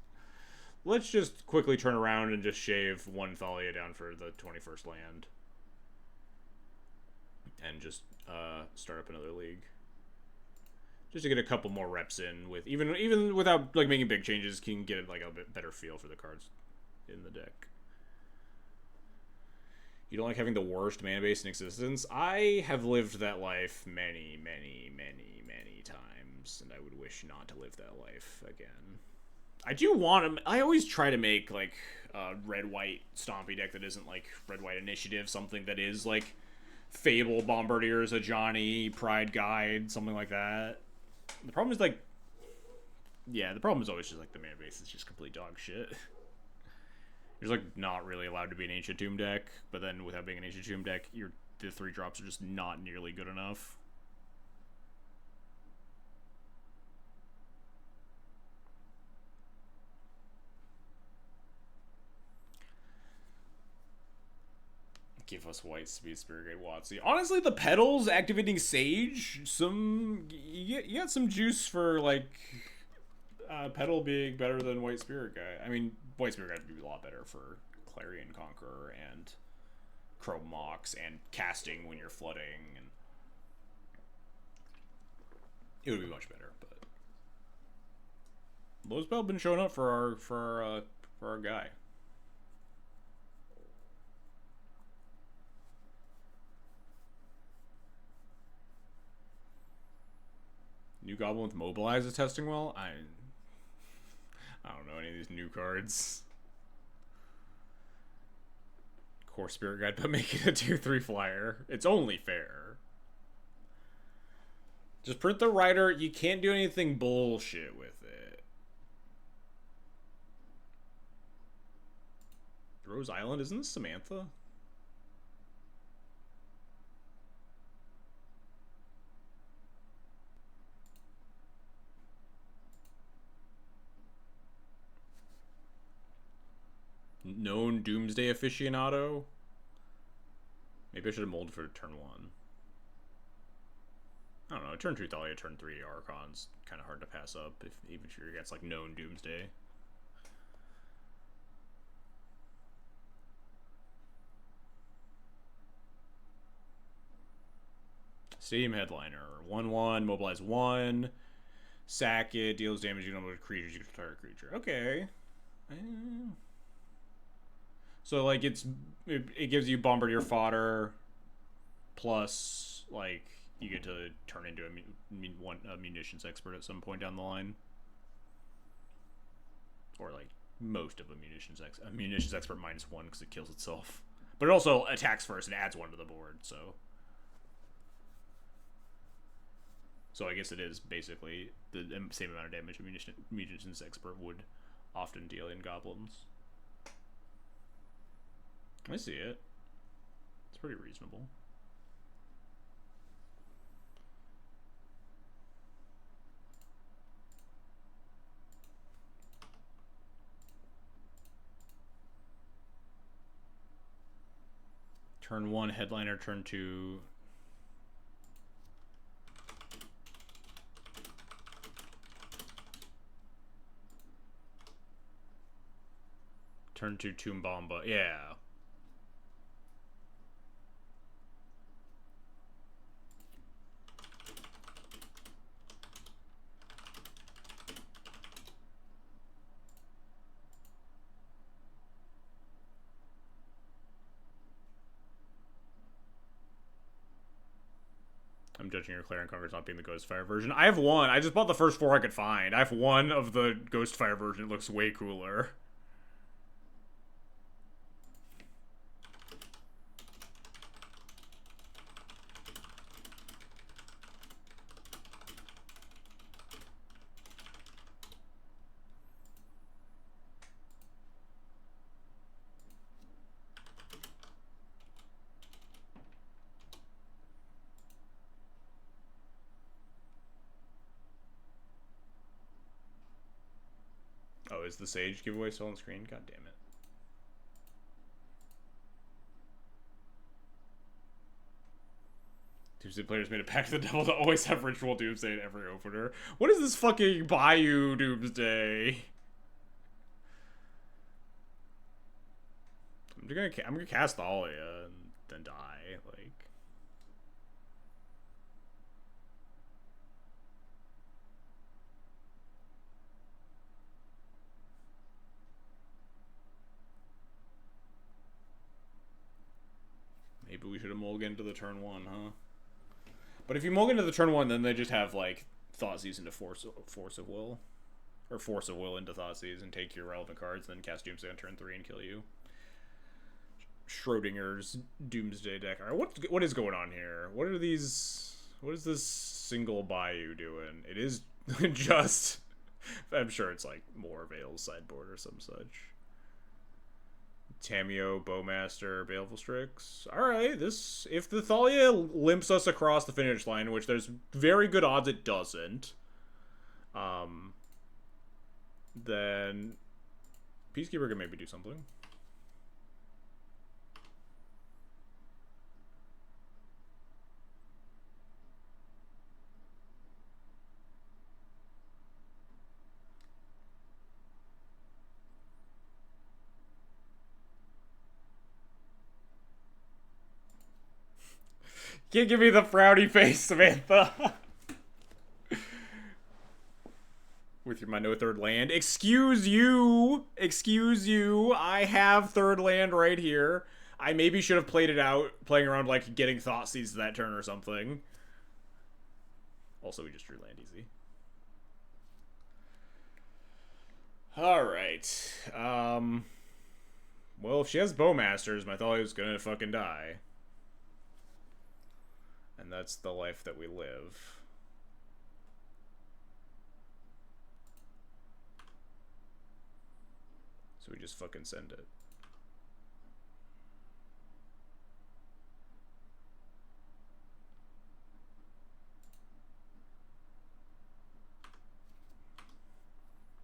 Let's just quickly turn around and just shave 1 Thalia down for the 21st land. And just start up another league. Just to get a couple more reps in with even without like making big changes, can get like a bit better feel for the cards in the deck. You don't like having the worst mana base in existence? I have lived that life many times. times, and I would wish not to live that life again. I do want to. I always try to make like a red-white Stompy deck that isn't like red-white initiative, something that is like Fable, Bombardiers, a Johnny, Pride Guide, something like that. The problem is like, yeah, the problem is always just like the mana base is just complete dog shit. You're like not really allowed to be an Ancient Tomb deck, but then without being an Ancient Tomb deck, the 3-drops are just not nearly good enough. Give us white speed, Spirit Guide, Watsy. Honestly, the petals activating Sage, you got some juice for like petal being better than white Spirit Guide. I mean, white Spirit Guide would be a lot better for Clarion Conqueror and Chrome Mox and casting when you're flooding, and it would be much better. But low spell been showing up for our guy. New Goblin with Mobilize is testing well? I don't know any of these new cards. Core Spirit Guide, but make it a 2/3 flyer. It's only fair. Just print the Rider. You can't do anything bullshit with it. Rose Island? Isn't this Samantha? Known Doomsday aficionado. Maybe I should have molded for turn 1. I don't know. Turn 2 Thalia, turn 3 Archon's kind of hard to pass up, even if you're against like known Doomsday. Stadium Headliner. 1/1, mobilize 1. Sack it, deals damage to creatures, you can target creature. Okay. So like it gives you Bombardier fodder, plus like you get to turn into a munitions expert at some point down the line, or like most of a munitions expert -1 because it kills itself, but it also attacks first and adds 1 to the board. So I guess it is basically the same amount of damage a munitions expert would often deal in goblins. I see it. It's pretty reasonable. Turn 1 Headliner, turn 2 Tomb Bomba. Yeah. I'm judging your Clarion Conqueror as not being the Ghostfire version. I have 1. I just bought the first 4 I could find. I have 1 of the Ghostfire version. It looks way cooler. Oh, is the Sage giveaway still on the screen? God damn it. Doomsday players made a pact with the devil to always have Ritual Doomsday in every opener. What is this fucking Bayou Doomsday? I'm gonna cast Thalia and then die. Like, maybe we should have mulliganed to the turn 1, huh? But if you mulligan to the turn 1, then they just have like Thoughtseize into Force of Will. Or Force of Will into Thoughtseize and take your relevant cards, then cast Doomsday on turn 3 and kill you. Schrodinger's Doomsday deck. Alright, what is going on here? What are these... What is this single Bayou doing? It is just... I'm sure it's like more Veil's sideboard or some such. Tameo, Bowmaster, Baleful Strix. Alright, this... If the Thalia limps us across the finish line, which there's very good odds it doesn't, then Peacekeeper can maybe do something. Can't give me the frowny face, Samantha. With my no third land. Excuse you. Excuse you. I have third land right here. I maybe should have played it out, playing around like getting Thoughtseize that turn or something. Also, we just drew land easy. Alright. Well, if she has Bowmasters, my Thalia's gonna fucking die. And that's the life that we live. So we just fucking send it.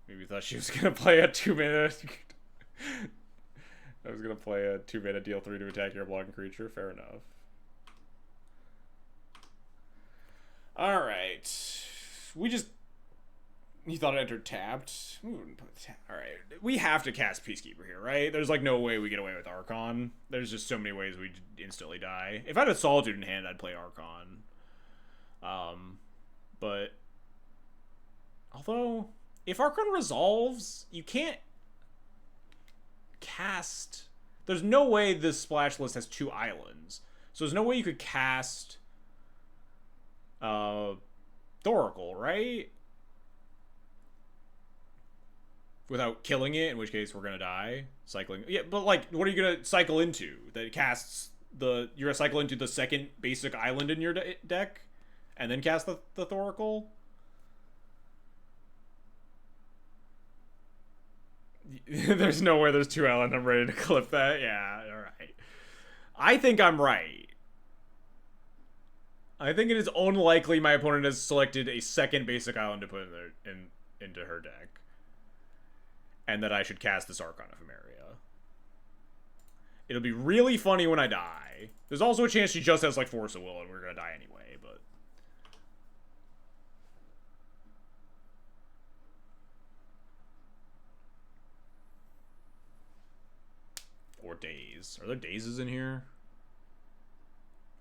Maybe thought she was gonna play a 2-mana... I was gonna play a 2-mana deal 3 to attack your blocking creature. Fair enough. Alright. We just... He thought it entered tapped. Alright. We have to cast Peacekeeper here, right? There's like no way we get away with Archon. There's just so many ways we instantly die. If I had a Solitude in hand, I'd play Archon. But... Although... If Archon resolves, you can't... cast... There's no way this splash list has 2 islands. So there's no way you could cast... Thoracle, right? Without killing it, in which case we're gonna die. Cycling. Yeah, but like, what are you gonna cycle into? That casts the... You're gonna cycle into the second basic island in your deck? And then cast the Thoracle? There's nowhere there's 2 island. I'm ready to clip that. Yeah, alright. I think I'm right. I think it is unlikely my opponent has selected a second basic island to put into her deck. And that I should cast this Archon Ephemeria. It'll be really funny when I die. There's also a chance she just has like Force of Will and we're gonna die anyway, but... Or days. Are there dazes in here?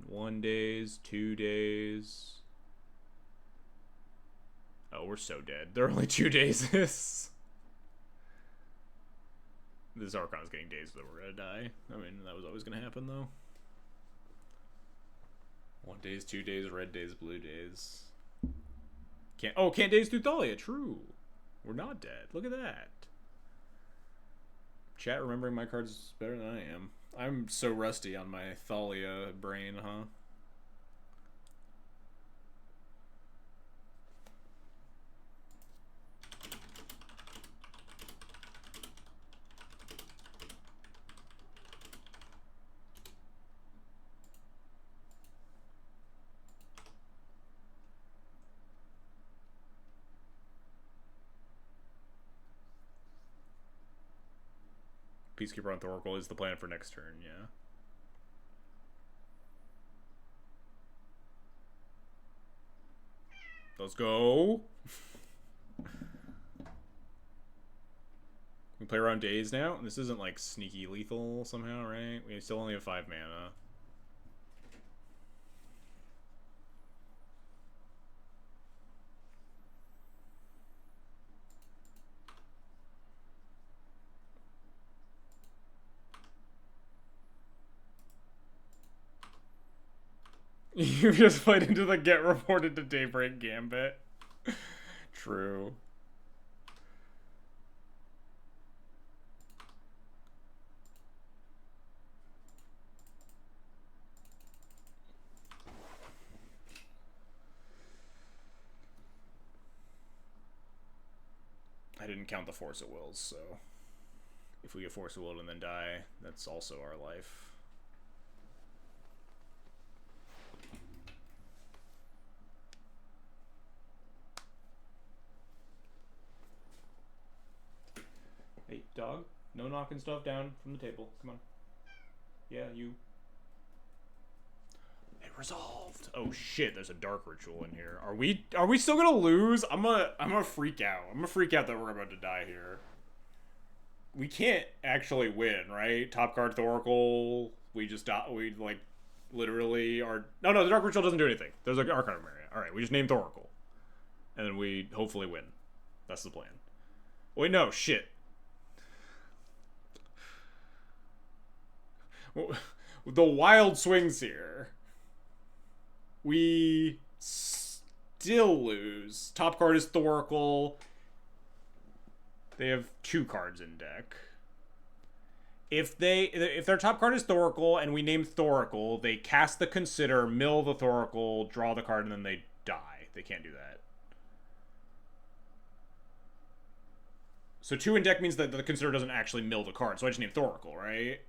1 days, 2 days. Oh, we're so dead. There are only 2 days. This Archon's getting dazed, that we're gonna die. I mean, that was always gonna happen, though. 1 days, 2 days, red days, blue days. Can't daze through Thalia. True. We're not dead. Look at that. Chat remembering my cards better than I am. I'm so rusty on my Thalia brain, huh? Peacekeeper on Thoracle is the plan for next turn, yeah. Let's go. We play around days now. This isn't like sneaky lethal somehow, right? We still only have 5 mana. You just played into the get reported to Daybreak Gambit. True. I didn't count the Force of Wills, so if we get Force of Will and then die, that's also our life. Hey, dog. No knocking stuff down from the table. Come on. Yeah, you. It resolved. Oh shit, there's a dark ritual in here. Are we still gonna lose? I'm gonna freak out. I'm gonna freak out that we're about to die here. We can't actually win, right? Top card Thoracle. We just die. We like literally are. No, the dark ritual doesn't do anything. There's an Arcana Marionette. All right, we just name Thoracle, and then we hopefully win. That's the plan. Wait, no, shit. The wild swings here. We still lose. Top card is Thoracle. They have 2 cards in deck. If their top card is Thoracle and we name Thoracle, they cast the Consider, mill the Thoracle, draw the card, and then they die. They can't do that. So 2 in deck means that the Consider doesn't actually mill the card. So I just name Thoracle, right?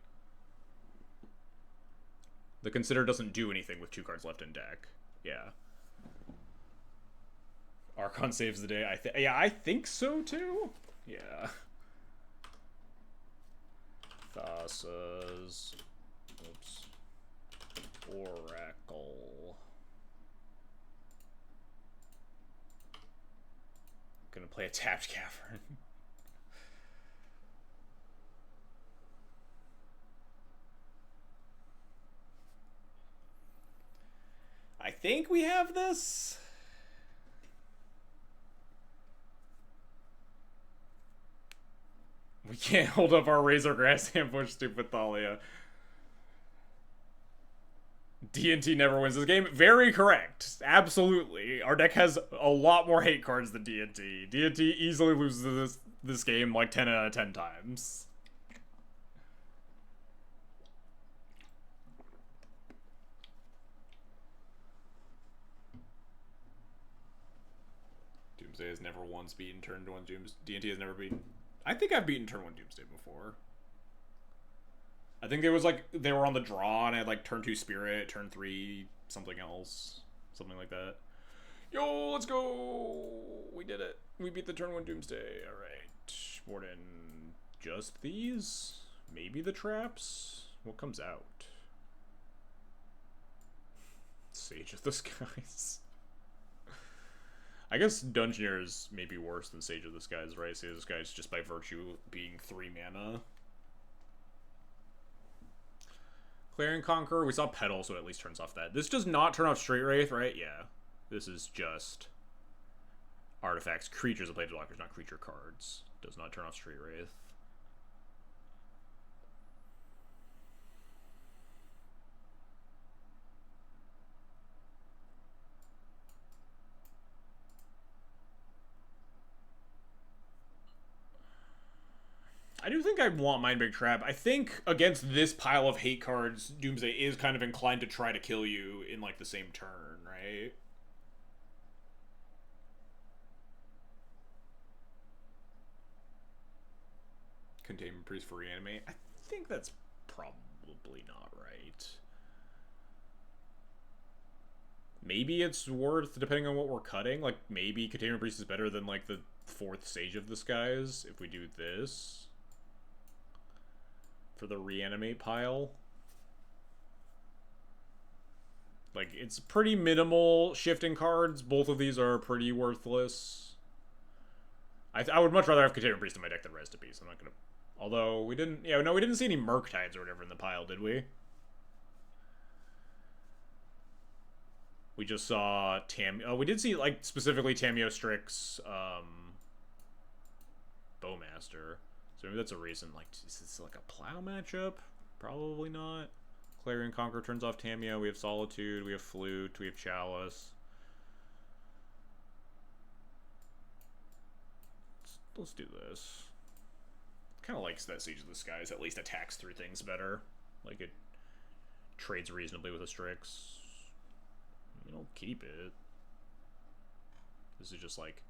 The Consider doesn't do anything with 2 cards left in deck. Yeah. Archon saves the day. I think so too. Yeah. Thassa's. Oops. Oracle. Gonna play a tapped cavern. I think we have this. We can't hold up our Razor Grass Ambush, stupid Thalia. D&T never wins this game. Very correct. Absolutely. Our deck has a lot more hate cards than D&T. D&T easily loses this game like 10 out of 10 times. Doomsday has never once beaten turn 1 Doomsday. D&T has never beaten... I think I've beaten turn 1 Doomsday before. I think it was like they were on the draw and I had like turn 2 Spirit, turn 3 something else. Something like that. Yo, let's go! We did it. We beat the turn 1 Doomsday. Alright. Board in just these? Maybe the traps? What comes out? Sage of the Skies. I guess Dungeoneer is maybe worse than Sage of the Skies, right? Sage of the Skies just by virtue of being 3 mana. Clarion Conqueror, we saw Petal, so it at least turns off that. This does not turn off Straight Wraith, right? Yeah. This is just artifacts, creatures of Planeswalkers, not creature cards. Does not turn off Straight Wraith. I do think I want Mind Break Trap. I think against this pile of hate cards, Doomsday is kind of inclined to try to kill you in, like, the same turn, right? Containment Priest for Reanimate. I think that's probably not right. Maybe it's worth, depending on what we're cutting, like, maybe Containment Priest is better than, like, the 4th Sage of the Skies if we do this. For the Reanimate pile. Like, it's pretty minimal shifting cards. Both of these are pretty worthless. I would much rather have Containment Priest in my deck than Res to Beast. I'm not gonna... Although, we didn't... Yeah, no, we didn't see any Murktides or whatever in the pile, did we? We just saw Oh, we did see, like, specifically Tameo Strix, Bowmaster. So maybe that's a reason. Like, is this like a plow matchup? Probably not. Clarion Conqueror turns off Tameo. We have Solitude. We have Flute. We have Chalice. let's do this. Kind of likes that Siege of the Skies at least attacks through things better. Like, it trades reasonably with a Strix. I'll keep it. This is just like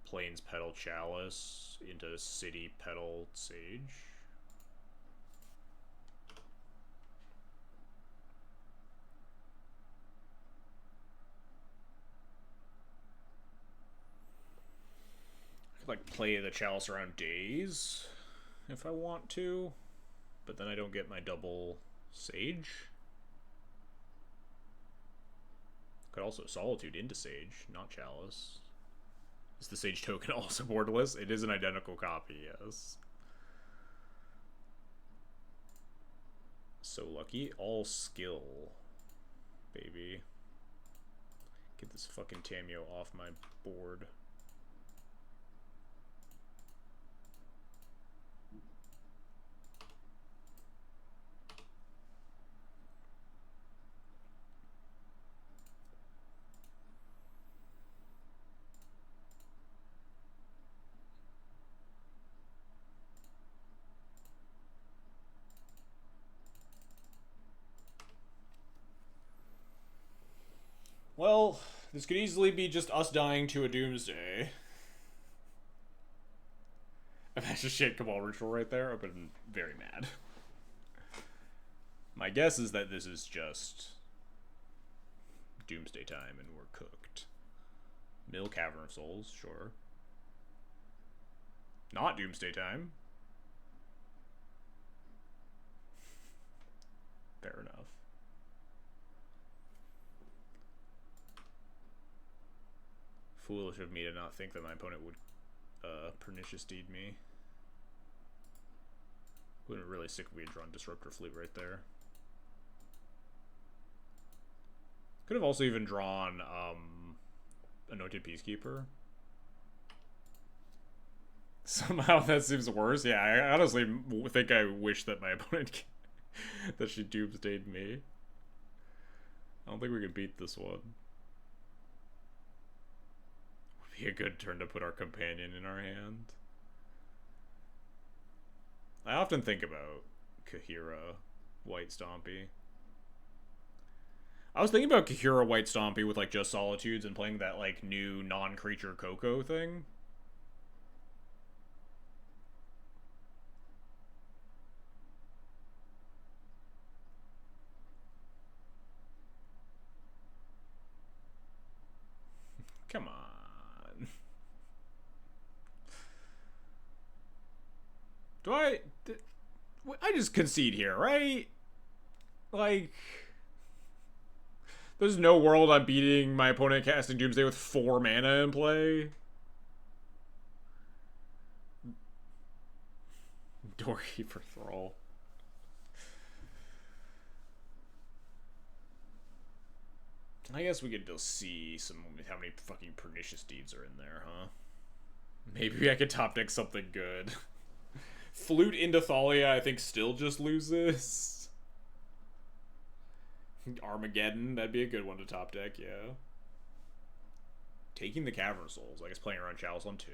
Plains Petal Chalice into City Petal Sage. Like play the Chalice around Days if I want to, but then I don't get my double Sage. Could also Solitude into Sage, not Chalice. Is the Sage token also borderless? It is an identical copy, yes. So lucky. All skill, baby. Get this fucking Tameo off my board. Well, this could easily be just us dying to a Doomsday. If that's just shit Cabal Ritual right there, I've been very mad. My guess is that this is just Doomsday time and we're cooked. Mill Cavern of Souls, sure. Not Doomsday time. Fair enough. Foolish of me to not think that my opponent would Pernicious Deed me. Would have been really sick if we had drawn Disruptor Fleet right there. Could have also even drawn Anointed Peacekeeper. Somehow that seems worse. Yeah, I honestly think I wish that my opponent that she Doomsdayed me. I don't think we can beat this one. Be a good turn to put our companion in our hand. I often think about Kahira White Stompy. I was thinking about Kahira White Stompy with like just Solitudes and playing that like new non-creature Coco thing. Come on. I just concede here, right? Like, there's no world I'm beating my opponent casting Doomsday with 4 mana in play. Doorkeeper Thrall. I guess we could just see how many fucking Pernicious Deeds are in there, huh? Maybe I could top deck something good. Flute into Thalia, I think, still just loses. Armageddon, that'd be a good one to top deck, yeah. Taking the Cavern Souls, I guess playing around Chalice on 2.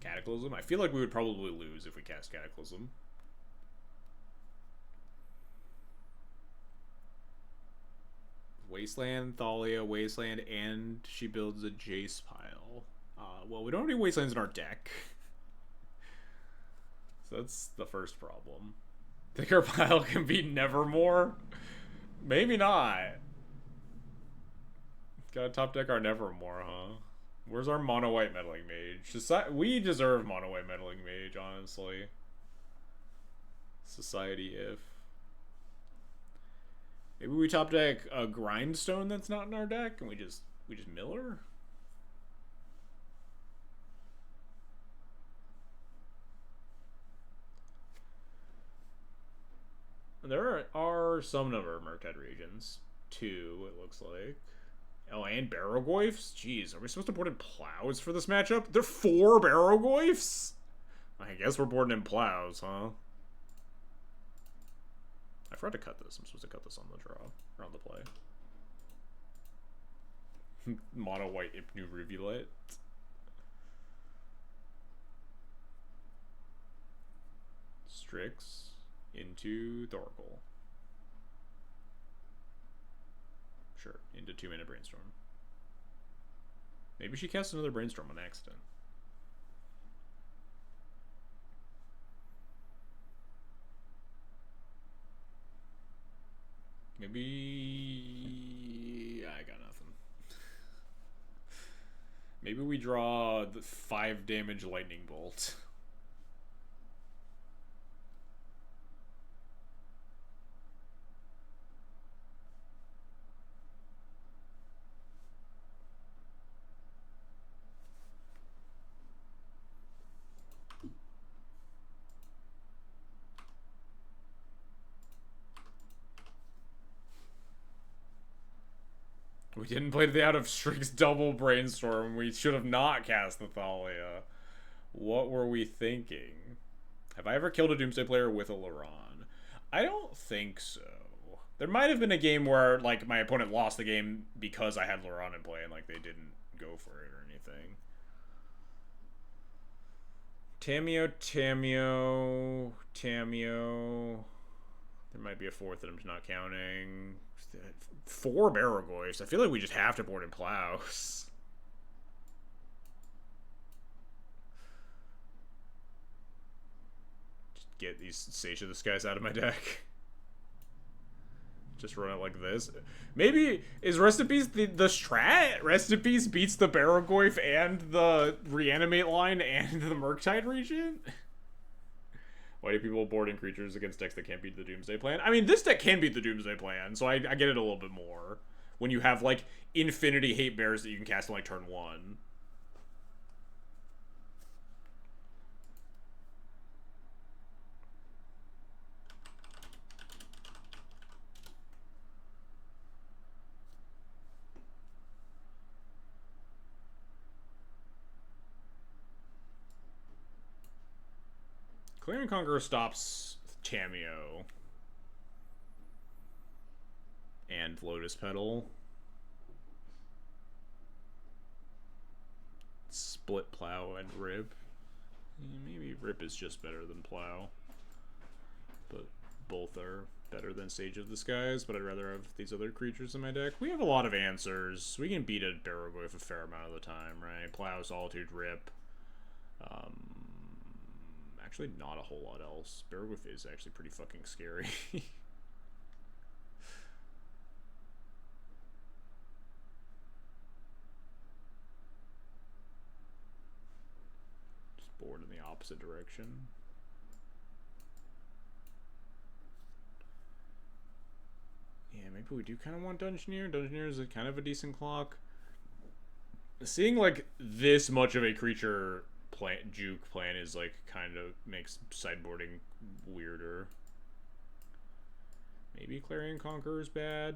Cataclysm? I feel like we would probably lose if we cast Cataclysm. Wasteland, Thalia, Wasteland, and she builds a Jace pile. Well, we don't have any Wastelands in our deck. So that's the first problem. Think our pile can be Nevermore? Maybe not. Gotta top deck our Nevermore, huh? Where's our Mono White Meddling Mage? We deserve Mono White Meddling Mage, honestly. Society if. Maybe we top deck a Grindstone that's not in our deck and we just mill her? There are some number of Murktide regions. 2, it looks like. Oh, and Barrogoyfs? Jeez, are we supposed to board in Plows for this matchup? There are 4 Barrogoyfs? I guess we're boarding in Plows, huh? I forgot to cut this. I'm supposed to cut this on the draw, or on the play. Mono white Ipnu Rivulet. Strix into Thoracle. Sure, into 2-mana Brainstorm. Maybe she cast another Brainstorm on accident. Maybe I got nothing. Maybe we draw the 5 damage Lightning Bolt. We didn't play the out of Strix double Brainstorm. We should have not cast the Thalia. What were we thinking? Have I ever killed a Doomsday player with a Laron? I don't think so. There might have been a game where, like, my opponent lost the game because I had Laron in play and, like, they didn't go for it or anything. Tameo. There might be a 4th that I'm not counting. 4 Barragoyfs. I feel like we just have to board in Plows. Just get these Sage this guys out of my deck. Just run it like this. Maybe is Rest in Peace the strat? Rest in Peace beats the Barragoyf and the Reanimate line and the Murktide Regent? Why do people board in creatures against decks that can't beat the Doomsday Plan? I mean, this deck can beat the Doomsday Plan, so I get it a little bit more. When you have, like, infinity hate bears that you can cast on, like, turn 1. Clear and Conquer stops Tameo. And Lotus Petal. Split Plow and Rip. Maybe Rip is just better than Plow. But both are better than Sage of the Skies, but I'd rather have these other creatures in my deck. We have a lot of answers. We can beat a Barragoyf a fair amount of the time, right? Plow, Solitude, Rip. Actually, not a whole lot else. Barragoyf is actually pretty fucking scary. Just board in the opposite direction. Yeah, maybe we do kind of want Dungeoneer. Dungeoneer is kind of a decent clock. Seeing, like, this much of a creature juke plan is, like, kind of makes sideboarding weirder. Maybe Clarion Conqueror is bad,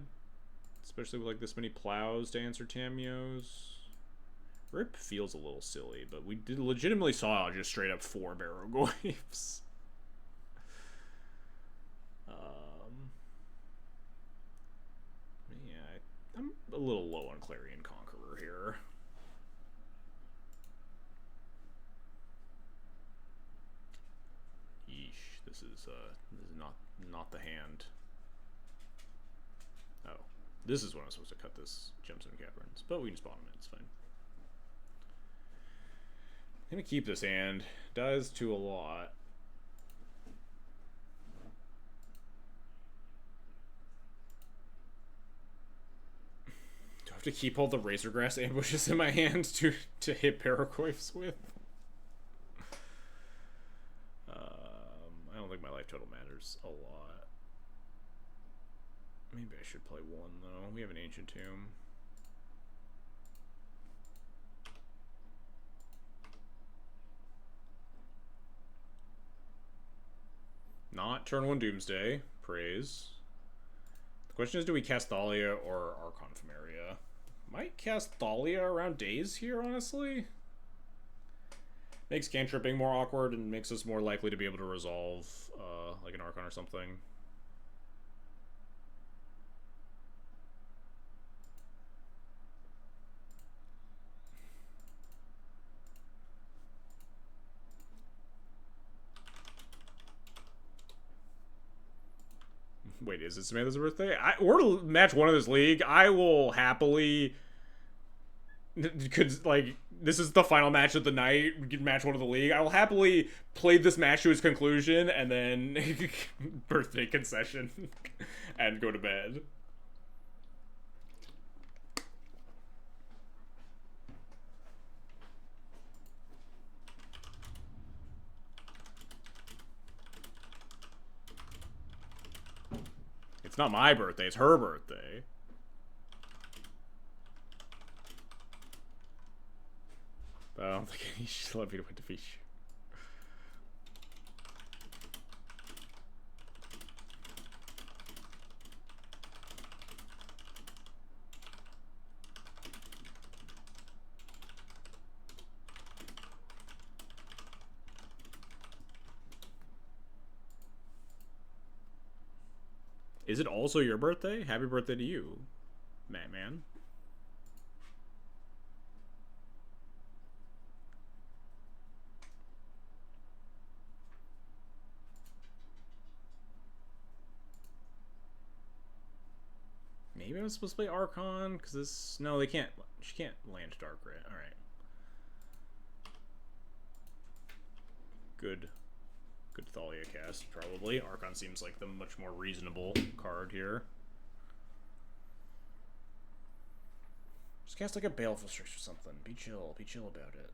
especially with, like, this many Plows to answer Tameos. Rip feels a little silly, but we legitimately saw just straight up 4 Barragoyfs. Yeah, I'm a little low on Clarion Conqueror here. This is not the hand. Oh, this is when I'm supposed to cut this Gemstone Caverns, but we can spawn it. It's fine. I'm gonna keep this hand. Does to a lot. Do I have to keep all the Razorgrass ambushes in my hand to hit Barragoyfs with? I don't think my life total matters a lot. Maybe I should play 1 though. We have an Ancient Tomb. Not turn 1 Doomsday. Praise. The question is, do we cast Thalia or Archon Ephemeria? Might cast Thalia around Daze here, honestly. Makes cantripping more awkward and makes us more likely to be able to resolve, like an Archon or something. Wait, is it Samantha's birthday? We're to match one of this league. I will happily. Could like this is the final match of the night. We can match one of the league. I will happily play this match to its conclusion and then birthday concession and go to bed. It's not my birthday, it's her birthday. But I don't think he should let me to win defeat you. Is it also your birthday? Happy birthday to you, man. Maybe I was supposed to play Archon, because this... No, they can't... She can't land Dark Red. Alright. Good Thalia cast, probably. Archon seems like the much more reasonable card here. Just cast like a Baleful Strix or something. Be chill about it.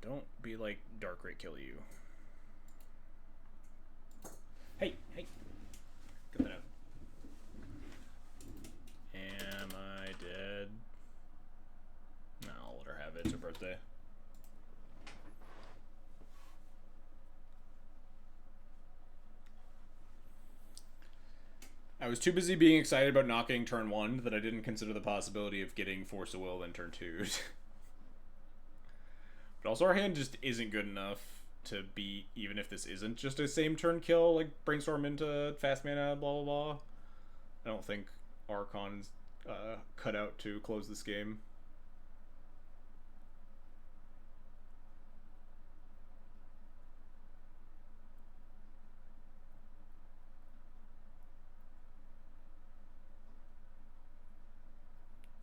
Don't be like Dark Red kill you. Hey! Get that out. Am I dead? No, I'll let her have it. It's her birthday. I was too busy being excited about not getting turn 1 that I didn't consider the possibility of getting Force of Will in turn 2. But also our hand just isn't good enough to beat, even if this isn't just a same turn kill, like Brainstorm into fast mana, blah blah blah. I don't think Archon's cut out to close this game.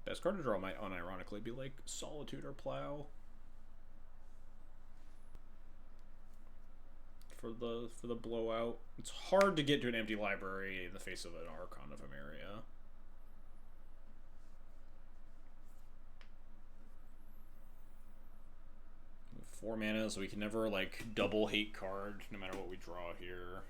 Best card to draw might unironically be like Solitude or Plow. For the blowout. It's hard to get to an empty library in the face of an Archon of Emeria. 4 mana, so we can never like double hate card no matter what we draw here.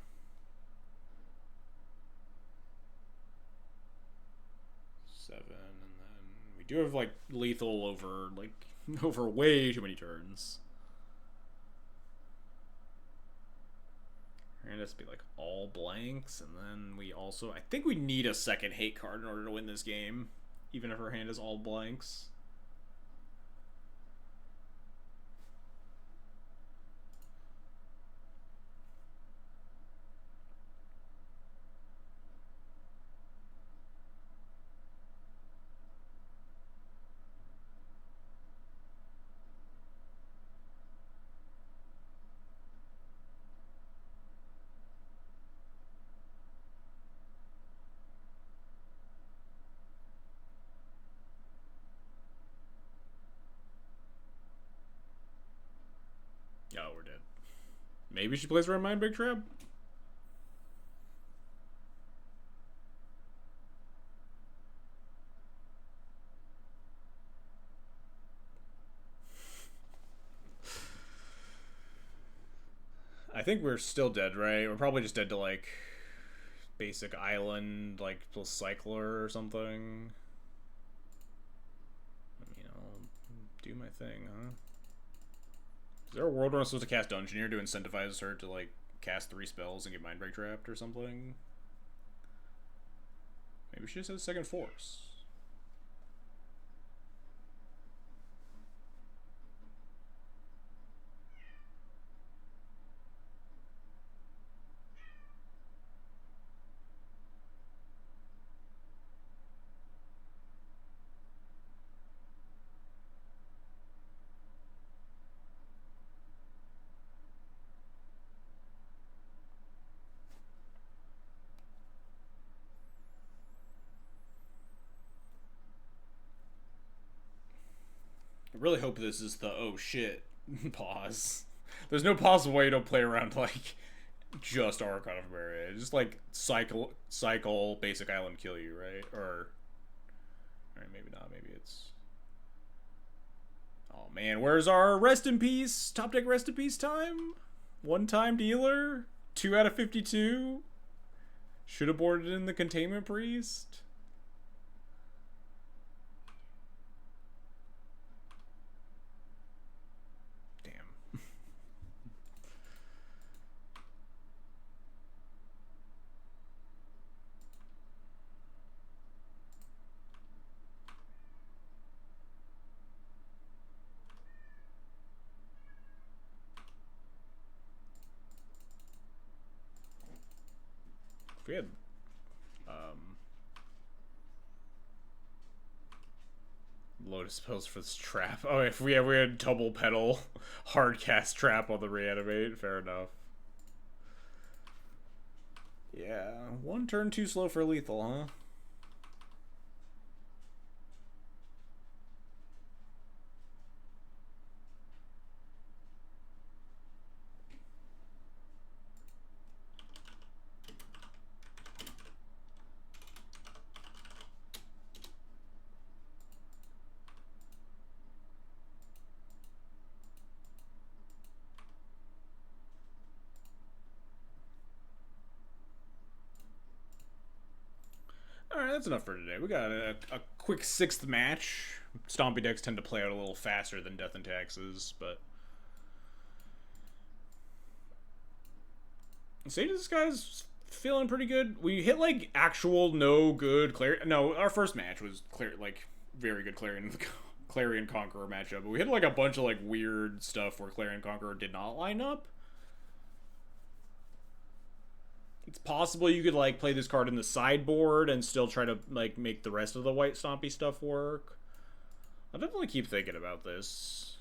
Seven, and then we do have like lethal over over way too many turns. And it's be like all blanks, and then we also I think we need a second hate card in order to win this game, even if her hand is all blanks. Oh, we're dead. Maybe she plays around Mind Big Trap? I think we're still dead, right? We're probably just dead to, like, basic island, like, plus Cycler or something. You know, do my thing, huh? Is there a world where I'm supposed to cast Dungeoneer to incentivize her to, like, cast 3 spells and get Mind Break trapped or something? Maybe she just has second force. really hope this is the oh shit pause. There's no possible way you don't play around like just Archon of Meria. Just like cycle basic island kill you, right? Or alright, maybe not, maybe it's oh man, where's our rest in peace? Top deck rest in peace time? One time dealer? 2 out of 52? Should have boarded in the Containment Priest. Damn. If we had Lotus spells for this trap. Oh, if we had double pedal hard cast trap on the reanimate, fair enough. Yeah, one turn too slow for lethal, huh? Alright, that's enough for today. We got a quick 6th match. Stompy decks tend to play out a little faster than Death and Taxes, but Sage of the Skies feeling pretty good. We hit like actual no good Clarion. No, our first match was like very good Clarion Conqueror matchup, but we hit like a bunch of like weird stuff where Clarion Conqueror did not line up. It's possible you could like play this card in the sideboard and still try to like make the rest of the white Stompy stuff work. I'll definitely keep thinking about this.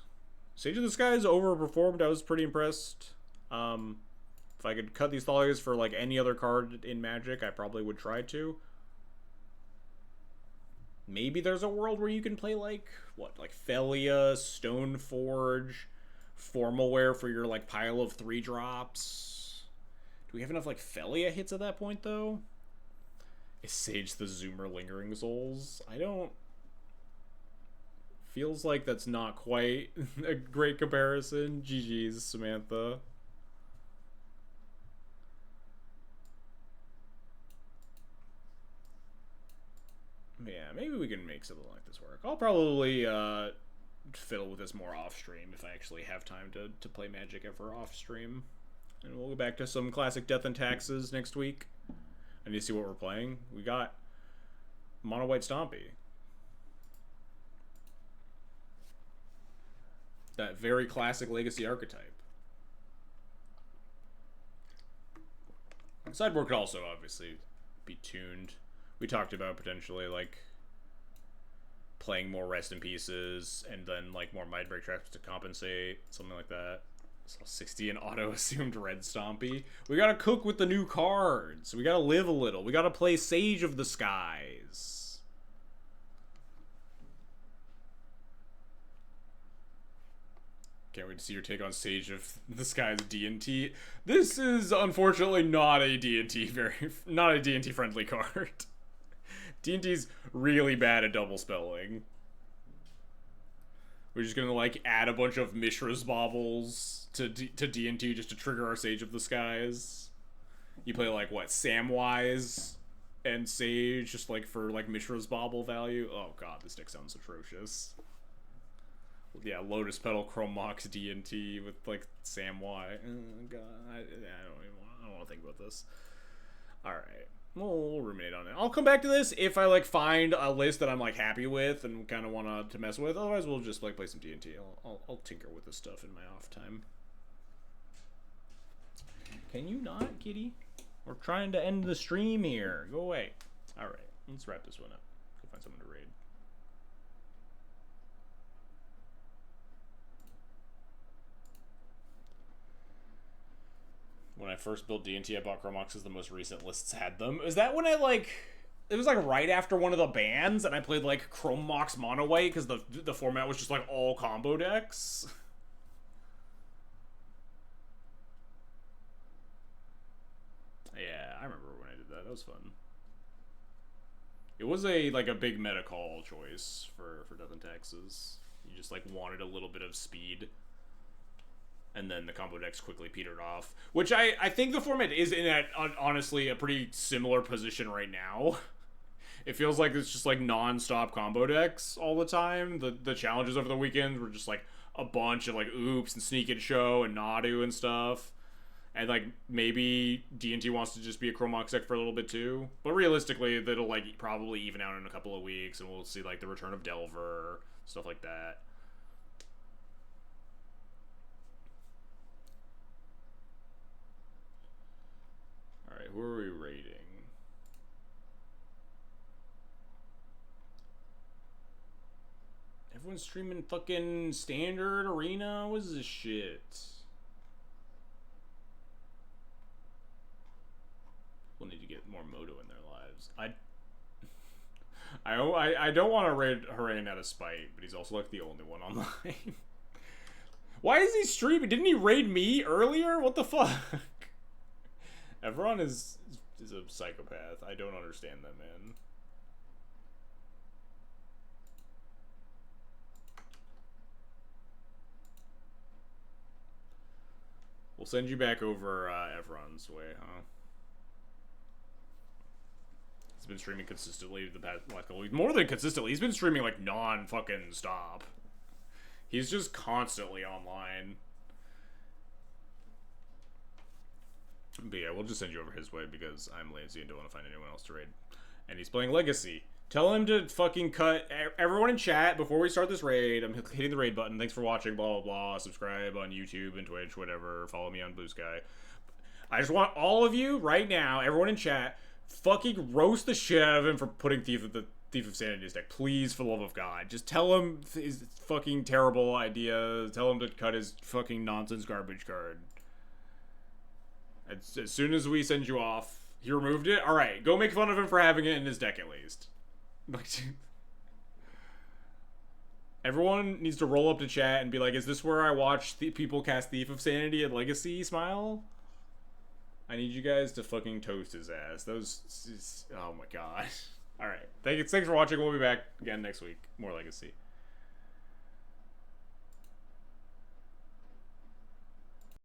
Sage of the Skies overperformed. I was pretty impressed. If I could cut these Thalias for like any other card in Magic, I probably would try to. Maybe there's a world where you can play like what, like Felia, Stoneforge, Formalware for your like pile of 3-drops. Do we have enough like Felia hits at that point though? Is Sage the Zoomer Lingering Souls? I don't. Feels like that's not quite a great comparison. GG's, Samantha. Yeah, maybe we can make something like this work. I'll probably fiddle with this more off stream if I actually have time to play Magic ever off stream. And we'll go back to some classic Death and Taxes next week. I need to see what we're playing. We got Mono White Stompy. That very classic Legacy archetype. Sideboard could also obviously be tuned. We talked about potentially like playing more Rest in Pieces and then like more Mind Break traps to compensate, something like that. So 60 and auto-assumed red Stompy. We gotta cook with the new cards. We gotta live a little. We gotta play Sage of the Skies. Can't wait to see your take on Sage of the Skies D&T. This is unfortunately not a D&T friendly card. D&T's really bad at double spelling. We're just gonna like add a bunch of Mishra's Baubles to D&T just to trigger our Sage of the Skies. You play like what, Samwise and Sage just like for like Mishra's Bauble value. Oh god, this deck sounds atrocious. Yeah, Lotus Petal, Chrome Mox, D&T with like Samwise. Oh god, I don't want to think about this. All right. We'll ruminate on it. I'll come back to this if I like find a list that I'm like happy with and kind of want to mess with. Otherwise, we'll just like play some D&T. I'll tinker with this stuff in my off time. Can you not, kitty? We're trying to end the stream here. Go away. All right, let's wrap this one up. Go find someone to raid. When I first built D&T, I bought Chromox as the most recent lists had them. Is that when I like it was like right after one of the bans, and I played like Chrome Mox Mono White because the format was just like all combo decks. Yeah, I remember when I did that. That was fun. It was a big meta call choice for Death and Taxes. You just like wanted a little bit of speed, and then the combo decks quickly petered off. Which I think the format is in honestly a pretty similar position right now. It feels like it's just like non-stop combo decks all the time. The challenges over the weekend were just like a bunch of like Oops and Sneak and Show and Nadu and stuff. And like maybe D&T wants to just be a Chromox deck for a little bit too. But realistically, that'll like probably even out in a couple of weeks, and we'll see like the return of Delver, stuff like that. Alright, who are we rating? Everyone's streaming fucking Standard Arena? What is this shit? People need to get more Moto in their lives. I don't want to raid Harain out of spite, but he's also like the only one online. Why is he streaming? Didn't he raid me earlier? What the fuck? Everyone is a psychopath. I don't understand that, man. We'll send you back over Evron's way, huh? He's been streaming consistently the past couple weeks. More than consistently. He's been streaming like non-fucking stop. He's just constantly online. But yeah, we'll just send you over his way because I'm lazy and don't want to find anyone else to raid. And he's playing Legacy. Tell him to fucking cut everyone in chat before we start this raid. I'm hitting the raid button. Thanks for watching, blah, blah, blah. Subscribe on YouTube and Twitch, whatever. Follow me on Blue Sky. I just want all of you right now, everyone in chat, fucking roast the shit out of him for putting Thief of Sanity in his deck. Please, for the love of God. Just tell him his fucking terrible idea. Tell him to cut his fucking nonsense garbage card. As soon as we send you off, he removed it? Alright, go make fun of him for having it in his deck at least. Everyone needs to roll up to chat and be like, is this where I watch people cast Thief of Sanity at Legacy? Smile? I need you guys to fucking toast his ass. Oh my god. Alright. Thanks for watching. We'll be back again next week. More Legacy.